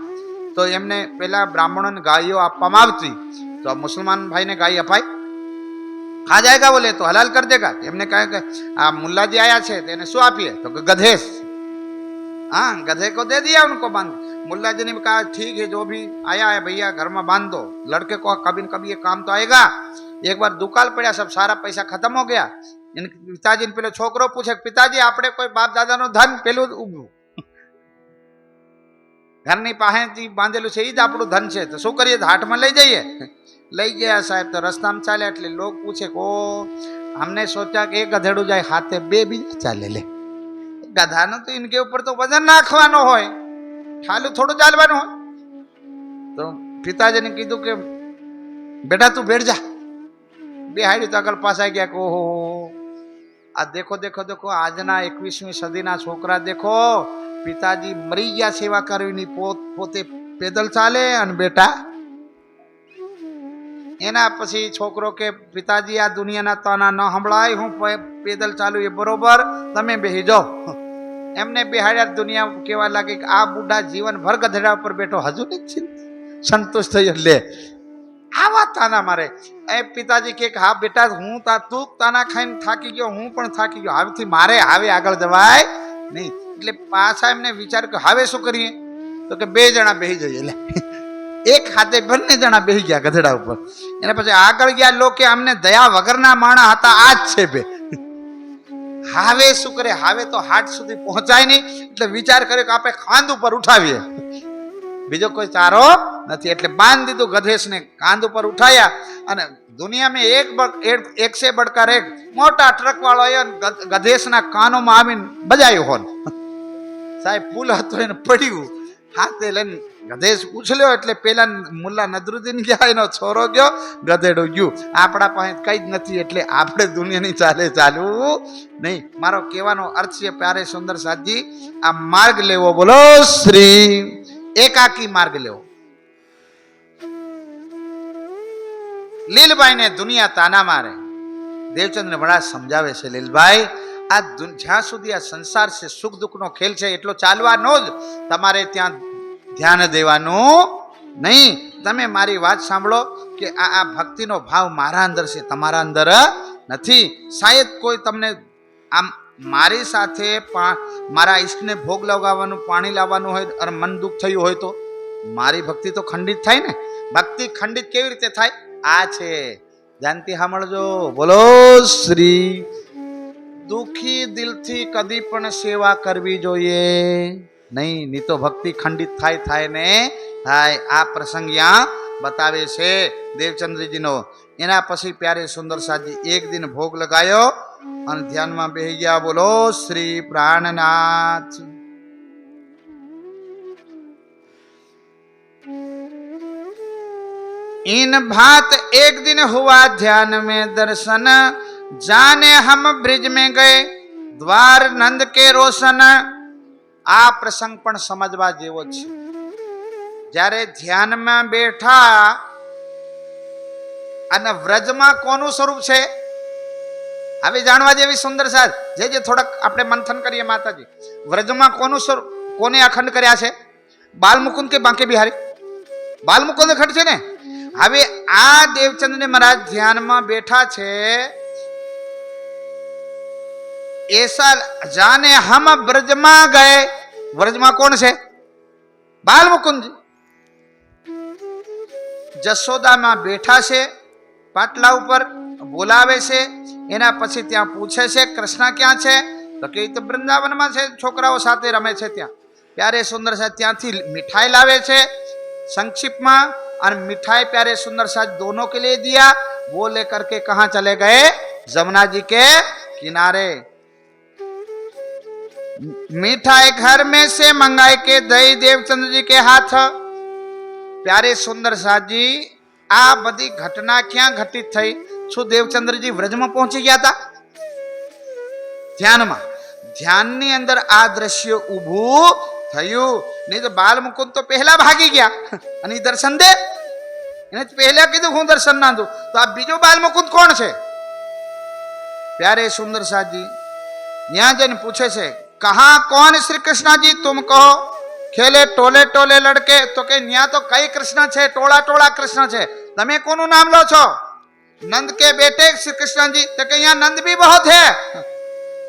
તો એમને પેલા બ્રાહ્મણોને ગાયો આપવામાં આવતી. તો મુસલમાન ભાઈને ગાય અપાય? ખા જાયગા બોલે તો હલાલ કર દેગા. એમને કહે કે આ મુલ્લાજી આયા છે તો એને શું આપીએ? તો ગધેશ. हाँ गधे को दे दिया उनको बांध. मुल्ला जी ने कहा ठीक है जो भी आया है भैया घर में बांध दो. लड़के को कभी न कभी ये काम तो आएगा. एक बार दुकाल पड़ा, सब सारा पैसा खत्म हो गया. इनके पिताजी ने पेलो छोकरो पूछे पिताजी आपने कोई बाप दादा नो धन पेलू घर नहीं पाहे बांधेलू है ज आपणुं धन है तो शू करिए? हाट में लई जाइए. लई गया साहेब तो रस्ता में चाले એટલે लोग पूछे को हमने सोचा कि एक गधेड़ू जाए हाथे बे बीजा चाले ले. गधा तो इनके ऊपर तो वजन नाखवानो होय, खाली थोड़ो चालवानो होय. तो पिताजी ने कीधुं के बेटा तू बैठ जा. बेहाड़ी तो अगल पास आ गया को आ देखो देखो देखो आजना 21મી સદીના छोकरा देखो पिताजी मरी गया सेवा करवी पोते पैदल चाले अने बेटा एना पछी छोकरो के पिताजी आ दुनियाना ताना न संभळाय, हूँ पैदल चालू ए बरोबर, तमे बेही जाओ. एमने बेहाड्या दुनिया केवा लागे कि आ बूढ़ा जीवन भर गधेड़ा पर बैठो हजू नहीं संतुष्ट थई ले आवा ताना मारे. ए पिताजी के हाँ बेटा हूँ तू ताना खाई थाकी गयो, हूँ पण थाकी गयो, हवेथी मारे हवे आगळ जवाय नहीं. એટલે પાછા એમને વિચાર કે હવે શું કરીએ? તો કે બે જણા બેહી જઈએ. લે એક હાથે બંને જણા બેહી ગયા ગધેડા ઉપર. એને પછી આગળ ગયા લોકો અમને દયા વગરના માણા હતા આ જ છે બે. હવે શું કરે? હવે તો હાટ સુધી પહોંચાય નહીં એટલે વિચાર કર્યો કે આપણે કાંધ ઉપર ઉઠાવીએ. બીજો કોઈ ચારો નથી એટલે બાંધ દીધું ગધેશને. કાંધ ઉપર ઉઠાયા અને दुनिया में एक से बढ़कर एक मोटा ट्रक वालों गधेश ना कानों में आवीने बजायो होन. સાહેબ પુલ હતો એને પડ્યું, હાથે લઈને ગધેશ ઉછળ્યો એટલે પેલા મુલ્લા નદરુદ્દીન ગયા, એનો છોરો ગયો, ગધેડું ગયું. આપણા પાસે કઈ જ નથી એટલે આપણે દુનિયાની ચાલે ચાલવું નહીં. મારો કહેવાનો અર્થ છે પ્યારે સુંદર સાજી, આ માર્ગ લેવો, બોલો શ્રી એકાકી માર્ગ લેવો. લીલભાઈ ને દુનિયા તાના મારે, દેવચંદ્ર બડા સમજાવે છે, લીલભાઈ આ જ્યાં સુધી આ સંસાર છે, સુખ દુઃખનો ખેલ છે, એટલો ચાલવાનો જ તમારે ત્યાં ધ્યાન દેવાનું નહીં. તમે મારી વાત સાંભળો કે આ ભક્તિનો ભાવ મારા અંદર છે, તમારા અંદર નથી. શાયદ કોઈ તમને આમ મારી સાથે મારા ઈષ્ટને ભોગ લગાવવાનું, પાણી લાવવાનું હોય અને મન દુઃખ થયું હોય તો મારી ભક્તિ તો ખંડિત થાય ને. ભક્તિ ખંડિત કેવી રીતે થાય? આ છે, ધ્યાનથી સાંભળજો, બોલો શ્રી. દુખી દિલથી કદી પણ સેવા કરવી જોઈએ નહીં, નહીં તો ભક્તિ ખંડિત થાય ને થાય. આ પ્રસંગ યા બતાવે છે દેવચંદ્રજીનો. એના પછી પ્યારે સુંદર સાજી એક દિન ભોગ લગાયો અને ધ્યાનમાં બેહી ગયા, બોલો શ્રી પ્રાણનાથ. इन भात एक दिन हुआ ध्यान में दर्शन, जाने हम ब्रिज में गए द्वार नंद के रोशन. આ પ્રસંગ પણ સમજવા જેવો છે. જ્યારે ધ્યાનમાં બેઠા અને વ્રજમાં કોનું સ્વરૂપ છે હવે જાણવા જેવી સુંદર સાથ. જે થોડાક આપણે મંથન કરીએ માતાજી, વ્રજમાં કોનું સ્વરૂપ, કોને અખંડ કર્યા છે? બાલમુકુંદ કે બાંકે બિહારી? બાલમુકુંદ અખંડ છે ને. હવે આ દેવચંદ્ર મહારાજ ધ્યાનમાં બેઠા છે, ऐसा जाने हम ब्रज में गए. ब्रज में कौन से? बाल मुकुंद. जसोदा में बैठा છે, પાટલા ઉપર બોલાવે છે. એના પછી ત્યાં પૂછે છે કૃષ્ણ ક્યાં છે? તો કે તો વૃંદાવનમાં છે, છોકરાઓ સાથે રમે છે ત્યાં. પ્યારે સુંદર સાથ ત્યાંથી मिठाई लावे છે संक्षिप्त में, और मिठाई प्यारे सुंदर साथ दोनों के लिए दिया. वो लेकर के कहां चले गए? जमुना जी के किनारे. मिठाई घर में से मंगाई के दई देवचंद्र जी के हाथ. प्यारे सुंदर साथ जी आ बड़ी घटना क्या घटित थई? शु देवचंद्र जी व्रज में पहुंची गया था? ध्यान में, ध्यान ની અંદર આ દ્રશ્ય ઊભું થયું. नहीं तो बाल मुकुंद तो पहला भागी गया અને દર્શન દે. એને પહેલા કીધું હું દર્શન ના દઉં, તો આ બીજો બાલ મુકુંદ કોણ છે? प्यारे सुंदर साथ जी यहाँ जन पूछे से कहा कौन श्री कृष्ण जी तुम कहो? खेले टोले टोले लड़के. तो के न्या तो कई कृष्ण छे, टोला टोला कृष्ण छे, तमे कोनु नाम लो छो? नंद के बेटे श्री कृष्ण जी. तो के यहाँ नंद भी बहुत है.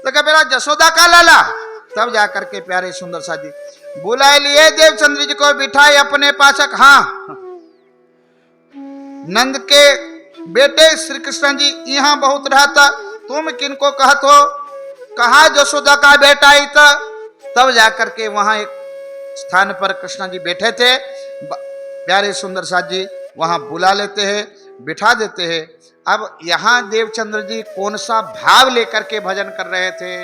तो के पेला जसोदा का लाला. तब जाकर के प्यारे सुंदर साथ जी बुलाए लिए देवचंद्र जी को, बिठाए अपने पास. हाँ, नंद के बेटे श्री कृष्ण जी यहाँ बहुत रहता, तुम किनको कहत हो? कहा जसोदा का बेटा ही था. तब जाकर के वहां एक स्थान पर कृष्ण जी बैठे थे. प्यारे सुंदर साथ जी वहां बुला लेते हैं, बिठा देते हैं. अब यहाँ देवचंद्र जी कौन सा भाव लेकर के भजन कर रहे थे?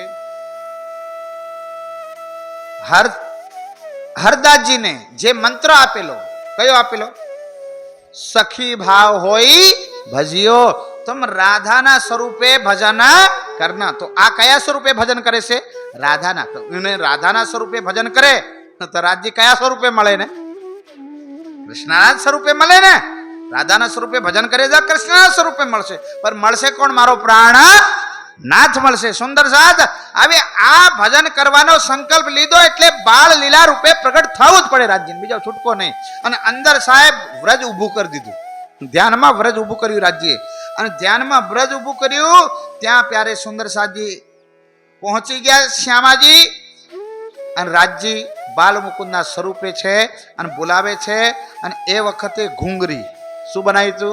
हरदास जी ने जे मंत्र आपेलो, कयो आपेलो? सखी भाव होई भजियो, तुम राधा ना स्वरूपे भजन करना. तो आ कया स्वरूपे भजन करे से? राधा ना. तो उन्हें राधा ना स्वरूपे भजन करे तो राज्य कया स्वरूपे मळे ने? कृष्णना स्वरूपे मळे ने. राधा ना स्वरूपे भजन करे जा कृष्णना स्वरूपे मळशे. पर मळशे कोण? मारो प्राण नाथ मळशे. सुंदर साथ હવે આ ભજન કરવાનો સંકલ્પ લીધો એટલે બાળ લીલા રૂપે પ્રગટ થવું જ પડે રાજ્ય, બીજો છૂટકો નહીં. અને અંદર સાહેબ વ્રજ ઊભું કરી દીધું, ધ્યાનમાં વ્રજ ઊભું કર્યું રાજ્યે. અને ધ્યાનમાં વ્રજ ઊભું કર્યું ત્યાં પ્યારે સુંદર સાજી પહોંચી ગયા શ્યામાજી. અને રાજજી બાલ મુકુંદના સ્વરૂપે છે અને બોલાવે છે. અને એ વખતે ઘૂંઘરી શું બનાવ્યું હતું?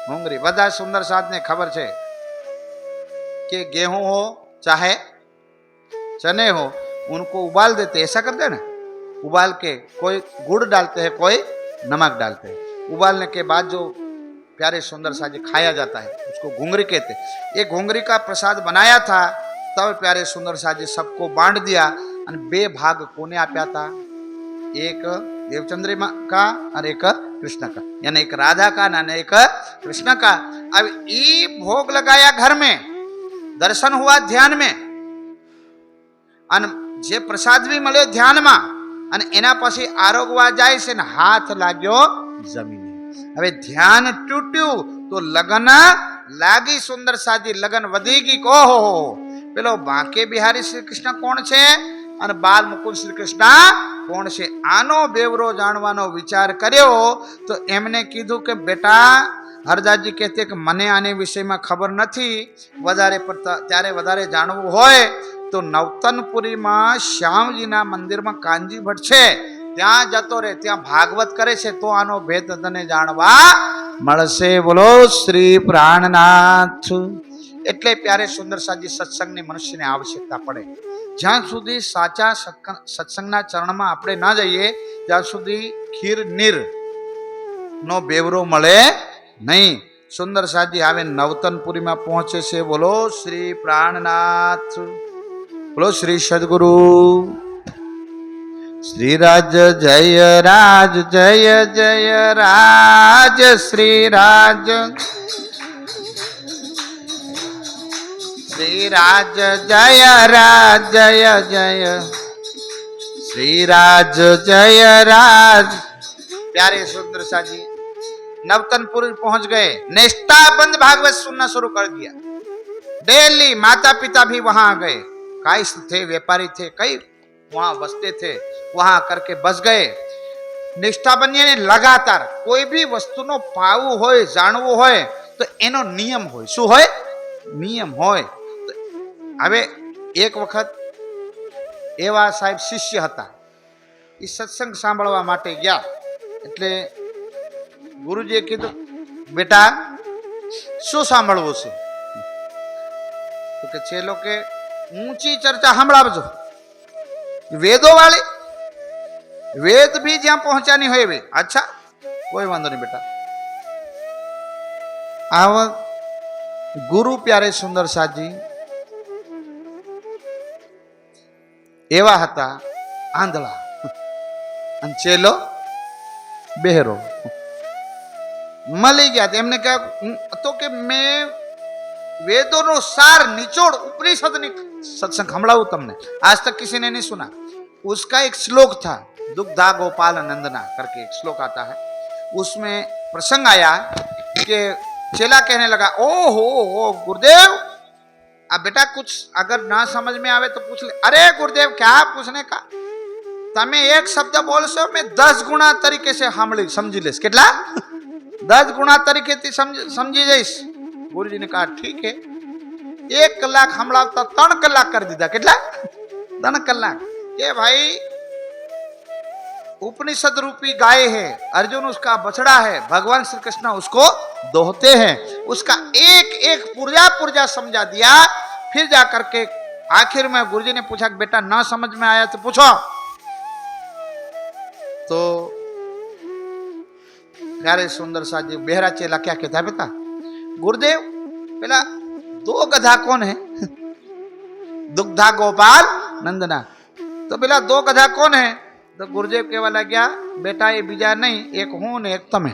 ઘૂંઘરી. બધા સુંદર સાધને ખબર છે कि गेहूं हो चाहे चने हो, उनको उबाल देते, ऐसा करते हैं ना, उबाल के कोई गुड़ डालते हैं, कोई नमक डालते हैं. उबालने के बाद जो प्यारे सुंदर सा जी खाया जाता है उसको घुंगरी कहते हैं. ये घुंगरी का प्रसाद बनाया था, तब प्यारे सुंदर सा जी सबको बांट दिया. અને બે ભાગ કોને આપ્યા હતા? એક देवचंद्रिमा का और एक कृष्ण का, यानी एक राधा का ना एक कृष्ण का। अब ये भोग लगाया घर में, दर्शन हुआ ध्यान में, અને જે પ્રસાદ બી મળ્યો ધ્યાનમાં, અને એના પછી આરોગવા જાય છે ને હાથ લાગ્યો જમીને. હવે ધ્યાન તૂટ્યું તો લગન લાગી સુંદર સાજી, લગન વધી ગઈ. ઓહો, પેલો બાંકે બિહારી શ્રી કૃષ્ણ કોણ છે અને બાલ મુકુંદ શ્રી કૃષ્ણ કોણ છે? આનો બેવરો જાણવાનો વિચાર કર્યો તો એમને કીધું કે બેટા, હરદાસજી કહેતે કે મને આને વિષયમાં ખબર નથી, વધારે ત્યારે વધારે જાણવું હોય તો નવતનપુરીમાં શ્યામજીના મંદિરમાં કાનજી ભટ્ટ છે, ત્યાં જતો રહે, ત્યાં ભાગવત કરે છે, તો આનો ભેદ તને જાણવા મળશે. બોલો શ્રી પ્રાણનાથ. એટલે પ્યારે સુંદર સાજી સત્સંગની મનુષ્યને આવશ્યકતા પડે. જ્યાં સુધી સાચા સત્સંગના ચરણમાં આપણે ના જઈએ ત્યાં સુધી ખીર નીર નો બેવરો મળે નહીં. સુંદર સાજી આવે નવતનપુરીમાં પહોંચે છે. બોલો શ્રી પ્રાણનાથ. બોલો શ્રી સદગુરુ. શ્રી રાજ જય રાજ, જય જય રાજ શ્રી રાજ. श्री राज जय राज, जय जय श्री राज जय राज. प्यारे सुंदर साजी नवतनपुर पहुंच गए. निष्ठाबंद भागवत सुनना शुरू कर दिया. डेली माता पिता भी वहां गए, काइस थे, व्यापारी थे, कई वहां बसते थे, वहां करके बस गए. निष्ठाबंधी ने लगातार कोई भी वस्तु नो पावू होय, जाणवू होय तो एनो नियम होय. શું હોય? નિયમ હોય. હવે એક વખત એવા સાહેબ શિષ્ય હતા, એ સત્સંગ સાંભળવા માટે ગયા. એટલે ગુરુજીએ કીધું, બેટા શું સાંભળવું છે? તો કે ચેલો કે ઊંચી ચર્ચા સાંભળાવજો, વેદો વાળી, વેદ भी જ્યાં પહોંચાની હોય વે. અચ્છા, કોઈ વાંધો નહીં બેટા. આવા ગુરુ પ્યારે સુંદર સાજી એવા હતા આંધળા, અને ચેલો બહેરો. મળી ગયા એમને કહ્યું તો કે મેં વેદોનો સાર નિચोड़ उपनिषद सत्संग हमलाऊ तुमने, आज तक किसी ने नहीं सुना. उसका एक श्लोक था, दुग्धा गोपाल नंदना करके एक श्लोक आता है. उसमें प्रसंग आया कि चेला कहने लगा, ओ हो गुरुदेव, अब बेटा कुछ अगर ना समझ में आवे तो पूछ ले. अरे गुरुदेव क्या पूछने का, તમે એક શબ્દ બોલશો મેં 10 ગુણા તરીકે से સમજી લઈશ. કેટલા? 10 ગુણા તરીકેથી સમજી જઈશ. ગુરુજી ને કહા ઠીક है. 1 કલાક સંભળાવતા 3 કલાક કરી દીધા. કેટલા? 3 કલાક. ये भाई उपनिषद रूपी गाय है, अर्जुन उसका बछड़ा है, भगवान श्री कृष्ण उसको दोहते हैं. उसका एक एक पुर्जा पुर्जा समझा दिया. फिर जाकर के आखिर में गुरुजी ने पूछा कि बेटा ना समझ में आया तो पूछो. तो प्यारे सुंदर सा जी बेहरा चेला क्या कहता है, बेटा गुरुदेव पेला 2 गधा कौन है? दुग्धा गोपाल नंदना. तो पेला 2 गधा कौन है? तो गुरुदेव कहवा लग्या, बेटा ये बीजा नहीं, एक हूं ने एक तमे,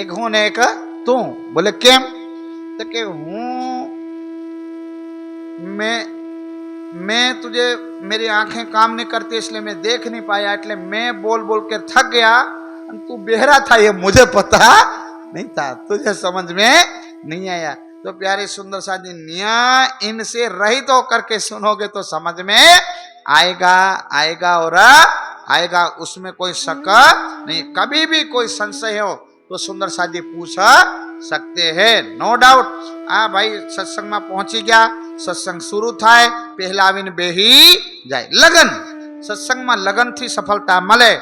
एक हूं ने एक तू. बोले केम? तो के हूं मैं तुझे, मेरी आंखें काम नहीं करती इसलिए मैं देख नहीं पाया, इसलिए मैं बोल बोल के थक गया. तू बेहरा था ये मुझे पता नहीं था, तुझे समझ में नहीं आया. तो प्यारे सुंदर सा जी न्याय इनसे रहित तो होकर के सुनोगे तो समझ में आएगा, आएगा और आएगा, उसमें कोई शक नहीं. कभी भी कोई संशय हो तो सुंदर सा जी पूछ सकते हैं, नो डाउट. आ भाई सत्संग में पहुंची गया, सत्संग शुरू थाय, पहला आवीने बेही जाए. लगन, सत्संग में लगन थी सफलता मळे.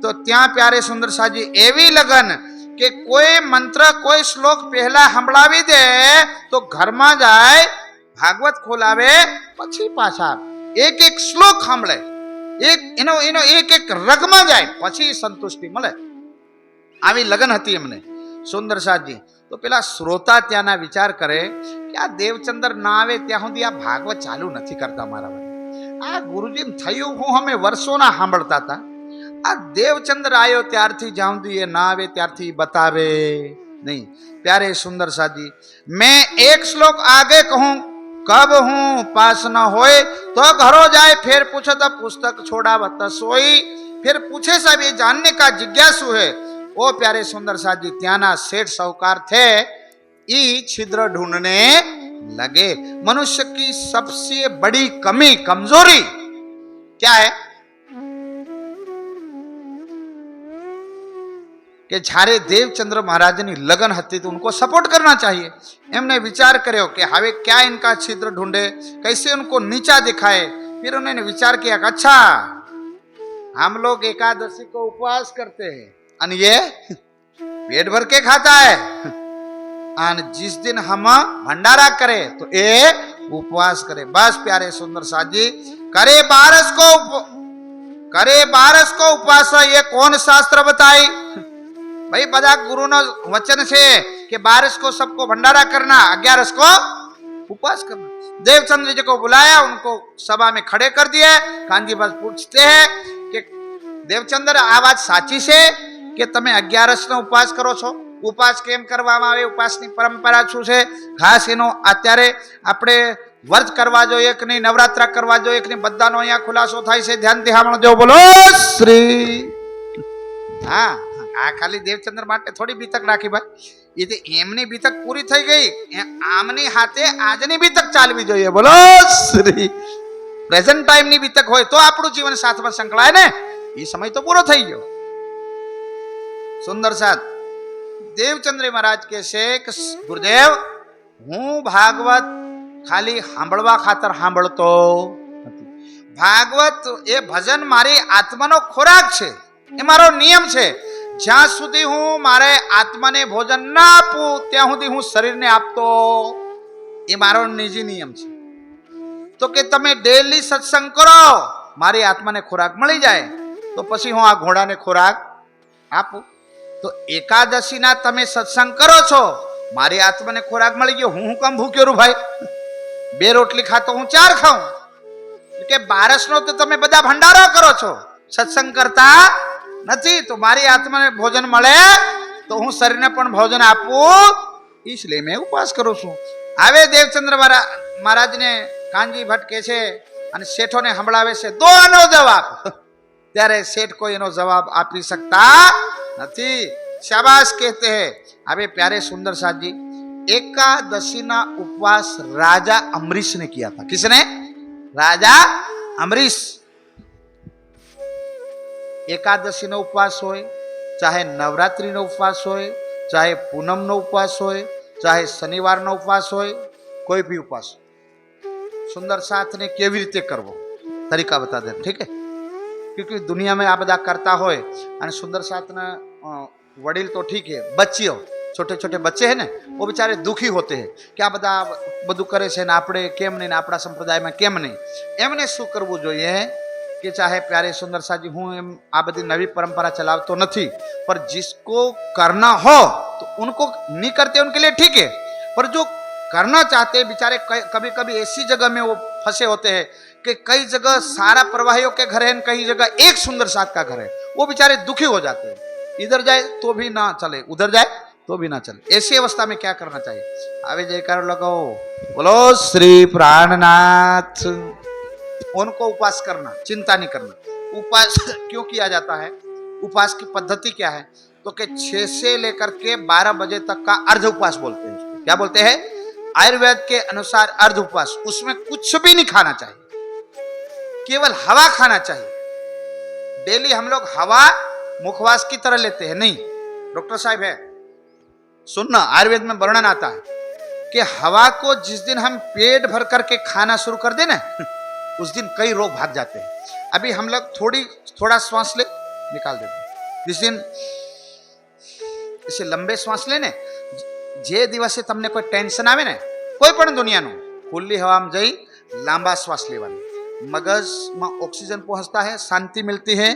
तो त्या प्यारे सुंदर सा जी एवी लगन કે કોઈ મંત્ર કોઈ શ્લોક પહેલા સંભળાવી દે તો ઘરમાં જાય, ભાગવત ખોલાવે, પછી પાછા એક એક શ્લોક સાંભળે, એનો એક એક રગમાં જાય, પછી સંતુષ્ટિ મળે. આવી લગન હતી એમને સુંદર સાજી. તો પેલા શ્રોતા ત્યાંના વિચાર કરે કે આ દેવચંદ્ર ના આવે ત્યાં સુધી આ ભાગવત ચાલુ નથી કરતા મારા. આ ગુરુજી થયું હું અમે વર્ષોના સાંભળતા હતા. આ દેવચંદ્ર આવ્યો ત્યારથી જ્યાં સુધી એ ના આવે ત્યારથી बतावे नहीं. प्यारे सुंदर साथी, मैं एक श्लोक आगे कहूं, कब हूं पास न होए तो घरों जाए, फिर पूछे तो पुस्तक छोड़ा बत सोई. फिर पूछे साहब ये जानने का जिज्ञासु है. ओ प्यारे सुंदर साथी, त्याना सेठ साहूकार थे, ई छिद्र ढूंढने लगे. मनुष्य की सबसे बड़ी कमी कमजोरी क्या है कि જ્યારે देवचंद्र महाराज ની लगन હતી तो उनको सपोर्ट करना चाहिए. एमने विचार કર્યો कि हवे क्या इनका छिद्र ढूंढे, कैसे उनको नीचा दिखाए. फिर उन्होंने विचार किया कि अच्छा हम लोग एकादशी को उपवास करते हैं और ये पेट भर के खाता है, और जिस दिन हम भंडारा करें तो ये उपवास करे. बस प्यारे सुंदर साजी, करे बारस को उपवास. ये कौन शास्त्र बताई भाई? बदा गुरु न वचन से कि 12 को सबको भंडारा करना, 11 को उपवास करना. देवचंद्र जी को बुलाया, उनको सभा में खड़े कर दिए. कांजी बस पूछते हैं कि देवचंद्र आ बात साची છે કે તમે 11 નો ઉપવાસ કરો છો? ઉપવાસ કેમ કરવામાં આવે, ઉપવાસની પરંપરા શું છે, ખાસ એનો અત્યારે આપણે વર્ત કરવા જોઈએ કે નહીં, નવરાત્રા કરવા જોઈએ કે નહીં, બધાનો અહીંયા ખુલાસો થાય છે. ધ્યાનથી સાંભળજો. બોલો શ્રી. હા, આ ખાલી દેવચંદ્ર માટે થોડી બીતક રાખી ભાઈ, એ તો એમની બીતક પૂરી થઈ ગઈ, આમની હાથે આજની બીતક ચાલવી જોઈએ. બોલો શ્રી. પ્રેઝન્ટ ટાઈમ ની બીતક હોય તો આપણું જીવન સાથમાં સંકળાય ને. એ સમય તો પૂરો થઈ ગયો. સુંદર સાથ દેવચંદ્ર મહારાજ કહે છે કે ગુરુદેવ, હું ભાગવત ખાલી સાંભળવા ખાતર સાંભળતો નથી. ભાગવત એ ભજન મારી આત્માનો ખોરાક છે, એ મારો નિયમ છે. જ્યાં સુધી હું મારે આત્માને ભોજન ના આપું ત્યાં સુધી હું શરીરને આપતો, એ મારો નિજી નિયમ છે. તો કે તમે ડેલી સત્સંગ કરો, મારી આત્માને ખોરાક મળી જાય, તો પછી હું આ ઘોડાને ખોરાક આપું. તો એકાદશીના તમે સત્સંગ કરો છો, મારી આત્માને ખોરાક મળી ગયો, હું કેમ ભૂખ્યો રહું ભાઈ? 2 રોટલી ખાતો હું 4 ખાઉં. કે 12 નો તો તમે બધા ભંડારો કરો છો, સત્સંગ કરતા નથી. તો મારી આત્માને ભોજન મળે તો હું શરીરને પણ ભોજન આપું, इसलिए मैं उपवास करूं છું. હવે દેવચંદ્ર મહારાજને કાનજી ભટ્ટ કહે છે અને શેઠોને સંભળાવે છે, દો આનો જવાબ. ત્યારે શેઠ કોઈ એનો જવાબ આપી શકતા નથી. શાબાશ કહેતે હે. હવે प्यारे सुंदर साथ जी, एकादशी ना उपवास राजा अमरीश ने किया था. किसने? राजा अमरीश. एकादशी नो उपवास होय, चाहे नवरात्रि नो उपवास होय, चाहे पूनम नो उपवास होय, चाहे शनिवार नो उपवास होय, कोई भी उपवास, सुंदर साथ ने केवी रीते करवो तरीका बता दे. ठीक है, क्योंकि दुनिया में आ बदा करता होय અને सुंदर साथ ना वडील तो ठीक है, बच्चियों छोटे छोटे बच्चे हैं ना, वो बेचारे दुखी होते हैं कि आ बदा બધું કરે છે ને આપણે કેમ નહીં, ને આપણા સંપ્રદાયમાં કેમ નહીં. એમને શું કરવું જોઈએ कि चाहे प्यारे सुंदर सा जी, हूँ आ बदी नवी परंपरा चलावतो नहीं, पर जिसको करना हो तो उनको नहीं करते उनके लिए ठीक है, पर जो करना चाहते बेचारे कभी कभी ऐसी जगह में वो फंसे होते हैं कि कई जगह सारा प्रवाहियों के घर है, कई जगह एक सुंदर साथ का घर है, वो बेचारे दुखी हो जाते हैं. इधर जाए तो भी ना चले, उधर जाए तो भी ना चले. ऐसी अवस्था में क्या करना चाहिए? आवे जयकार लगाओ. बोलो श्री प्राणनाथ. उनको उपवास करना, चिंता नहीं करना. उपवास क्यों किया जाता है? उपवास की पद्धति क्या है? तो कि 6 से लेकर के 12 बजे तक का अर्ध उपवास बोलते हैं. क्या बोलते हैं? आयुर्वेद के अनुसार अर्ध उपवास. उसमें कुछ भी नहीं खाना चाहिए, केवल हवा खाना चाहिए. डेली हम लोग हवा मुखवास की तरह लेते हैं नहीं. डॉक्टर साहब है, सुनना, आयुर्वेद में वर्णन आता है कि हवा को जिस दिन हम पेट भर करके खाना शुरू कर देना, उस दिन कई रोग भाग जाते हैं. अभी हम लोग थोड़ा श्वास ले, निकाल देते हैं. जिस दिन इसे लंबे श्वास लेने, जे दिवसे तमने कोई टेंशन आवे ने, कोई पण दुनियाનું, खुली हवा में जई लांबा श्वास लेवानी. मगज में ऑक्सीजन पहुंचता है, शांति मिलती है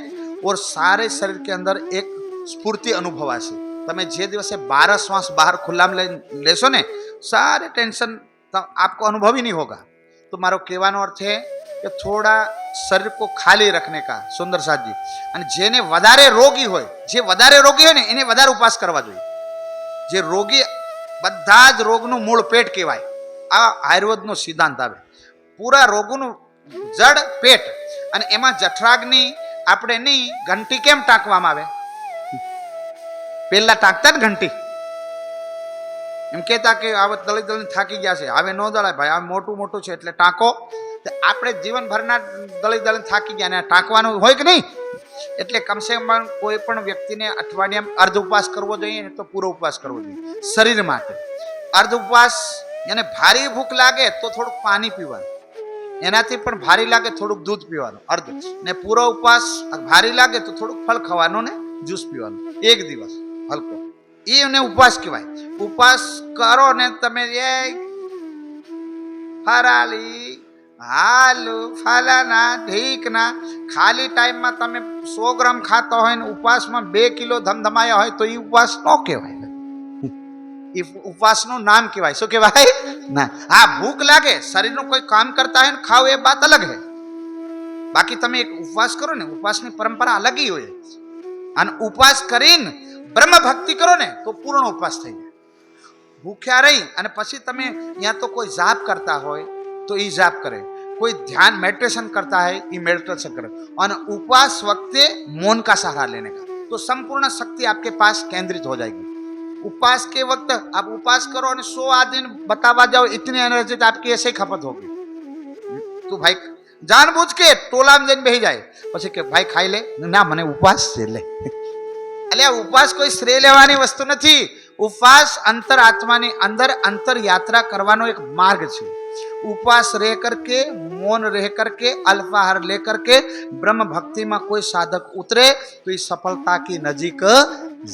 और सारे शरीर के अंदर एक स्फूर्ति अनुभव आसे. तमे जे दिवसे 12 श्वास बाहर खुला में लेशो ने, सारे टेंशन आपको अनुभव ही नहीं होगा. तो मारो कहेवानो अर्थ है कि थोड़ा शरीर को खाली रखने का सुंदर साथ जी। અને જેને વધારે રોગી હોય, જે વધારે રોગી હોય ને એને વધારે ઉપવાસ કરવા જોઈએ. જે રોગી, બધા જ રોગનું મૂળ પેટ કહેવાય. આ આયુર્વેદનો સિદ્ધાંત આવે. પૂરા રોગોનું જડ પેટ. અને એમાં જઠરાગ્નિ આપણે નહીં ઘંટી કેમ ટાંકવામાં આવે? પહેલા ટાંકતા ને ઘંટી, એમ કહેતા કે હવે દળી દળીને થાકી ગયા છે, હવે ન દળાય ભાઈ, આ મોટું મોટું છે એટલે ટાંકો. આપણે જીવનભરના દળી દળીને થાકી ગયા ને ટાંકવાનું હોય કે નહીં? એટલે કમસે કમ કોઈ પણ વ્યક્તિને અઠવાડિયામાં અર્ધ ઉપવાસ કરવો જોઈએ ને તો પૂરો ઉપવાસ કરવો જોઈએ શરીર માટે. અર્ધ ઉપવાસ, એને ભારી ભૂખ લાગે તો થોડુંક પાણી પીવાનું, એનાથી પણ ભારી લાગે થોડુંક દૂધ પીવાનું અર્ધ. ને પૂરો ઉપવાસ ભારી લાગે તો થોડુંક ફળ ખાવાનું ને જ્યુસ પીવાનું એક દિવસ હલકો. એને ઉપવાસ કહેવાય. ઉપવાસ કરો ને તમે એ ફરાળી હાલુ ફાલાના ઢીકના ખાલી ટાઈમમાં તમે 100 ગ્રામ ખાતા હોય ને ઉપવાસમાં 2 કિલો ધમધમાયા હોય તો એ ઉપવાસ ન કહેવાય. એ ઉપવાસનું નામ કહેવાય. શું કહેવાય? ના. હા, ભૂખ લાગે, શરીરનું કોઈ કામ કરતા હોય ને ખાવ એ વાત અલગ છે. બાકી તમે એક ઉપવાસ કરો ને, ઉપવાસની પરંપરા અલગ હોય. અને ઉપવાસ કરીને બ્રહ્મ ભક્તિ કરો ને તો પૂર્ણ ઉપવાસ થઈ જાય. ભૂખ્યા રહી અને પછી તમે યા તો કોઈ જાપ કરતા હોય તો એ જાપ કરે, કોઈ ધ્યાન મેडिटेशन करता है ये मेडिटेशन करे. और उपवास वक्ते मौन का सहारा लेने का तो संपूर्ण शक्ति आपके पास केंद्रित हो जाएगी. उपवास के वक्त आप उपवास करो और 100 आदमी बतावा जाओ, इतनी एनर्जी आपकी ऐसे ही खपत होगी. तो भाई जानबूझ के टोला में जन बेही जाए પછી કે ભાઈ ખાઈ લે ના, મને ઉપવાસ છે લે. એટલે ઉપવાસ કોઈ શ્રેય લેવાની વસ્તુ નથી. ઉપવાસ અંતર આત્માની અંદર અંતર યાત્રા કરવાનો એક માર્ગ છે. उपवास रह करके, मौन रह करके, अल्पाहार लेकर के ब्रह्म भक्ति में कोई साधक उतरे तो इस सफलता की नजीक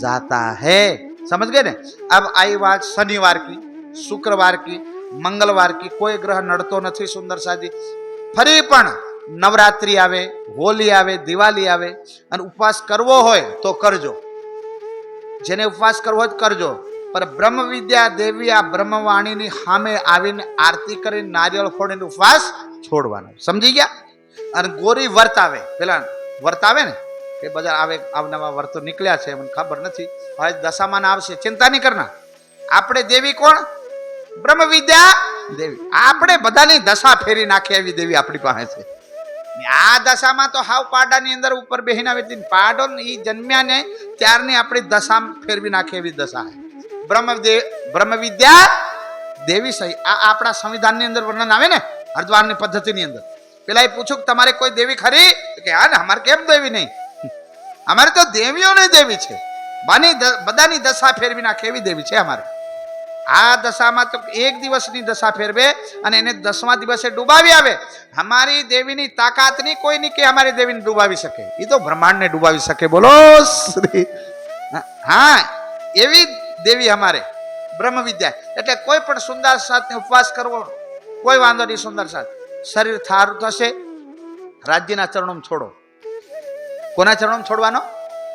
जाता है. समझ गए ने? अब आई बात शनिवार की, शुक्रवार की, मंगलवार की. कोई ग्रह नड़तो नहीं सुंदर साजी. फरी पण नवरात्रि आवे, होली आवे, दिवाली आवे અને ઉપવાસ કરવો હોય તો કરજો. જેને ઉપવાસ કરવો હોય કરજો. पर ब्रह्म विद्या देवी आ ब्रह्मवाणी ની સામે આવીને આરતી કરીને નારિયેળ ફોડીને ઉપવાસ છોડવાનો. સમજી ગયા? અને ગોરી વર્ત આવે, પેલા વર્ત આવે ને કે બધા આવે, આવનવા વર્તો નીકળ્યા છે, મને ખબર નથી, હવે દશામાન આવશે, ચિંતા નહીં કરના. આપણે દેવી કોણ? બ્રહ્મ વિદ્યા દેવી. આપણે બધાની દશા ફેરી નાખે એવી દેવી આપણી પાસે છે. આ દશામાં તો હાવ પાડાની અંદર ઉપર બેહીને આવે, પાડો એ જન્મ્યા ને ત્યારની આપણી દશા ફેરવી નાખે એવી દશા છે. ब्रह्म विद्या देवी सही. आ अपना संविधान ની અંદર વર્ણન આવે ને હરદ્વારની પદ્ધતિની અંદર. પેલા એ પૂછું કે તમારે કોઈ દેવી ખરી? કે હા ને, અમારે કેમ દેવી નહીં? અમારે તો દેવીઓની દેવી છે. બધાની દશા ફેરવી નાખે એવી દેવી છે અમારે. આ દશામાં તો એક દિવસની દશા ફેરવે અને એને 10મા દિવસે ડૂબાવી આવે. અમારી દેવીની તાકાત નહીં કોઈ નહીં કે અમારી દેવીને ડૂબાવી શકે. એ તો બ્રહ્માંડને ડૂબાવી શકે. બોલો શ્રી. હા, એવી દેવી અમારે બ્રહ્મ વિદ્યા. એટલે કોઈ પણ સુંદર સાથ ઉપવાસ કરવો કોઈ વાંધો નહીં. સુંદર સાથ શરીર સારું થશે. રાજ્યના ચરણોમાં છોડો. કોના ચરણોમાં છોડવાનો?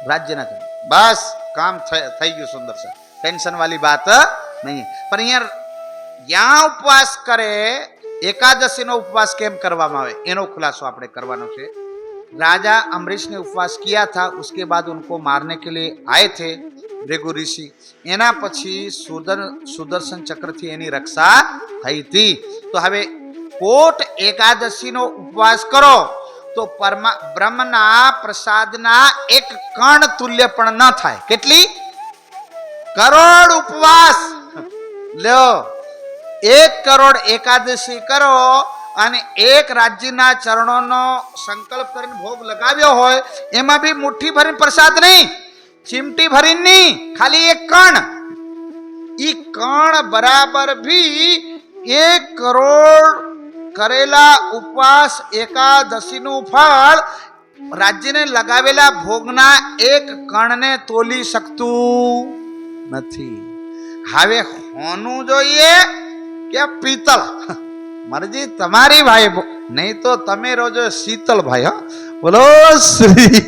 રાજ્યના ચરણ. બસ કામ થઈ ગયું. સુંદર સાથ ટેન્શન વાળી બાત નહીં. પણ અહીંયા જ્યાં ઉપવાસ કરે, એકાદશીનો ઉપવાસ કેમ કરવામાં આવે એનો ખુલાસો આપણે કરવાનો છે. राजा अम्बरीश ने उपवास किया था, उसके बाद उनको मारने के लिए आए थे भृगु ऋषि. एना पछी सुदर्शन चक्र थी एनी रक्षा थई थी. तो हवे कोट एकादशी नो उपवास करो तो ब्रह्मना प्रसादना एक कण तुल्य पण न थाय. केटली करोड़ उपवास लो, 1 करोड़ एकादशी करो અને એક રાજ્યના ચરણોનો સંકલ્પ કરીને ભોગ લગાવ્યો હોય એમાં બી મુઠ્ઠી ભરીને પ્રસાદ નહીં, ચીમટી ભરીને નહીં, ખાલી એક કણ. ઈ કણ બરાબર ભી 1 કરોડ કરેલા ઉપવાસ એકાદશીનું ફળ રાજ્યને લગાવેલા ભોગના એક કણને તોલી શકતું નથી. હવે હોનું જોઈએ કે પિત્તળ? મરજી તમારી ભાઈ, નહીં તો તમે રોજો શીતલ ભાઈ. હા, બોલો શ્રી.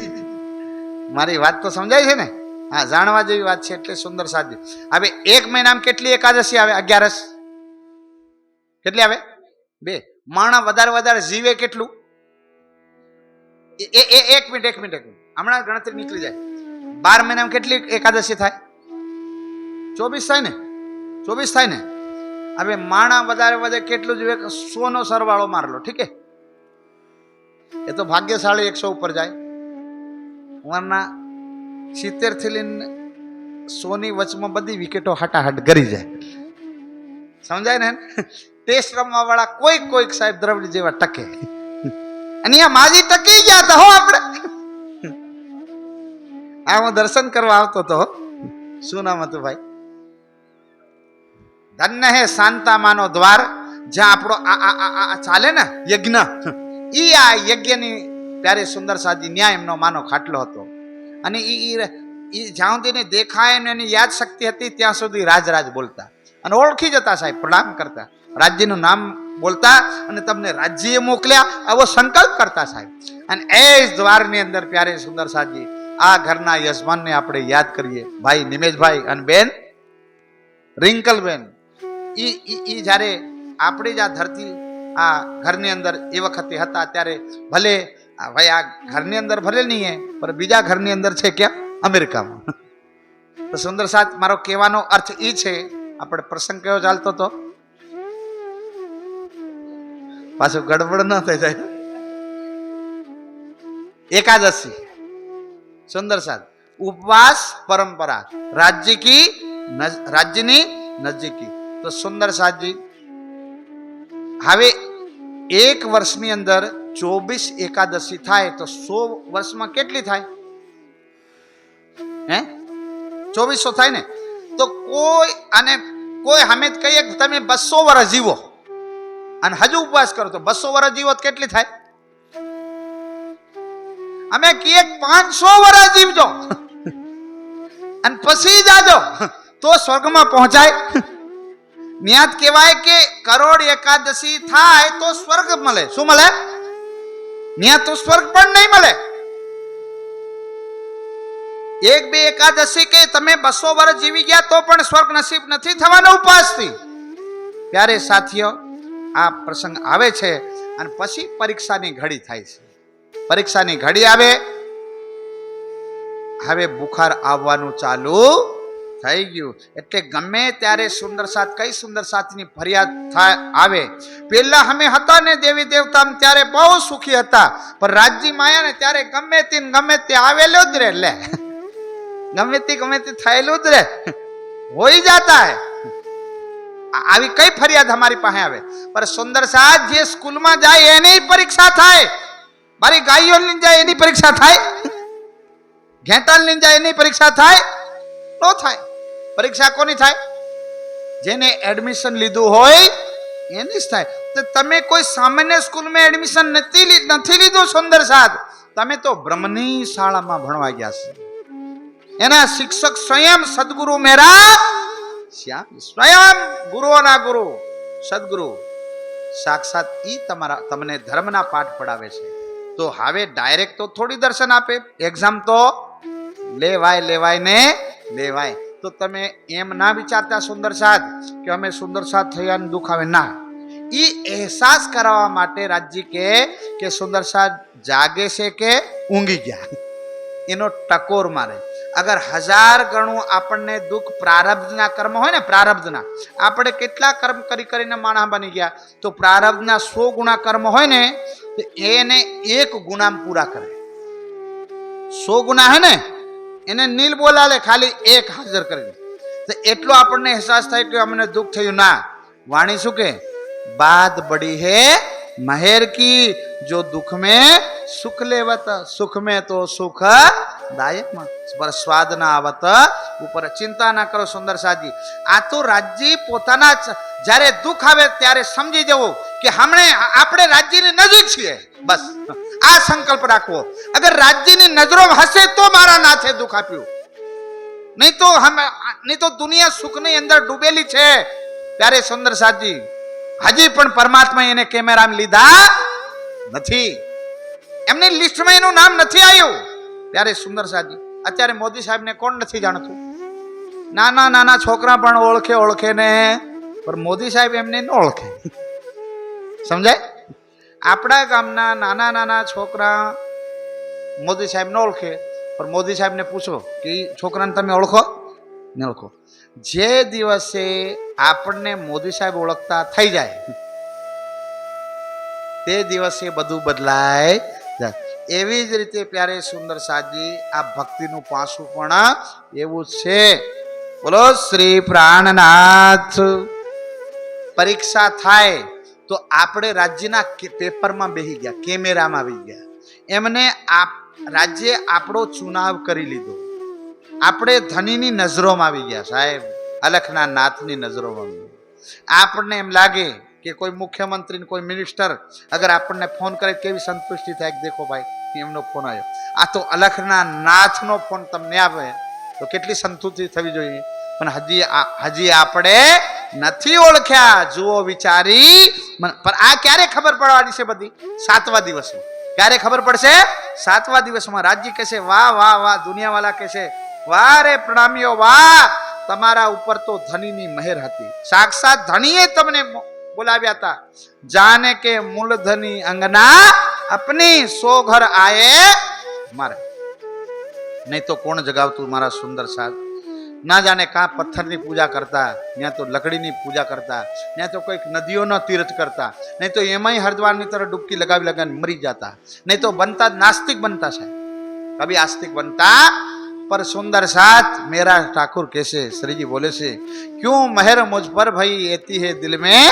મારી વાત તો સમજાય છે ને? હા, જાણવા જેવી વાત છે. એટલે સુંદર સાધ્ય. હવે 1 મહિનામાં કેટલી એકાદશી આવે? 11. કેટલી આવે? 2. માણા વધારે જીવે કેટલું? એક મિનિટ હમણાં ગણતરી નીકળી જાય. 12 મહિનામાં કેટલી એકાદશી થાય? 24 થાય ને? 24 થાય ને? હવે માણા વધારે વધે કેટલું જોઈએ? 100 નો સરવાળો મારલો, ઠીક હે? એ તો ભાગ્યશાળી 100 ઉપર જાય. વરના 70 થી લઈને 100 ની વચમાં બધી વિકેટો હટાહટ કરી જાય. સમજાય ને? ટેસ્ટ રમવા વાળા કોઈક સાહેબ દ્રવિડ જેવા ટકે, અને અહીંયા માજી ટકી ગયા હતા હો. આપણે આ હું દર્શન કરવા આવતો હતો. શું નામ હતું ભાઈ? ધન્ય હે શાંતા માનો દ્વાર, જ્યાં આપણો આ ચાલે ને યજ્ઞ, ઈ આ યજ્ઞની ત્યારે સુંદર સાજી ન્યાય એમનો માનો ખાટલો હતો. અને ઈ જ્યાં સુધી દેખાય ને એની યાદ શક્તિ હતી ત્યાં સુધી રાજ બોલતા અને ઓળખી જતા સાહેબ, પ્રણામ કરતા, રાજ્યનું નામ બોલતા અને તમને રાજ્ય મોકલ્યા આવો સંકલ્પ કરતા સાહેબ. અને એ જ દ્વારની અંદર પ્યારે સુંદર સાજી આ ઘરના યજમાનને આપણે યાદ કરીએ, ભાઈ નિમેશભાઈ અને બેન રિંકલબેન. ઈ જ્યારે આપણી જ આ ધરતી આ ઘરની અંદર એ વખતે હતા ત્યારે ભલે ભાઈ આ ઘરની અંદર ભલે નહીં હે, પણ બીજા ઘરની અંદર છે ક્યાં? અમેરિકામાં. તો સુંદર સાથ મારો કહેવાનો અર્થ એ છે, આપણે પ્રસંગ કયો ચાલતો હતો? પાછું ગડબડ ન થઈ જાય. એકાદશી, સુંદર સાથ, ઉપવાસ પરંપરા, રાજ્યની નજીકી. તો સુંદર સાથજી હવે 1 વર્ષની અંદર 24 એકાદશી થાય તો 100 વર્ષમાં કેટલી થાય? હે 2400 થાય ને? તો કોઈ અમે કહીએ કે તમે 200 વર્ષ જીવો અને હજુ ઉપવાસ કરો તો 200 વર્ષ જીવો કેટલી થાય? અમે કહીએ 500 વર્ષ જીવજો અને પછી જાજો તો સ્વર્ગમાં પહોંચાય. ન્યાત કહેવાય કે કરોડ એકાદશી થાય તો સ્વર્ગ મળે. શું મળે? ન્યાત તો સ્વર્ગ પણ નહીં મળે. 1-2 એકાદશી કે તમે 200 વર્ષ જીવી ગયા તો પણ સ્વર્ગ નસીબ નથી થવાનો ઉપવાસથી. ત્યારે સાથીઓ આ પ્રસંગ આવે છે અને પછી પરીક્ષાની ઘડી થાય છે. પરીક્ષાની ઘડી આવે, હવે બુખાર આવવાનું ચાલુ થઈ ગયું. એટલે ગમે ત્યારે સુંદર સાથ કઈ સુંદર સાથની ફરિયાદ આવે, પેલા અમે હતા ને દેવી દેવતા ત્યારે બહુ સુખી હતા, પણ રાજ્ય માયા ને ત્યારે ગમે તે આવેલો જ રે, લે ગમે તે થયેલું જ રે, હોઈ જતા હે. આવી કઈ ફરિયાદ અમારી પાસે આવે? પર સુંદર સાથ જે સ્કૂલમાં જાય એની પરીક્ષા થાય, મારી ગાયો લઈને જાય એની પરીક્ષા થાય, ઘેટાલ લઈને જાય એની પરીક્ષા થાય? ન થાય. પરીક્ષા કોની થાય? જેને એડમિશન લીધું હોય એની જ થાય. તો તમે કોઈ સામાન્ય સ્કૂલમાં એડમિશન નથી લીધું સુંદર સાથ, તમે તો બ્રહ્મની શાળામાં ભણવા ગયા છે. એના શિક્ષક સ્વયં સદગુરુ મેરા શ્યામ, સ્વયં ગુરુઓના ગુરુ સદગુરુ સાક્ષાત ઈ તમને ધર્મના પાઠ પડાવે છે. તો હવે ડાયરેક્ટ તો થોડી દર્શન આપે, એક્ઝામ તો લેવાય. તો તમે એમ ના વિચારતા સુંદર સાથ કે અમે સુંદર સાથ થયા દુઃખ આવે ના. ઈ અહેસાસ કરાવવા માટે રાજ્ય કે સુંદર સાથ જાગે છે કે ઊંઘી ગયા એનો ટકોર મારે. અગર 1000 ગણું આપણને દુઃખ પ્રારબ્ધના કર્મ હોય ને, પ્રારબ્ધના આપણે કેટલા કર્મ કરીને માણસ બની ગયા, તો પ્રારબ્ધના 100 ગુણા કર્મ હોય ને તો એને 1 ગુણામ પૂરા કરે. 100 ગુના હે ને એને નીલ બોલાવે, ખાલી 1 હાજર કરી. તો એટલો આપણને અહેસાસ થાય કે અમને દુઃખ થયું ના. વાણી શું કે? બાત બડી હે મહેર કી, જો દુઃખ में સુખ લેવત, સુખ में તો સુખ દાયક માં, પર સ્વાદ ના આવત ઉપર. ચિંતા ના કરો સુંદર સાજી. આ તો રાજ્ય પોતાના જ્યારે દુઃખ આવે ત્યારે સમજી જવું કે આપણે રાજ્યની નજીક છીએ, બસ આ સંકલ્પ રાખવો. અગર રાજ્યની નજરો હશે તો મારા નાથે દુઃખ આપ્યું, નહીં તો દુનિયા સુખની અંદર ડૂબેલી છે. ત્યારે સુંદર સાજી હજી પણ પરમાત્મા એને કેમેરામાં લીધા નથી, એમની લિસ્ટમાં એનું નામ નથી આવ્યું. ત્યારે સુંદર સાજી અત્યારે મોદી સાહેબને કોણ નથી જાણતું? નાના છોકરા પણ ઓળખે ને, પણ મોદી સાહેબ એમને ન ઓળખે. સમજાય? આપણા ગામના નાના નાના છોકરા મોદી સાહેબ ન ઓળખે, પણ મોદી સાહેબને પૂછો કે ઈ છોકરાને તમે ઓળખો? ન ઓળખો. જે દિવસે આપણને મોદી સાહેબ ઓળખતા થઈ જાય તે દિવસે બધું બદલાય જાય. એવી જ રીતે પ્યારે સુંદર સાજી આ ભક્તિનું પાસું પણ એવું છે. બોલો શ્રી પ્રાણનાથ. પરીક્ષા થાય તો આપણે રાજ્યના પેપરમાં બેસી ગયા, કેમેરામાં આવી ગયા. એમને રાજ્ય આપણો ચુનાવ કરી લીધો, આપણે ધનીની નજરોમાં આવી ગયા. સાહેબ અલખના નાથની નજરોમાં આવી ગયા. આપણને એમ લાગે કે કોઈ મુખ્યમંત્રી કોઈ મિનિસ્ટર અગર આપણને ફોન કરે કેવી સંતુષ્ટિ થાય, દેખો ભાઈ એમનો ફોન આવ્યો. આ તો અલખના નાથનો ફોન તમને આવે તો કેટલી સંતુષ્ટિ થવી જોઈએ. પણ હજી આપણે નથી ઓળખ્યા. જુઓ વિચારી. પણ આ ક્યારે ખબર પડવાની છે? બધી 7મા દિવસમાં. ક્યારે ખબર પડશે? 7મા દિવસમાં. રાજ્ય કહેશે વાહ વાહ વાહ, દુનિયાવાલા કહેશે વાહ રે પ્રણામીઓ વાહ, તમારા ઉપર તો ધનીની મહેર હતી. સાક્ષાત ધણીએ તમને બોલાવ્યા હતા. જાને કે મૂળધની અંગના અપની સો ઘર આયે મારે. નહીં તો કોણ જગાવતું મારા સુંદર સાથ? ના જાણે કાં પથ્થરની પૂજા કરતા, ત્યાં તો લકડીની પૂજા કરતા, ત્યાં તો કોઈક નદીઓનો તીર્થ કરતા, નહીં તો એમાંય હરિદ્વારની તરફ ડૂબકી લગાવીને મરી જતા, નહીં તો બનતા નાસ્તિક બનતા છે. કભી આસ્તિક બનતા पर सुंदर साथ मेरा ठाकुर कैसे श्री जी बोले से क्यों महर मुझ पर भाई एती है दिल में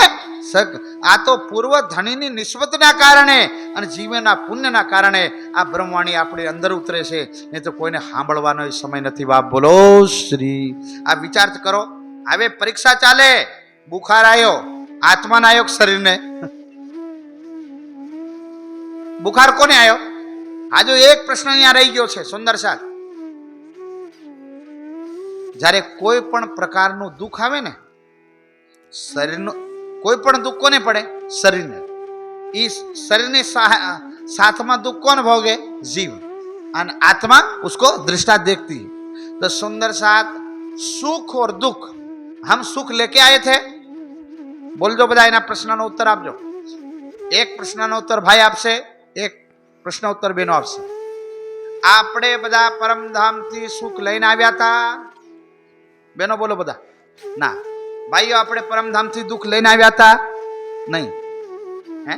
शक. आ तो पूर्व धनीनी निस्बतना कारणे અને જીવનના પુણ્યના કારણે આ બ્રહ્મવાણી આપણી અંદર ઉતરે છે. નહીં તો કોઈને સાંભળવાનો સમય નથી. બાપ બોલો શ્રી. આ વિચાર કરો. હવે પરીક્ષા ચાલે, બુખાર આવ્યો, આત્માને આવ્યો શરીરને? બુખાર કોને આવ્યો? આજો એક પ્રશ્ન અહીંયા રહી ગયો છે સુંદર સાથ. જ્યારે કોઈ પણ પ્રકારનું દુઃખ આવે ને, શરીરનું કોઈ પણ દુઃખ કોને પડે? શરીરને. એ શરીરની સાથમાં દુઃખ કોણ ભોગે? જીવ. અને આત્मा उसको दृष्टा देखती. तो सुंदर साथ सुख और दुख हम सुख लेके आए थे. बोलજો બધા એના પ્રશ્નનો ઉત્તર આપજો. એક પ્રશ્નનો ઉત્તર ભાઈ આપશે, એક પ્રશ્ન ઉત્તર બેનો આપશે. આપણે બધા પરમધામથી સુખ લઈને આવ્યા હતા. બેનો બોલો બધા. ના ભાઈઓ, આપણે પરમધામથી દુઃખ લઈને આવ્યા હતા નહીં. હે,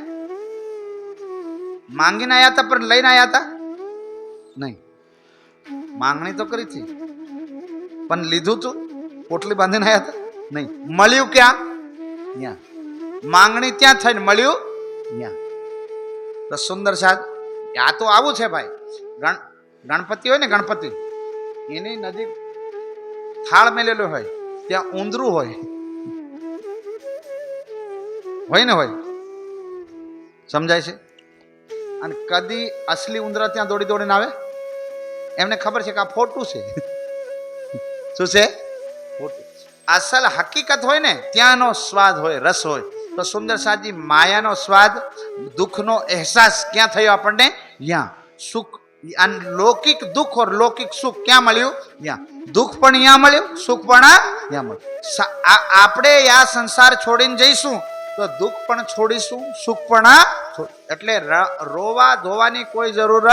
માંગીને આવ્યા હતા પણ લઈને આવ્યા હતા નહીં. માંગણી તો કરી હતી પણ લીધું તું, પોટલી બાંધીને આવ્યા હતા નહીં. મળ્યું ક્યાં? ત્યાં. માંગણી ત્યાં થઈને મળ્યું ત્યાં. તો સુંદર સાથ આ તો આવું છે ભાઈ. ગણપતિ હોય ને, ગણપતિ એની નજીક થાળ મેલેલો હોય, ત્યાં ઉંદરું હોય ને હોય. સમજાય છે? અને કદી અસલી ઉંદરા ત્યાં દોડી દોડીને આવે? એમને ખબર છે કે આ ફોટું છે. શું છે? ફોટું. અસલ હકીકત હોય ને ત્યાંનો સ્વાદ હોય, રસ હોય. તો સુંદર સાજી માયાનો સ્વાદ, દુઃખનો અહેસાસ ક્યાં થયો આપણને? ત્યાં. સુખ, લૌકિક દુઃખ और લૌકિક સુખ ક્યાં મળ્યું? ત્યાં. દુઃખ પણ અહીંયા મળ્યું, સુખ પણ ત્યાં મળ્યું. આપણે આ સંસાર છોડીને જઈશું તો દુઃખ પણ છોડીશું, સુખ પણ. એટલે રોવા ધોવાની કોઈ જરૂર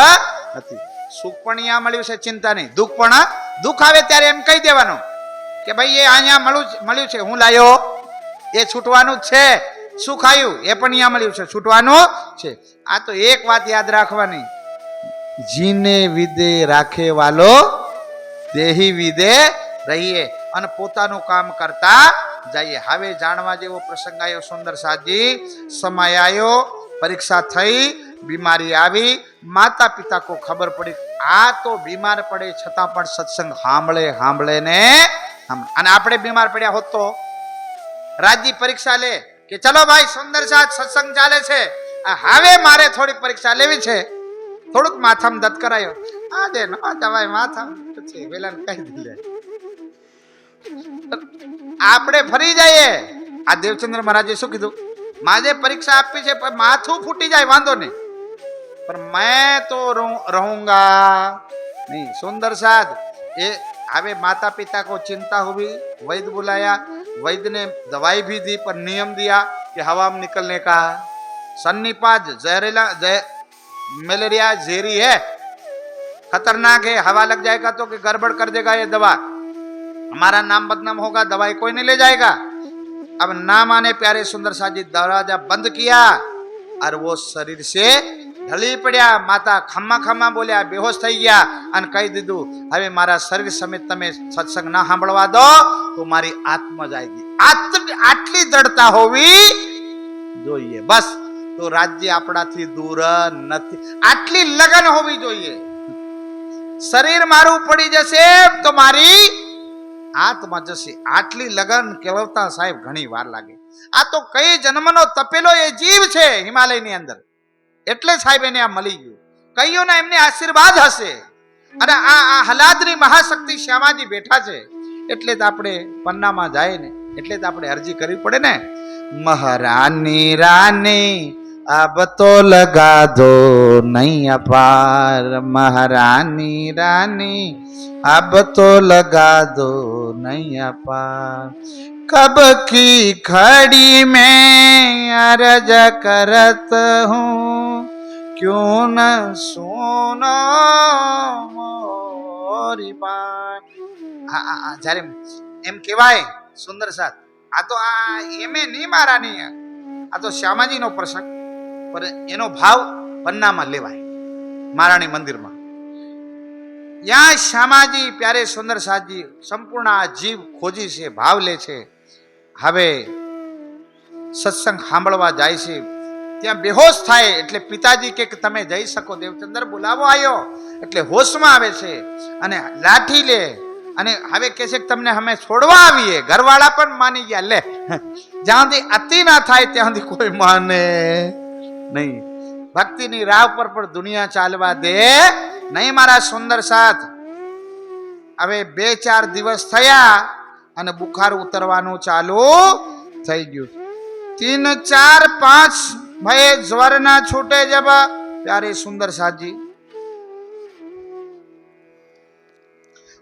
નથી. સુખ પણ અહીંયા મળ્યું છે, ચિંતા નહીં. દુઃખ પણ, દુઃખ આવે ત્યારે એમ કહી દેવાનું કે ભાઈ એ અહીંયા મળ્યું છે, હું લાયો, એ છૂટવાનું જ છે. સુખ આવ્યું એ પણ અહીંયા મળ્યું છે, છૂટવાનું છે. આ તો એક વાત યાદ રાખવાની, જીને વિદે રાખે વાલો દેહી વિદે રહીએ. અને પોતાનું કામ કરતા જઈએ. હવે જાણવા જેવો પ્રસંગ આવ્યો સુંદર સાજી. સમય આવ્યો, પરીક્ષા થઈ, બીમારી આવી, માતા પિતા કો ખબર પડી. આ તો બીમાર પડે છતાં પણ સત્સંગ સાંભળે ને. અને આપણે બીમાર પડ્યા હોત તો રાજ્ય પરીક્ષા લે કે ચલો ભાઈ સુંદર સાથ સત્સંગ ચાલે છે, હવે મારે થોડીક પરીક્ષા લેવી છે. થોડુંક માથામાં દત કરાયો, આ દે દવાઈ માથામાં છે, વેલા કહી દીધે. આપણે ફરી જઈએ. આ દેવચંદ્ર મહારાજે શું કીધું? માજે પરીક્ષા આપી છે પણ માથું ફૂટી જાય વાંધો નહીં, પણ મેં તો રહूंगा नहीं. सुंदर साथ ये હવે माता पिता को चिंता हुई, वैद्य बुलाया, वैद्य ने दवाई भी दी पर नियम दिया कि हवा में निकलने का सन्नीपात जहरीला मलेरिया जहरी है, खतरनाक है, हवा लग जाएगा तो कि गड़बड़ कर देगा ये दवा, हमारा नाम बदनाम होगा, दवाई कोई नहीं ले जाएगा। अब ना माने प्यारे सुंदर शाह जी दरवाजा बंद किया और वो शरीर से ढली पड़ा। माता खम्मा खम्मा बोलिया, बेहोश થઈ ગયા અને કહી દીધું હવે મારા શરીર સમેત તમે સત્સંગ ના સાંભળવા દો તો મારી આત્મા જાયગી। આટલી દૃઢતા હોવી જોઈએ બસ। તો રાજ્ય આપણાથી દૂર નથી, આટલી લગન હોવી જોઈએ। શરીર મારું પડી જશે તો મારી આત્મા જશે, આટલી લગન કેળવતા સાહેબ ઘણી વાર લાગે। આ તો કઈ જન્મનો તપેલો એ જીવ છે હિમાલયની અંદર, એટલે સાહેબ એને આ મળી ગયું। કઈઓના એમને આશીર્વાદ હશે અને આ હલાદની મહાશક્તિ શ્યામાજી બેઠા છે એટલે જ આપણે પન્નામાં જાય ને, એટલે જ આપણે અરજી કરવી પડે ને, મહારાની રાની अब तो लगा दो नैया पार, महारानी रानी अब तो लगा दो नैया पार। कब की खड़ी में अर्ज करत हूँ, क्यों न सुनो मोरी बात। જ્યારે એમ કહેવાય સુંદર સાથ, આ તો એમે નહીં મારાની, આ તો શ્યામાજીનો પ્રસંગ, પણ એનો ભાવ પન્નામાં લેવાય મારાણી મંદિરમાં। ત્યાં શ્યામાજી પ્યારે સુંદર સાથજી સંપૂર્ણ આ જીવ ખોજી છે, ભાવ લે છે। હવે સત્સંગ સાંભળવા જાય છે, ત્યાં બેહોશ થાય એટલે પિતાજી કે તમે જઈ શકો, દેવચંદ્ર બોલાવો આવ્યો એટલે હોશમાં આવે છે અને લાઠી લે અને હવે કહે છે કે તમને અમે છોડવા આવીએ। ઘરવાળા પણ માની ગયા, લે જ્યાં સુધી અતિ ના થાય ત્યાં સુધી કોઈ માને નહીં। ભક્તિની રાહ પર પણ દુનિયા ચાલવા દે નહીં મારા સુંદર સાથ। હવે 2-4 દિવસ થયા અને બુખાર ઉતરવાનું ચાલુ થઈ ગયું। 3, 4, 5 ભય જ્વર ના છૂટે જબ પ્યારે સુંદર સાજી।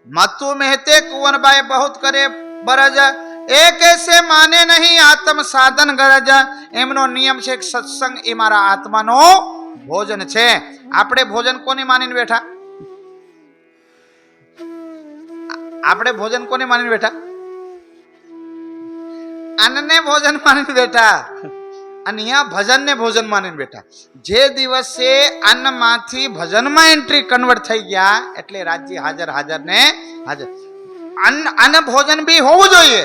मतु मेहते कुंवर बाई बहुत करे बरज, एक ऐसे माने नहीं आत्म साधन गरज। एमनो नियम छे सत्संग ए मारा आत्मानो भोजन छे। आपणे भोजन कोने मानीने बैठा? आपणे भोजन कोने मानीने बैठा? अन्नने भोजन मानीने बैठा અને અહીંયા ભજનને ભોજન માનીને બેઠા। જે દિવસે અન્નમાંથી ભજનમાં એન્ટ્રી કન્વર્ટ થઈ ગયા એટલે રાજ્ય હાજર હાજર ને હાજર। અન્ન ભોજન બી હોવું જોઈએ,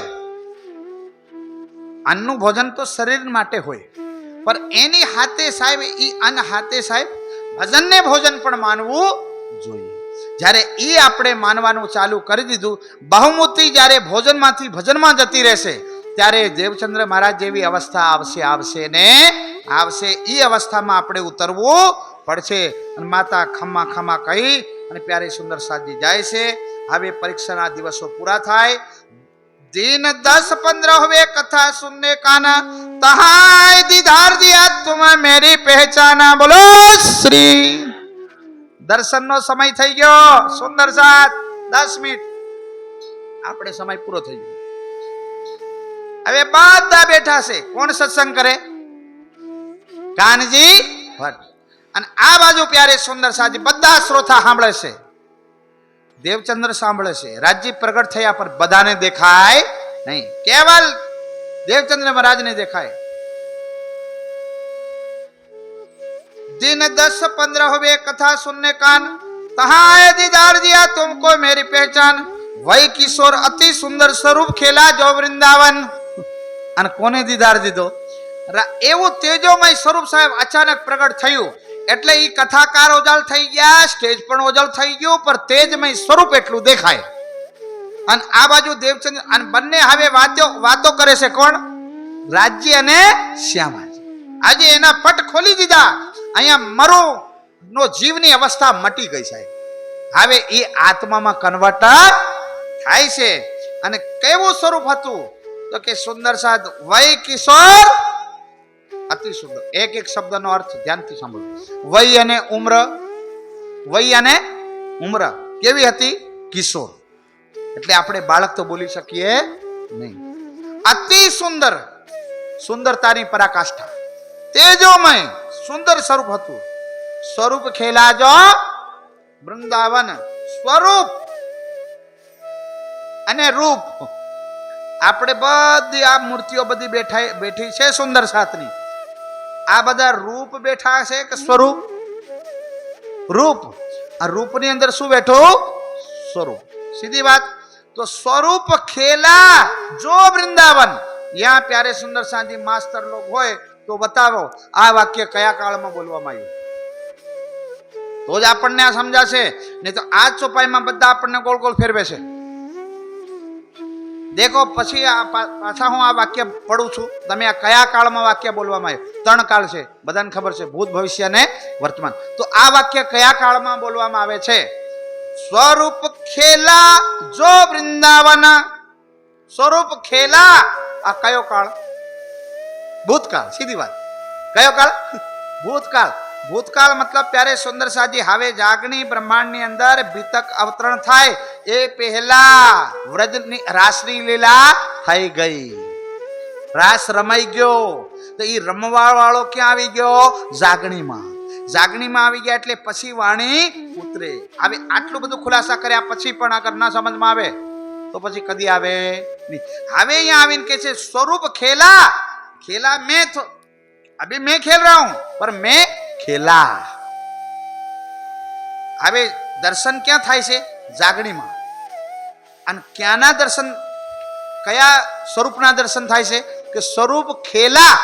અન્નનું ભોજન તો શરીર માટે હોય, પણ એની હાથે સાહેબ ઈ અન્ન હાથે સાહેબ ભજનને ભોજન પણ માનવું જોઈએ। જ્યારે ઈ આપણે માનવાનું ચાલુ કરી દીધું, બહુમતી જ્યારે ભોજનમાંથી ભજનમાં જતી રહેશે ત્યારે દેવચંદ્ર મહારાજ જેવી અવસ્થા આવશે ને આવશે। એ અવસ્થામાં આપણે ઉતરવું પડશે। અને માતા ખમ્મા ખમ્મા કહી અને પ્યારે સુંદર સાજી જાય છે। હવે પરીક્ષાના દિવસો પૂરા થાય। दिन 10-15 हुए कथा सुनने का ना, तहां दीदार दिया तुम्हें मेरी पहचाना। बोलो श्री दर्शन नो समय થઈ ગયો। સુંદર સાથ 10 મિનિટ આપણે સમય પૂરો થઈ ગયો। હવે બધા બેઠા છે, કોણ સત્સંગ કરે? કાનજી ભટ્ટ। અને આ બાજુ પ્યારે સુંદર સાજી બધા શ્રોતા સાંભળે છે, દેવચંદ્ર સાંભળે છે। રાજ્ય પ્રગટ થયા પર બધાને દેખાય નહીં, કેવલ દેવચંદ્ર મહારાજ ને દેખાય। दिन 10-15 हुए कथा सुनने कान, तहां आए दीदार दिया तुमको मेरी पहचान। वही किशोर अति सुंदर स्वरूप खेला जो वृंदावन। અને કોને દીદાર દીધો? એવું તેજોમય સ્વરૂપ સાહેબ અચાનક પ્રગટ થયું એટલે ઈ કથાકાર ઓજળ થઈ ગયા, સ્ટેજ પણ ઓજળ થઈ ગયું, પણ તેજમય સ્વરૂપ એટલું દેખાય। અને આ બાજુ દેવચંદ્ર અને બંને હવે વાતો કરે છે, કોણ? રાજ્ય અને શ્યામાજી। આજે એના પટ ખોલી દીધા। અહીંયા મરો નો જીવની અવસ્થા મટી ગઈ સાહેબ। હવે એ આત્મામાં કન્વર્ટ થાય છે। અને કેવું સ્વરૂપ હતું તો કે સુંદર સાધ વય કિશોર અતિ સુંદર। એક એક શબ્દનો અર્થ ધ્યાનથી સાંભળો। વય અને ઉમ્ર, વય અને ઉમ્ર કેવી હતી? કિશોર એટલે આપણે બાળક તો બોલી શકીએ નહીં। અતિ સુંદર, સુંદરતાની પરાકાષ્ઠા। તેજોમય સુંદર સ્વરૂપ હતું. સ્વરૂપ ખેલા જો વૃંદાવન. સ્વરૂપ અને રૂપ. આપણે બધી આ મૂર્તિઓ બધી બેઠી છે સુંદર સાતની. આ બધા રૂપ બેઠા છે કે સ્વરૂપ? રૂપ. આ રૂપની અંદર શું બેઠું? સ્વરૂપ. સીધી વાત. तो स्वरूप खेला जो वृंदावन. यहाँ प्यारे सुंदर साजी मास्टर लोग होए तो बताવો આ વાક્ય કયા કાળમાં બોલવામાં આવ્યું, તો જ આપણને આ સમજાશે. નહીં તો આ ચોપાઈમાં બધા આપણને ગોળ ગોળ ફેરવે છે. દેખો પછી પાછા હું આ વાક્ય પડું છું. તમે આ કયા કાળમાં વાક્ય બોલવામાં આવ્યું? 3 કાળ છે, બધાને ખબર છે, ભૂત, ભવિષ્ય અને વર્તમાન. તો આ વાક્ય કયા કાળમાં બોલવામાં આવે છે? स्वरूप खेला जो वृंदावन. स्वरूप खेला આ કયો કાળ? ભૂતકાળ. સીધી વાત. કયો કાળ? ભૂતકાળ. ભૂતકાળ મતલબ પ્યારે સુંદર સાજી હવે જાગણી બ્રહ્માંડની અંદર ભીતક અવતરણ થાય એ પહેલા વ્રજની રાસની લીલા થઈ ગઈ. રાસ રમાઈ ગયો. તો એ રમવા વાળો ક્યાં આવી ગયો? જાગણીમાં. જાગણીમાં આવી ગયા એટલે પછી વાણી ઉતરે. હવે આટલું બધું ખુલાસા કર્યા પછી પણ અગર ના સમજમાં આવે તો પછી કદી આવે નહીં. હવે અહીંયા આવીને કે છે સ્વરૂપ ખેલા. ખેલા મેં તો अभी मैं खेल रहा हूं पर मैं खेला. હવે દર્શન ક્યાં થાય છે? જાગણીમાં. અને ક્યાંના દર્શન, કયા સ્વરૂપના દર્શન થાય છે? કે સ્વરૂપ ખેલા.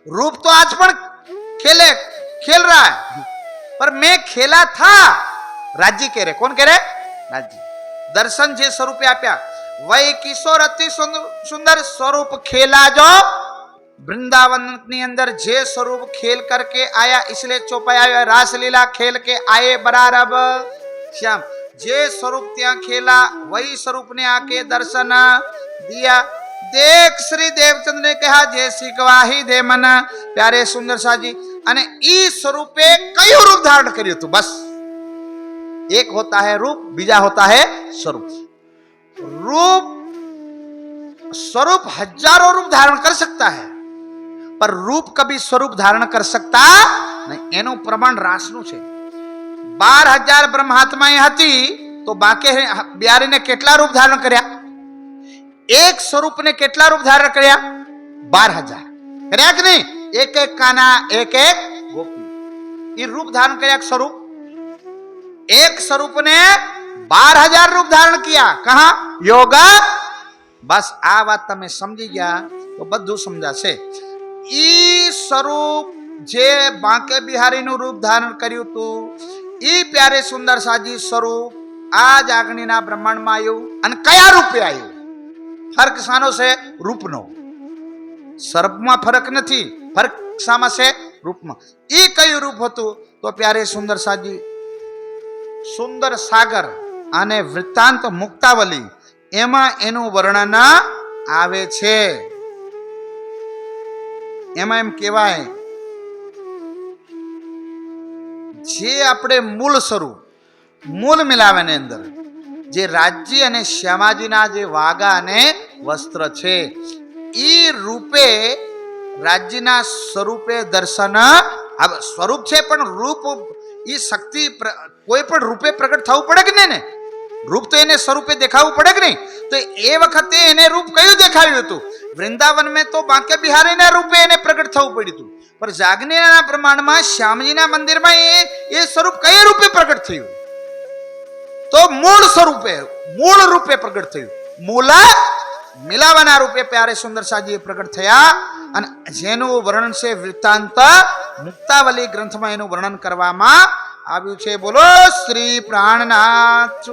रूप तो आज પણ खेल रहा है पर मैं खेला था. राज्य कह रहे. कौन कह रहे? राज्य. दर्शन જે સ્વરૂપે આપ્યા વય કિશોર અતિ સુંદર સ્વરૂપ ખેલા જો वृंदावन ની અંદર જે સ્વરૂપ ખેલ करके आया इसलिए चौपाई आया रासलीला खेल के आए बराबर श्याम. જે સ્વરૂપ ત્યાં ખેલા वही स्वरूप ने आके दर्शन दिया. देख श्री देवचंद ने कहा जे सिकवाही दे मन. प्यारे सुंदर साजी અને ઈ સ્વરૂપે કયું રૂપ ધારણ કર્યું હતું? બસ એક હોતા है रूप, બીજા होता है स्वरूप. रूप स्वरूप हजारों रूप धारण कर सकता है पर रूप कभी स्वरूप धारण कर सकता नहीं. એનું પ્રમાણ રાસનું છે. 12,000 બ્રહ્માત્માએ હતી તો બાકે બિહારીને કેટલા રૂપ ધારણ કર્યા? એક સ્વરૂપને કેટલા રૂપ ધારણ કર્યા? 12,000 કર્યા કે નહીં? एक एक काना एक एक गोपी. ये रूप धारण किया. स्वरूप एक स्वरूप ने 12,000 रूप धारण किया. कहा? योगा. बस आ बात તમે સમજી ગયા તો બધું સમજાશે. ઈ સ્વરૂપ જે બાંકે બિહારીનું રૂપ ધારણ કર્યું હતું ઈ પ્યારે સુંદર સાજી સ્વરૂપ આ જાગણીના બ્રહ્માંડમાં આવ્યું. અને કયા રૂપે આવ્યું? ફરક શાનો છે? રૂપનો. સર્પમાં ફરક નથી, ફરક શામાં છે? રૂપમાં. એ કયું રૂપ હતું? તો પ્યારે સુંદર સાજી સુંદર સાગર અને વૃત્તાંત મુક્તાવલી એમાં એનું વર્ણન આવે છે. એમાં એમ કહેવાય જે આપણે મૂળ સ્વરૂપ મૂળ મિલાવાની અંદર જે રાજ્ય અને શ્યામાજીના જે વાગા અને વસ્ત્ર છે એ રૂપે રાજ્યના સ્વરૂપે દર્શન. સ્વરૂપ છે પણ રૂપ એ શક્તિ કોઈ પણ રૂપે પ્રગટ થવું પડે કે નહીં ને? રૂપ તો એને સ્વરૂપે દેખાવું પડે કે નહીં? તો એ વખતે એને રૂપ કયું દેખાવ્યું હતું? વૃંદાવન में તો બાંકે બિહારીના રૂપે એને પ્રગટ થવું પડ્યું હતું. પણ જાગણીના પ્રમાણમાં શ્યામજીના મંદિરમાં એ સ્વરૂપ કયા રૂપે પ્રગટ થયું? તો મૂળ સ્વરૂપે મૂળ રૂપે પ્રગટ થયું. મૂળ મિલાવાના રૂપે પ્યારે સુંદર સાજી પ્રગટ થયા. અને જેનું વર્ણન છે વૃત્તાંત મુક્તાવલી ગ્રંથમાં એનું વર્ણન કરવામાં આવ્યું છે. બોલો શ્રી પ્રાણનાથ.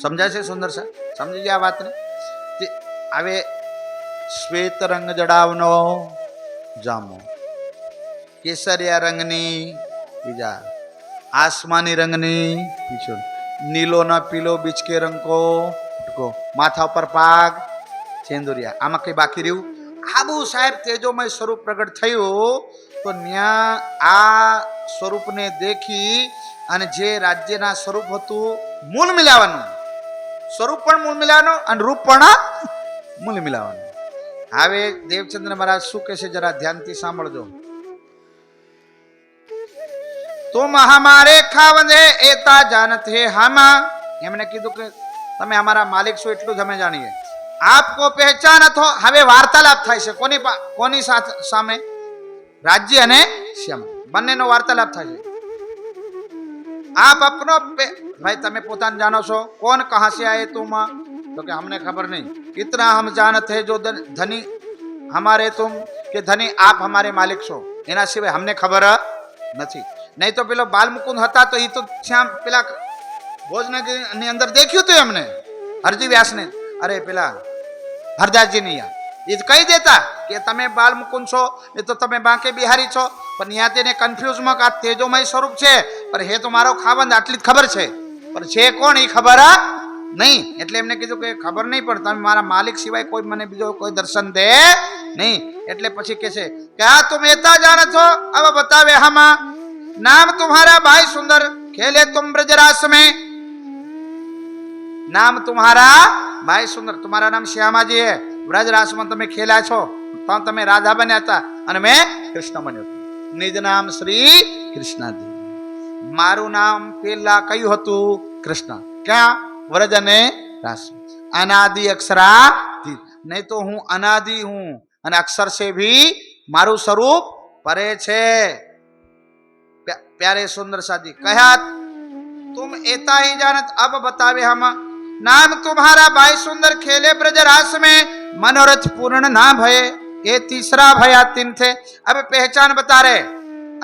સમજાય છે સુંદર સર? સમજી ગયા વાતને? હવે શ્વેત રંગ જડાવનો જામો, કેસરિયા રંગની બીજા, આસમાની રંગની પીછો, નીલો ના પીલો બીચ કે રંગ કો માથા ઉપર પાગ ચેન્દુરિયા. આમાં કઈ બાકી રહ્યું? આબુ સાહેબ તેજોમય સ્વરૂપ પ્રગટ થયું તો ત્યાં આ સ્વરૂપને દેખી અને જે રાજ્યના સ્વરૂપ હતું મૂળ મિલાવાનું, સ્વરૂપ પણ મૂળ મિલાવાનું અને રૂપ પણ મૂળ મિલાવાનું. હવે દેવચંદ્ર મહારાજ શું કહે છે જરા ધ્યાનથી સાંભળજો. તુમ હમારે ખાવંદે એતા જાનત હે હામા. એમણે કીધું કે તમે અમારા માલિક છો એટલું જ અમે જાણીએ. આપકો પહેચાન હતો. હવે વાર્તાલાપ થાય છે કોની સામે? રાજ્ય અને શ્યામ બંનેનો વાર્તાલાપ થાય છે. આપ અપનો ભાઈ તમે પોતાને જાણો છો? કોણ કહા સે આયે તુમ? તો કે हमने खबर नहीं. कितना हम जानत है जो धनी हमारे तुम કે ધની આપ हमारे मालिक છો એના સિવાય અમને ખબર નથી. નહીં તો પેલો બાલમુકુંદ હતા તો એ તો શ્યામ પેલા ભોજનની અંદર દેખ્યું હતું એમને હરજી વ્યાસને. અરે પેલા હરદાસજી ની એ કહી દેતા કે તમે બાલમુકુંદ છો એ તો તમે બાંકે બિહારી છો. પણ ત્યાં તેને કન્ફ્યુઝમાં કે આ તેજોમય સ્વરૂપ છે પણ હે તો મારો ખાવંદ આટલી જ ખબર છે પણ છે કોણ એ ખબર નહીં. એટલે એમને કીધું કે ખબર નહીં પણ તમે મારા માલિક સિવાય કોઈ મને બીજો કોઈ દર્શન દે નહીં. એટલે પછી કે છે કે આ તુમ એતા જાણો છો. હવે બતાવે હમા नाम तुम्हारा भाई सुंदर खेले तुम ब्रजरास में. नाम तुम्हारा भाई सुंदर तुम्हारा नाम श्यामा जी है. ब्रजरास में તમે ખેલા છો તો તમે રાધા બન્યા હતા અને મેં કૃષ્ણ બન્યો હતો. નિજ નામ શ્રી કૃષ્ણજી. મારું નામ પેલા કયું હતું? કૃષ્ણ. ક્યાં? વ્રજ અને રાસ. અનાદિ અક્ષરા. નહીં તો હું અનાદિ હું અને અક્ષર से भी મારું સ્વરૂપ પરે છે. प्यारे सुंदर साथी कहा तुम एता ही जानत. अब बतावे हम नाम तुम्हारा भाई सुंदर खेले ब्रजरास में मनोरथ पूर्ण ना भये. ये तीसरा भया तीन थे. अब पहचान बता रहे.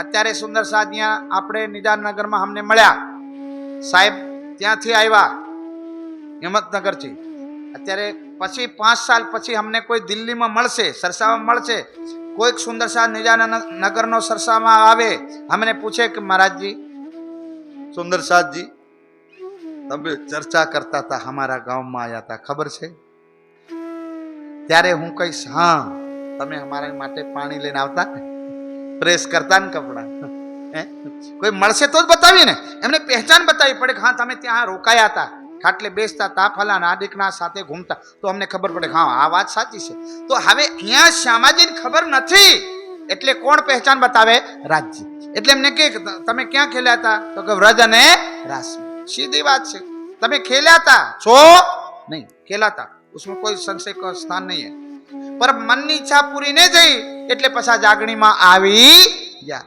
અત્યારે સુંદર સાધિયા આપણે નિજાનગરમાં અમને મળ્યા. સાહેબ ત્યાંથી આવ્યા હિંમતનગરથી. અત્યારે પછી 5 સાલ પછી અમને કોઈ દિલ્હીમાં મળશે, સરસામાં મળશે. कोई सुंदर सा निजानगर नो सरसा में आवे हमने पूछे कि महाराज जी सुंदर साथ जी तब चर्चा करता था हमारा गांव में आया था खबर छे. त्यारे हूँ कहीश हाँ तमे हमारे माटे पानी लेने आवता प्रेस करता ने कपड़ा कोई મળશે તો જ બતાવીએ ને. એમને પહેચાન બતાવી પડે. હા તમે ત્યાં રોકાયા હતા, ખાટલે બેસતા તા, ફલાના આદિકના સાથે ઘૂમતા, તો અમને ખબર પડે હા આ વાત સાચી છે. તો હવે અહીંયા શ્યામાજીને ખબર નથી એટલે કોણ પહેચાન બતાવે? રાજજી. એટલે એમને કે તમે ક્યાં ખેલ્યા હતા? તો કે વ્રજ અને રાસ. સીધી વાત છે. તમે ખેલ્યા હતા છો? નહીં ખેલા હતા. उसमें कोई संशय का स्थान नहीं है. पर મનની ઈચ્છા પૂરી નહીં થઈ એટલે પછી જાગણીમાં આવી ગયા.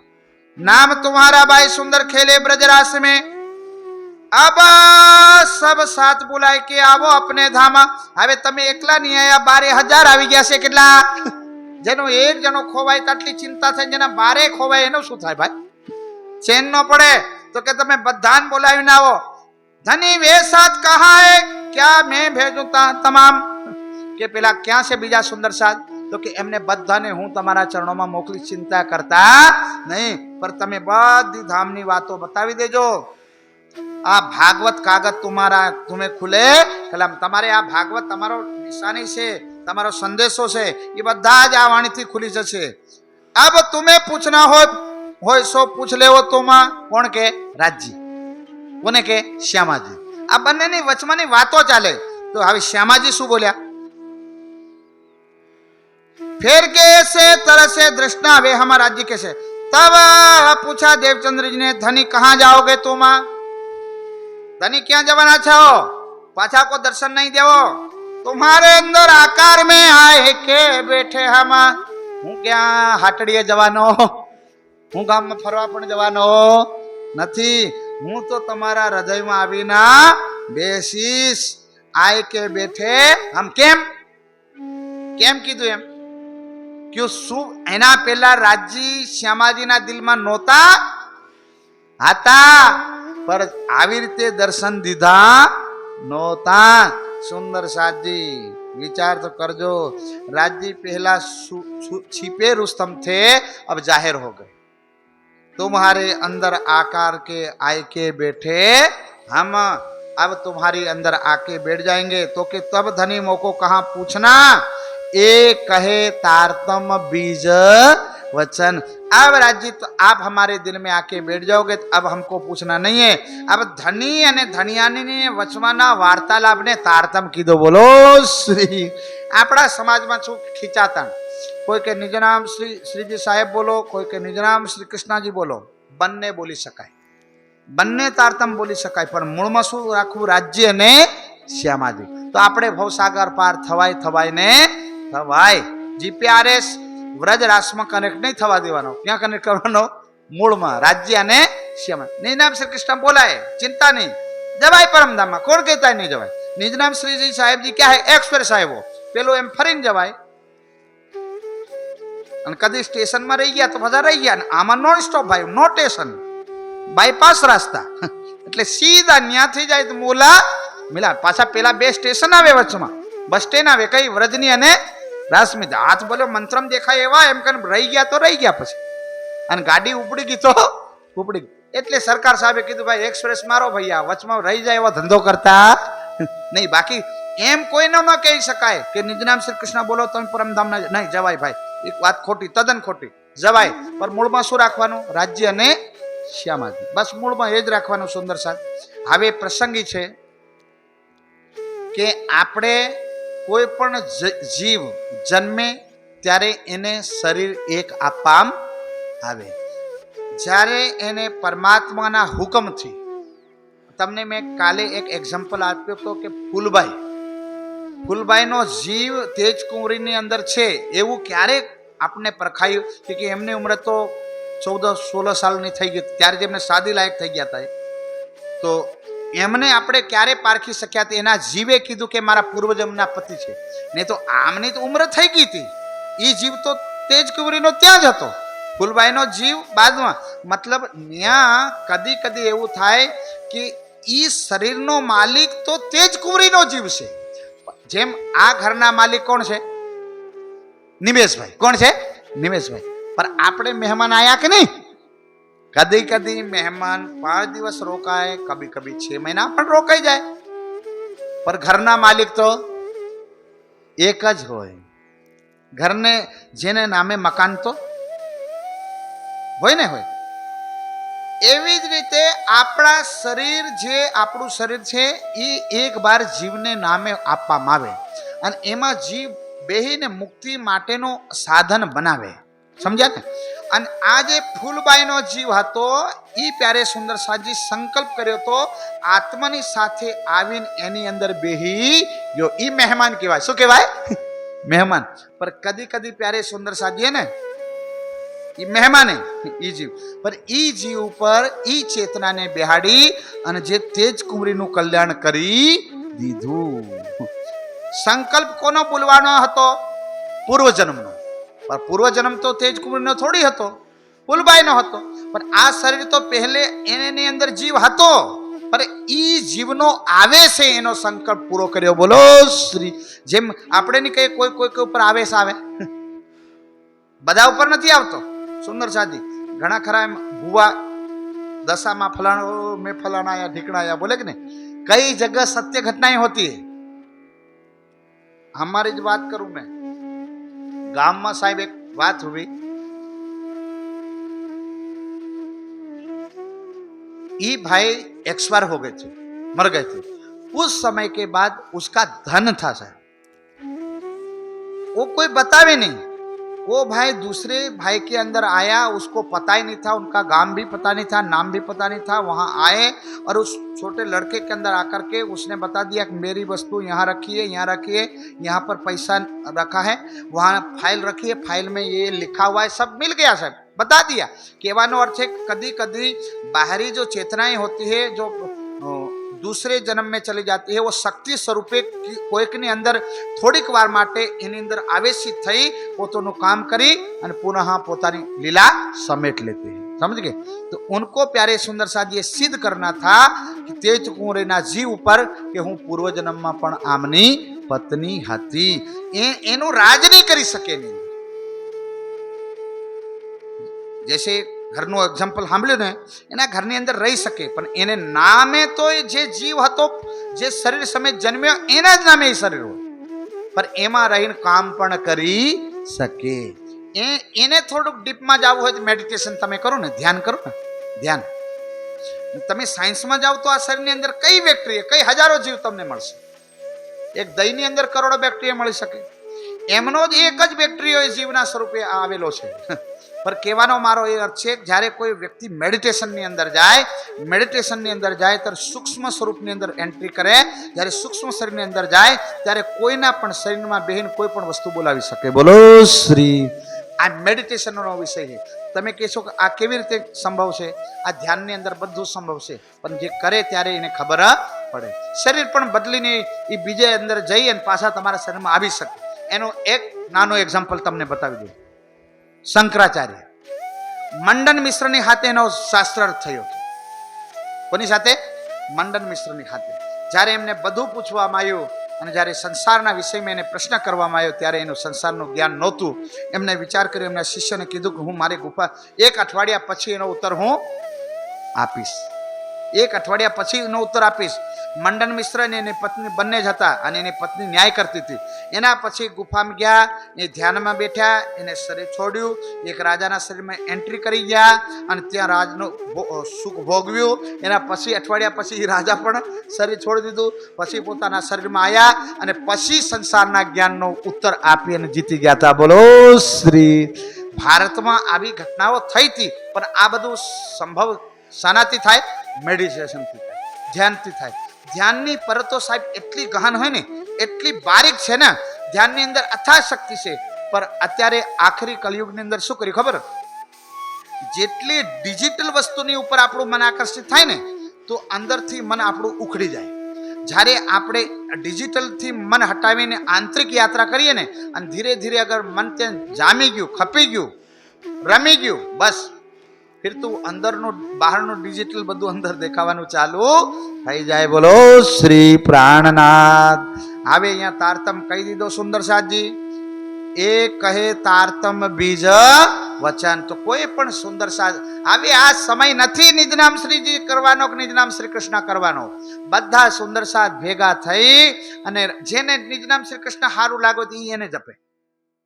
नाम तुम्हारा भाई सुंदर खेले ब्रजरास में. अब सब साथ बुलाए के आवो अपने धामा. હવે તમે એકલા નહીં આયા, 12,000 આવી ગયા છે. કેટલા? જેનો એક જણો ખોવાય તો આટલી ચિંતા થાય, જેના 12 ખોવાય એનો શું થાય ભાઈ? ચેન ન પડે તો કે તમે બધાને બોલાવીને આવો. ધની વે સાથ કહા હે ક્યા મેં ભેજું તમામ. કે પેલા ક્યાં છે બીજા સુંદર સાથ? તો કે એમને બધાને હું તમારા ચરણોમાં મોકલી, ચિંતા કરતા નહીં. પર તમે બધી ધામની વાતો બતાવી દેજો. આ ભાગવત કાગળ तुम्हें खुले कलम. તમારે આ ભાગવત તમારો નિશાની છે, તમારો સંદેશો છે, એ બધા જ આ વાણીથી ખુલી જશે. अब तुम्हें पूछना હોય સો પૂછ લેવો. તોમાં કોણ કે? રાજજી. કોને કે? શ્યામાજી. આ બંનેની વચમાંની વાતો ચાલે. તો હવે શ્યામાજી શું બોલ્યા? फिर के ऐसे तरह से दृष्टा वे हमारा राज्य कैसे. तब पूछा देवचंद्र जी ने धनी कहाँ जाओगे तुम? धनी क्या जवाना चाहो? पाछा को दर्शन नहीं देवो. तुम्हारे अंदर आकार में आए के बैठे हम. हूँ क्या हाटड़िए जवानो? हूँ गाम में फरवा पण जवानो નથી. હું તો તમારા હૃદયમાં આવીને બેસીશ. આય કે બેઠે હમ. કેમ કેમ કીધું એમ? क्यों શું એના પહેલા રાજજી શ્યામાજીના દિલમાં નહોતા હતા, પર આવી રીતે દર્શન દીધા નહોતા. सुंदर साथी विचार तो कर जो. राज्य पहला छिपे रुस्तम थे, अब जाहिर हो गए. तुम्हारे अंदर आकार के आए के बैठे हम. अब तुम्हारी अंदर आके बैठ जाएंगे. तो कि तब धनी मोको कहाँ पूछना. ए कहे तारतम बीज वचन. अब राज्य तो आप हमारे दिल में आके बैठ जाओगे तो अब हमको पूछना नहीं है. अब धनी અને ધનિયાની વચવાના વાર્તાલાપ ને તારતમ કીધો. બોલો શ્રી આપણા સમાજમાં શું ખીચાતાણ, કોઈ કે નિજ નામ શ્રીજી સાહેબ બોલો, કોઈ કે નિજ નામ શ્રી કૃષ્ણજી બોલો, બંને બોલી શકાય, બંને તારતમ બોલી શકાય, પણ મૂળમાં શું રાખવું? રાજ્ય અને શ્યામાજી. તો આપણે ભવસાગર પાર થવાય ને થવાય. જીપીઆરએસ વ્રજ રાસમાં કનેક્ટ નહીં થવા દેવાનો. ક્યાં કનેક્ટ કરવાનો? મૂળમાં, રાજ્ય અને શ્યામા. નિજ નામ શ્રી કૃષ્ણ બોલાય, ચિંતા નહીં, જવાય પરમધામમાં. કોણ કહેતા નહીં જવાય? નિજ નામ શ્રીજી સાહેબજી ક્યાં હે? એક્સપ્રેસ આવ્યો, પેલો એમ ફરીને જવાય. અને કદી સ્ટેશનમાં રહી ગયા તો બધા રહી ગયા. આમાં નોન સ્ટોપ ભાઈ, નો સ્ટેશન, બાયપાસ રસ્તા, એટલે સીધા ત્યાંથી જાય તો મોલા મિલા. પાછા પેલા બે સ્ટેશન આવે વચમાં, બસ સ્ટેન્ડ આવે, કઈ વ્રજની અને રાસમી. હાથ બોલો મંત્રમ દેખાય એવા, એમ કરીને રહી ગયા તો રહી ગયા પછી. અને ગાડી ઉપડી ગઈ તો ઉપડી ગઈ. એટલે સરકાર સાહેબે કીધું ભાઈ એક્સપ્રેસ મારો ભૈયા, વચમાં રહી જાય એવો ધંધો કરતા નહીં. બાકી એમ કોઈને ન કહી શકાય કે નિજ નામ શ્રી કૃષ્ણ બોલો તમે પરમધામ નહીં જવાય ભાઈ. એક વાત ખોટી, તદ્દન ખોટી. જવાય, પણ મૂળમાં શું રાખવાનું? રાજ્ય અને શ્યામાજી. બસ મૂળમાં એ જ રાખવાનું. સુંદર સાહેબ હવે પ્રસંગી છે કે આપણે કોઈ પણ જીવ જન્મે ત્યારે એને શરીર એક આપવામાં આવે. જ્યારે એને પરમાત્માના હુકમથી, તમને મેં કાલે એક એક્ઝામ્પલ આપ્યો હતો કે ફૂલબાઈનો જીવ તેજ કુંવરીની અંદર છે એવું ક્યારેક આપણને પરખાયું કે એમની ઉંમર તો 14-16 સાલની થઈ ગઈ, ત્યારે જેમને શાદી લાયક થઈ ગયા હતા. તો એમને આપણે ક્યારે પારખી શક્યા હતા? એના જીવે કીધું કે મારા પૂર્વજન્મના પતિ છે. નહીં તો આમની તો ઉંમર થઈ ગઈ હતી. એ જીવ તો તેજ કુંવરીનો ત્યાં જ હતો, ફૂલબાઈનો જીવ બાદમાં. મતલબ ત્યાં કદી કદી એવું થાય કે ઈ શરીરનો માલિક તો તેજ કુંવરીનો જીવ છે. જેમ આ ઘરના માલિક કોણ છે? નિમેશભાઈ. કોણ છે? નિમેશભાઈ. પણ આપણે મહેમાન આયા કે નહીં? કદી કદી મહેમાન 5 દિવસ રોકાય, કભી કભી 6 મહિના પણ રોકાઈ જાય, પણ ઘરના માલિક તો એક જ હોય. ઘરને જેને નામે મકાન તો હોય ને હોય. એવી જ રીતે આપણા શરીર, જે આપણું શરીર છે એ એક બાર જીવને નામે આપવામાં આવે અને એમાં જીવ બેહીને મુક્તિ માટેનો સાધન બનાવે. સમજ્યા ને? અને આ જે ફૂલબાઈનો જીવ હતો એ પ્યારે સુંદર સાજી સંકલ્પ કર્યો તો આત્માની સાથે આવીને એની અંદર બેહી ગયો. ઈ મહેમાન કહેવાય. શું કહેવાય? મહેમાન. પર કદી કદી પ્યારે સુંદર સાજી ને ઈ મહેમાને ઈ જીવ પર ઈ જીવ ઉપર ઈ ચેતનાને બેહાડી અને જે તેજ કુંવરીનું કલ્યાણ કરી દીધું. સંકલ્પ કોનો બોલવાનો હતો? પૂર્વજન્મનો. પણ પૂર્વજન્મ તો તેજ કુંવરીનો થોડી હતો, ફૂલબાઈનો હતો. પણ આ શરીર તો પહેલે એની અંદર જીવ હતો, પણ ઈ જીવનો આવેશ એનો સંકલ્પ પૂરો કર્યો. બોલો શ્રી. જેમ આપણે ની કઈ કોઈ ઉપર આવેશ આવે, બધા ઉપર નથી આવતો. સુંદર સાજી ઘણા ખરા એમ ભુવા दशा फलाना में फलाना या ढिकना या बोले कि नहीं, कई जगह सत्य घटनाएं होती है. हमारी जो बात करूं मैं, गांव में साहब एक बात हुई, ये भाई एक्सपायर हो गए थे, मर गए थे. उस समय के बाद उसका धन था साहब, वो कोई बतावे नहीं. वो भाई दूसरे भाई के अंदर आया, उसको पता ही नहीं था, उनका गांव भी पता नहीं था, नाम भी पता नहीं था. वहां आए और उस छोटे लड़के के अंदर आकर के उसने बता दिया कि मेरी वस्तु यहाँ रखिए, यहाँ रखिए, यहाँ पर पैसा रखा है, वहाँ फाइल रखिए, फाइल में ये लिखा हुआ है, सब मिल गया साहब, बता दिया. कहવાનો अर्थ है कभी कभी बाहरी जो चेतनाएं होती है जो दूसरे जन्म में चली जाती है, वो शक्ति स्वरूपे कोईकनी अंदर थोड़ीक वार माटे एनी अंदर आवेशित थई पोतानुं काम करी अने पुनः पोतानी लीला समेट लेते हैं. समझ गए? तो उनको प्यारे सुंदर साथ ये सिद्ध करना था कि तेज कुंवरीना जीव पर कि हूँ पूर्व जन्म में पण आमनी पत्नी हती, एनु राज नहीं करी सके. नहीं जैसे घरનું એક્ઝામ્પલ સાંભળ્યું ને, એના ઘરની અંદર રહી શકે, પણ એને નામે તો જે જીવ હતો, જે શરીર સમેત જન્મ્યો એના જ નામે એ શરીર હોય, પણ એમાં રહીને કામ પણ કરી શકે. એને થોડુંક ડીપમાં જવું હોય તો મેડિટેશન તમે કરો ને, ધ્યાન કરો ને, ધ્યાન. તમે સાયન્સમાં જાઓ તો આ શરીરની અંદર કઈ બેક્ટેરિયા, કઈ હજારો જીવ તમને મળશે. એક દહીંની અંદર કરોડો બેક્ટેરિયા મળી શકે, એમનો જ એક જ બેક્ટેરિયો એ જીવના સ્વરૂપે આવેલો છે. પર કહેવાનો મારો એ અર્થ છે કે જ્યારે કોઈ વ્યક્તિ મેડિટેશનની અંદર જાય ત્યારે સૂક્ષ્મ સ્વરૂપની અંદર એન્ટ્રી કરે, જ્યારે સૂક્ષ્મ શરીરની અંદર જાય ત્યારે કોઈના પણ શરીરમાં બેહીને કોઈ પણ વસ્તુ બોલાવી શકે. બોલો શ્રી. આ મેડિટેશનનો વિષય છે. તમે કહેશો કે આ કેવી રીતે સંભવ છે? આ ધ્યાનની અંદર બધું સંભવ છે, પણ જે કરે ત્યારે એને ખબર પડે. શરીર પણ બદલીને એ બીજે અંદર જઈ અને પાછા તમારા શરીરમાં આવી શકે. એનો એક નાનો એક્ઝામ્પલ તમને બતાવી દઉં. શંકરાચાર્ય મંડન મિશ્રની હાથે એનો શાસ્ત્રાર્થ થયો. કોની સાથે? મંડન મિશ્રની હાથે. જ્યારે એમને બધું પૂછવામાં આવ્યું અને જ્યારે સંસારના વિષયમાં એને પ્રશ્ન કરવામાં આવ્યો ત્યારે એનું સંસારનું જ્ઞાન નહોતું. એમને વિચાર કર્યો, એમના શિષ્યને કીધું કે હું મારી ગુફા 1 અઠવાડિયા પછી એનો ઉત્તર હું આપીશ. 1 અઠવાડિયા પછી એનો ઉત્તર આપીશ. મંડન મિશ્ર અને એની પત્ની બંને જ હતા અને એની પત્ની ન્યાય કરતી હતી. એના પછી ગુફામાં ગયા, એ ધ્યાનમાં બેઠા, એને શરીર છોડ્યું, એક રાજાના શરીરમાં એન્ટ્રી કરી ગયા અને ત્યાં રાજનું સુખ ભોગવ્યું. એના પછી અઠવાડિયા પછી રાજા પણ શરીર છોડી દીધું. પછી પોતાના શરીરમાં આવ્યા અને પછી સંસારના જ્ઞાનનો ઉત્તર આપી અને જીતી ગયા હતા. બોલો શ્રી. ભારતમાં આવી ઘટનાઓ થઈ હતી, પણ આ બધું સંભવ શાનાથી થાય? મેડિટેશનથી થાય, ધ્યાનથી થાય. ધ્યાનની પરતો સાહેબ એટલી ગહન હોય ને, એટલી બારીક છે ને, ધ્યાનની અંદર અથાગ શક્તિ છે. પર અત્યારે આખરી કલયુગની અંદર શું કર્યું ખબર? જેટલી ડિજિટલ વસ્તુની ઉપર આપણું મન આકર્ષિત થાય ને, તો અંદરથી મન આપણું ઉખડી જાય. જ્યારે આપણે ડિજિટલથી મન હટાવીને આંતરિક યાત્રા કરીએ ને, અને ધીરે ધીરે અગર મન ત્યાં જામી ગયું, ખપી ગયું, રમી ગયું, બસ ફિર તું અંદરનું બહારનું ડિજિટલ બધું અંદર દેખાવાનું ચાલુ થઈ જાય. બોલો શ્રી પ્રાણનાથ. હવે અહીંયા તારતમ કહી દીધો સુંદર સાધજી. એ કહે તારતમ બીજ વચન. તો કોઈ પણ સુંદર સાધ હવે આ સમય નથી નિજ નામ શ્રીજી કરવાનો કે નિજ નામ શ્રી કૃષ્ણ કરવાનો. બધા સુંદર સાધ ભેગા થઈ અને જેને નિજ નામ શ્રી કૃષ્ણ સારું લાગે તો એને જપે.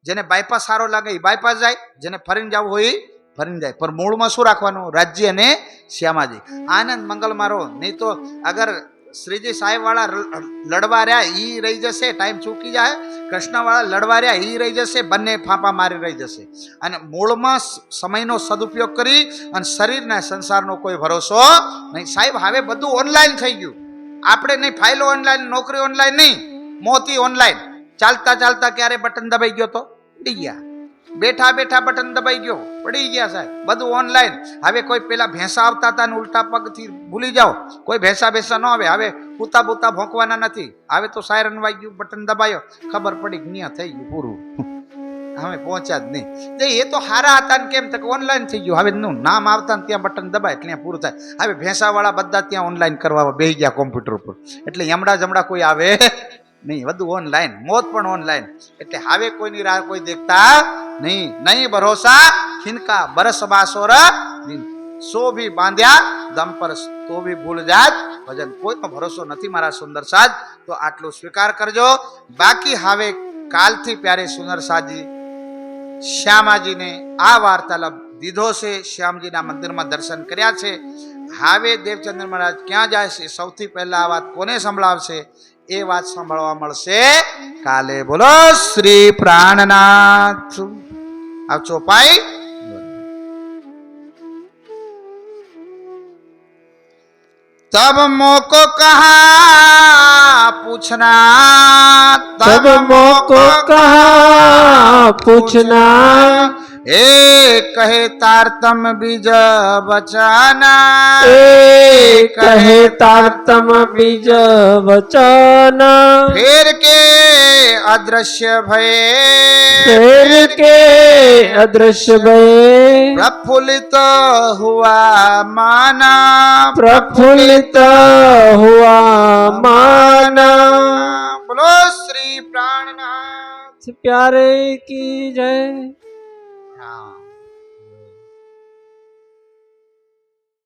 જેને બાયપાસ સારો લાગે એ બાયપાસ જાય, જેને ફરીને જવું હોય ફરીને જાય. પણ મૂળમાં શું રાખવાનું? રાજ્ય અને શ્યામાજી. આનંદ મંગલ મારો. નહીં તો અગર શ્રીજી સાહેબ વાળા લડવા રહ્યા ઈ રહી જશે, ટાઈમ ચૂકી જાય. કૃષ્ણ વાળા લડવા રહ્યા ઈ રહી જશે, બંને ફાંપા મારી રહી જશે. અને મૂળમાં સમયનો સદુપયોગ કરી અને શરીરના સંસારનો કોઈ ભરોસો નહીં. સાહેબ હવે બધું ઓનલાઈન થઈ ગયું. આપણે નહીં, ફાઇલો ઓનલાઈન, નોકરી ઓનલાઈન નહીં, મોતી ઓનલાઈન. ચાલતા ચાલતા ક્યારે બટન દબાઈ ગયો તો પડી ગયા, બેઠા બેઠા બટન દબાઈ ગયો પડી ગયા સાહેબ. બધું ઓનલાઈન. હવે કોઈ પેલા ભેંસા આવતા હતા ને ઉલટા પગથી ભૂલી જાઓ, કોઈ ભેંસા ન આવે. હવે પૂતા બૂતા ભોંકવાના નથી. હવે તો સાયરન વાગ્યું, બટન દબાયો, ખબર પડી જ્ઞા થઈ ગયું, પૂરું. હવે પહોંચ્યા જ નહીં. એ તો હારા હતા ને કેમ તો ઓનલાઈન થઈ ગયું. હવે નું નામ આવતા ને ત્યાં બટન દબાય એટલે પૂરું થાય. હવે ભેંસાવાળા બધા ત્યાં ઓનલાઈન કરવા બેસી ગયા કોમ્પ્યુટર ઉપર. એટલે યમડા જમડા કોઈ આવે નહીં, બધું ઓનલાઈન, મોત પણ ઓનલાઈન. એટલે હવે કોઈની રાહ કોઈ દેખતા નહીં. નહીં ભરોસા ખિનકા બરસ બાસોર સો ભી બાંધ્યા દમ પર તો ભી ભૂલ જાત ભજન. કોઈનો ભરોસો નથી મારા સુંદર સાજ. તો આટલું સ્વીકાર કરજો. બાકી હવે કાલથી પ્યારે સુંદર સાજી શ્યામાજીને આ વાર્તાલાપ દીધો છે. શ્યામજીના મંદિરમાં દર્શન કર્યા છે. હવે દેવચંદ્ર મહારાજ ક્યાં જાય છે, સૌથી પહેલા આ વાત કોને સંભળાવશે એ વાત સાંભળવા મળશે કાલે. બોલો શ્રી પ્રાણનાથ. આ ચોપાઈ तब मोको कहा पूछना, तब मोको कहा पूछना, ए कहे तारतम बीज बचाना, ए कहे तारतम बीज बचाना, फिर के अदृश्य भय, फिर के अदृश्य भय, प्रफुल्लित हुआ माना, प्रफुल्लित हुआ माना। बोलो श्री प्राणनाथ प्यारे की जय। हाँ।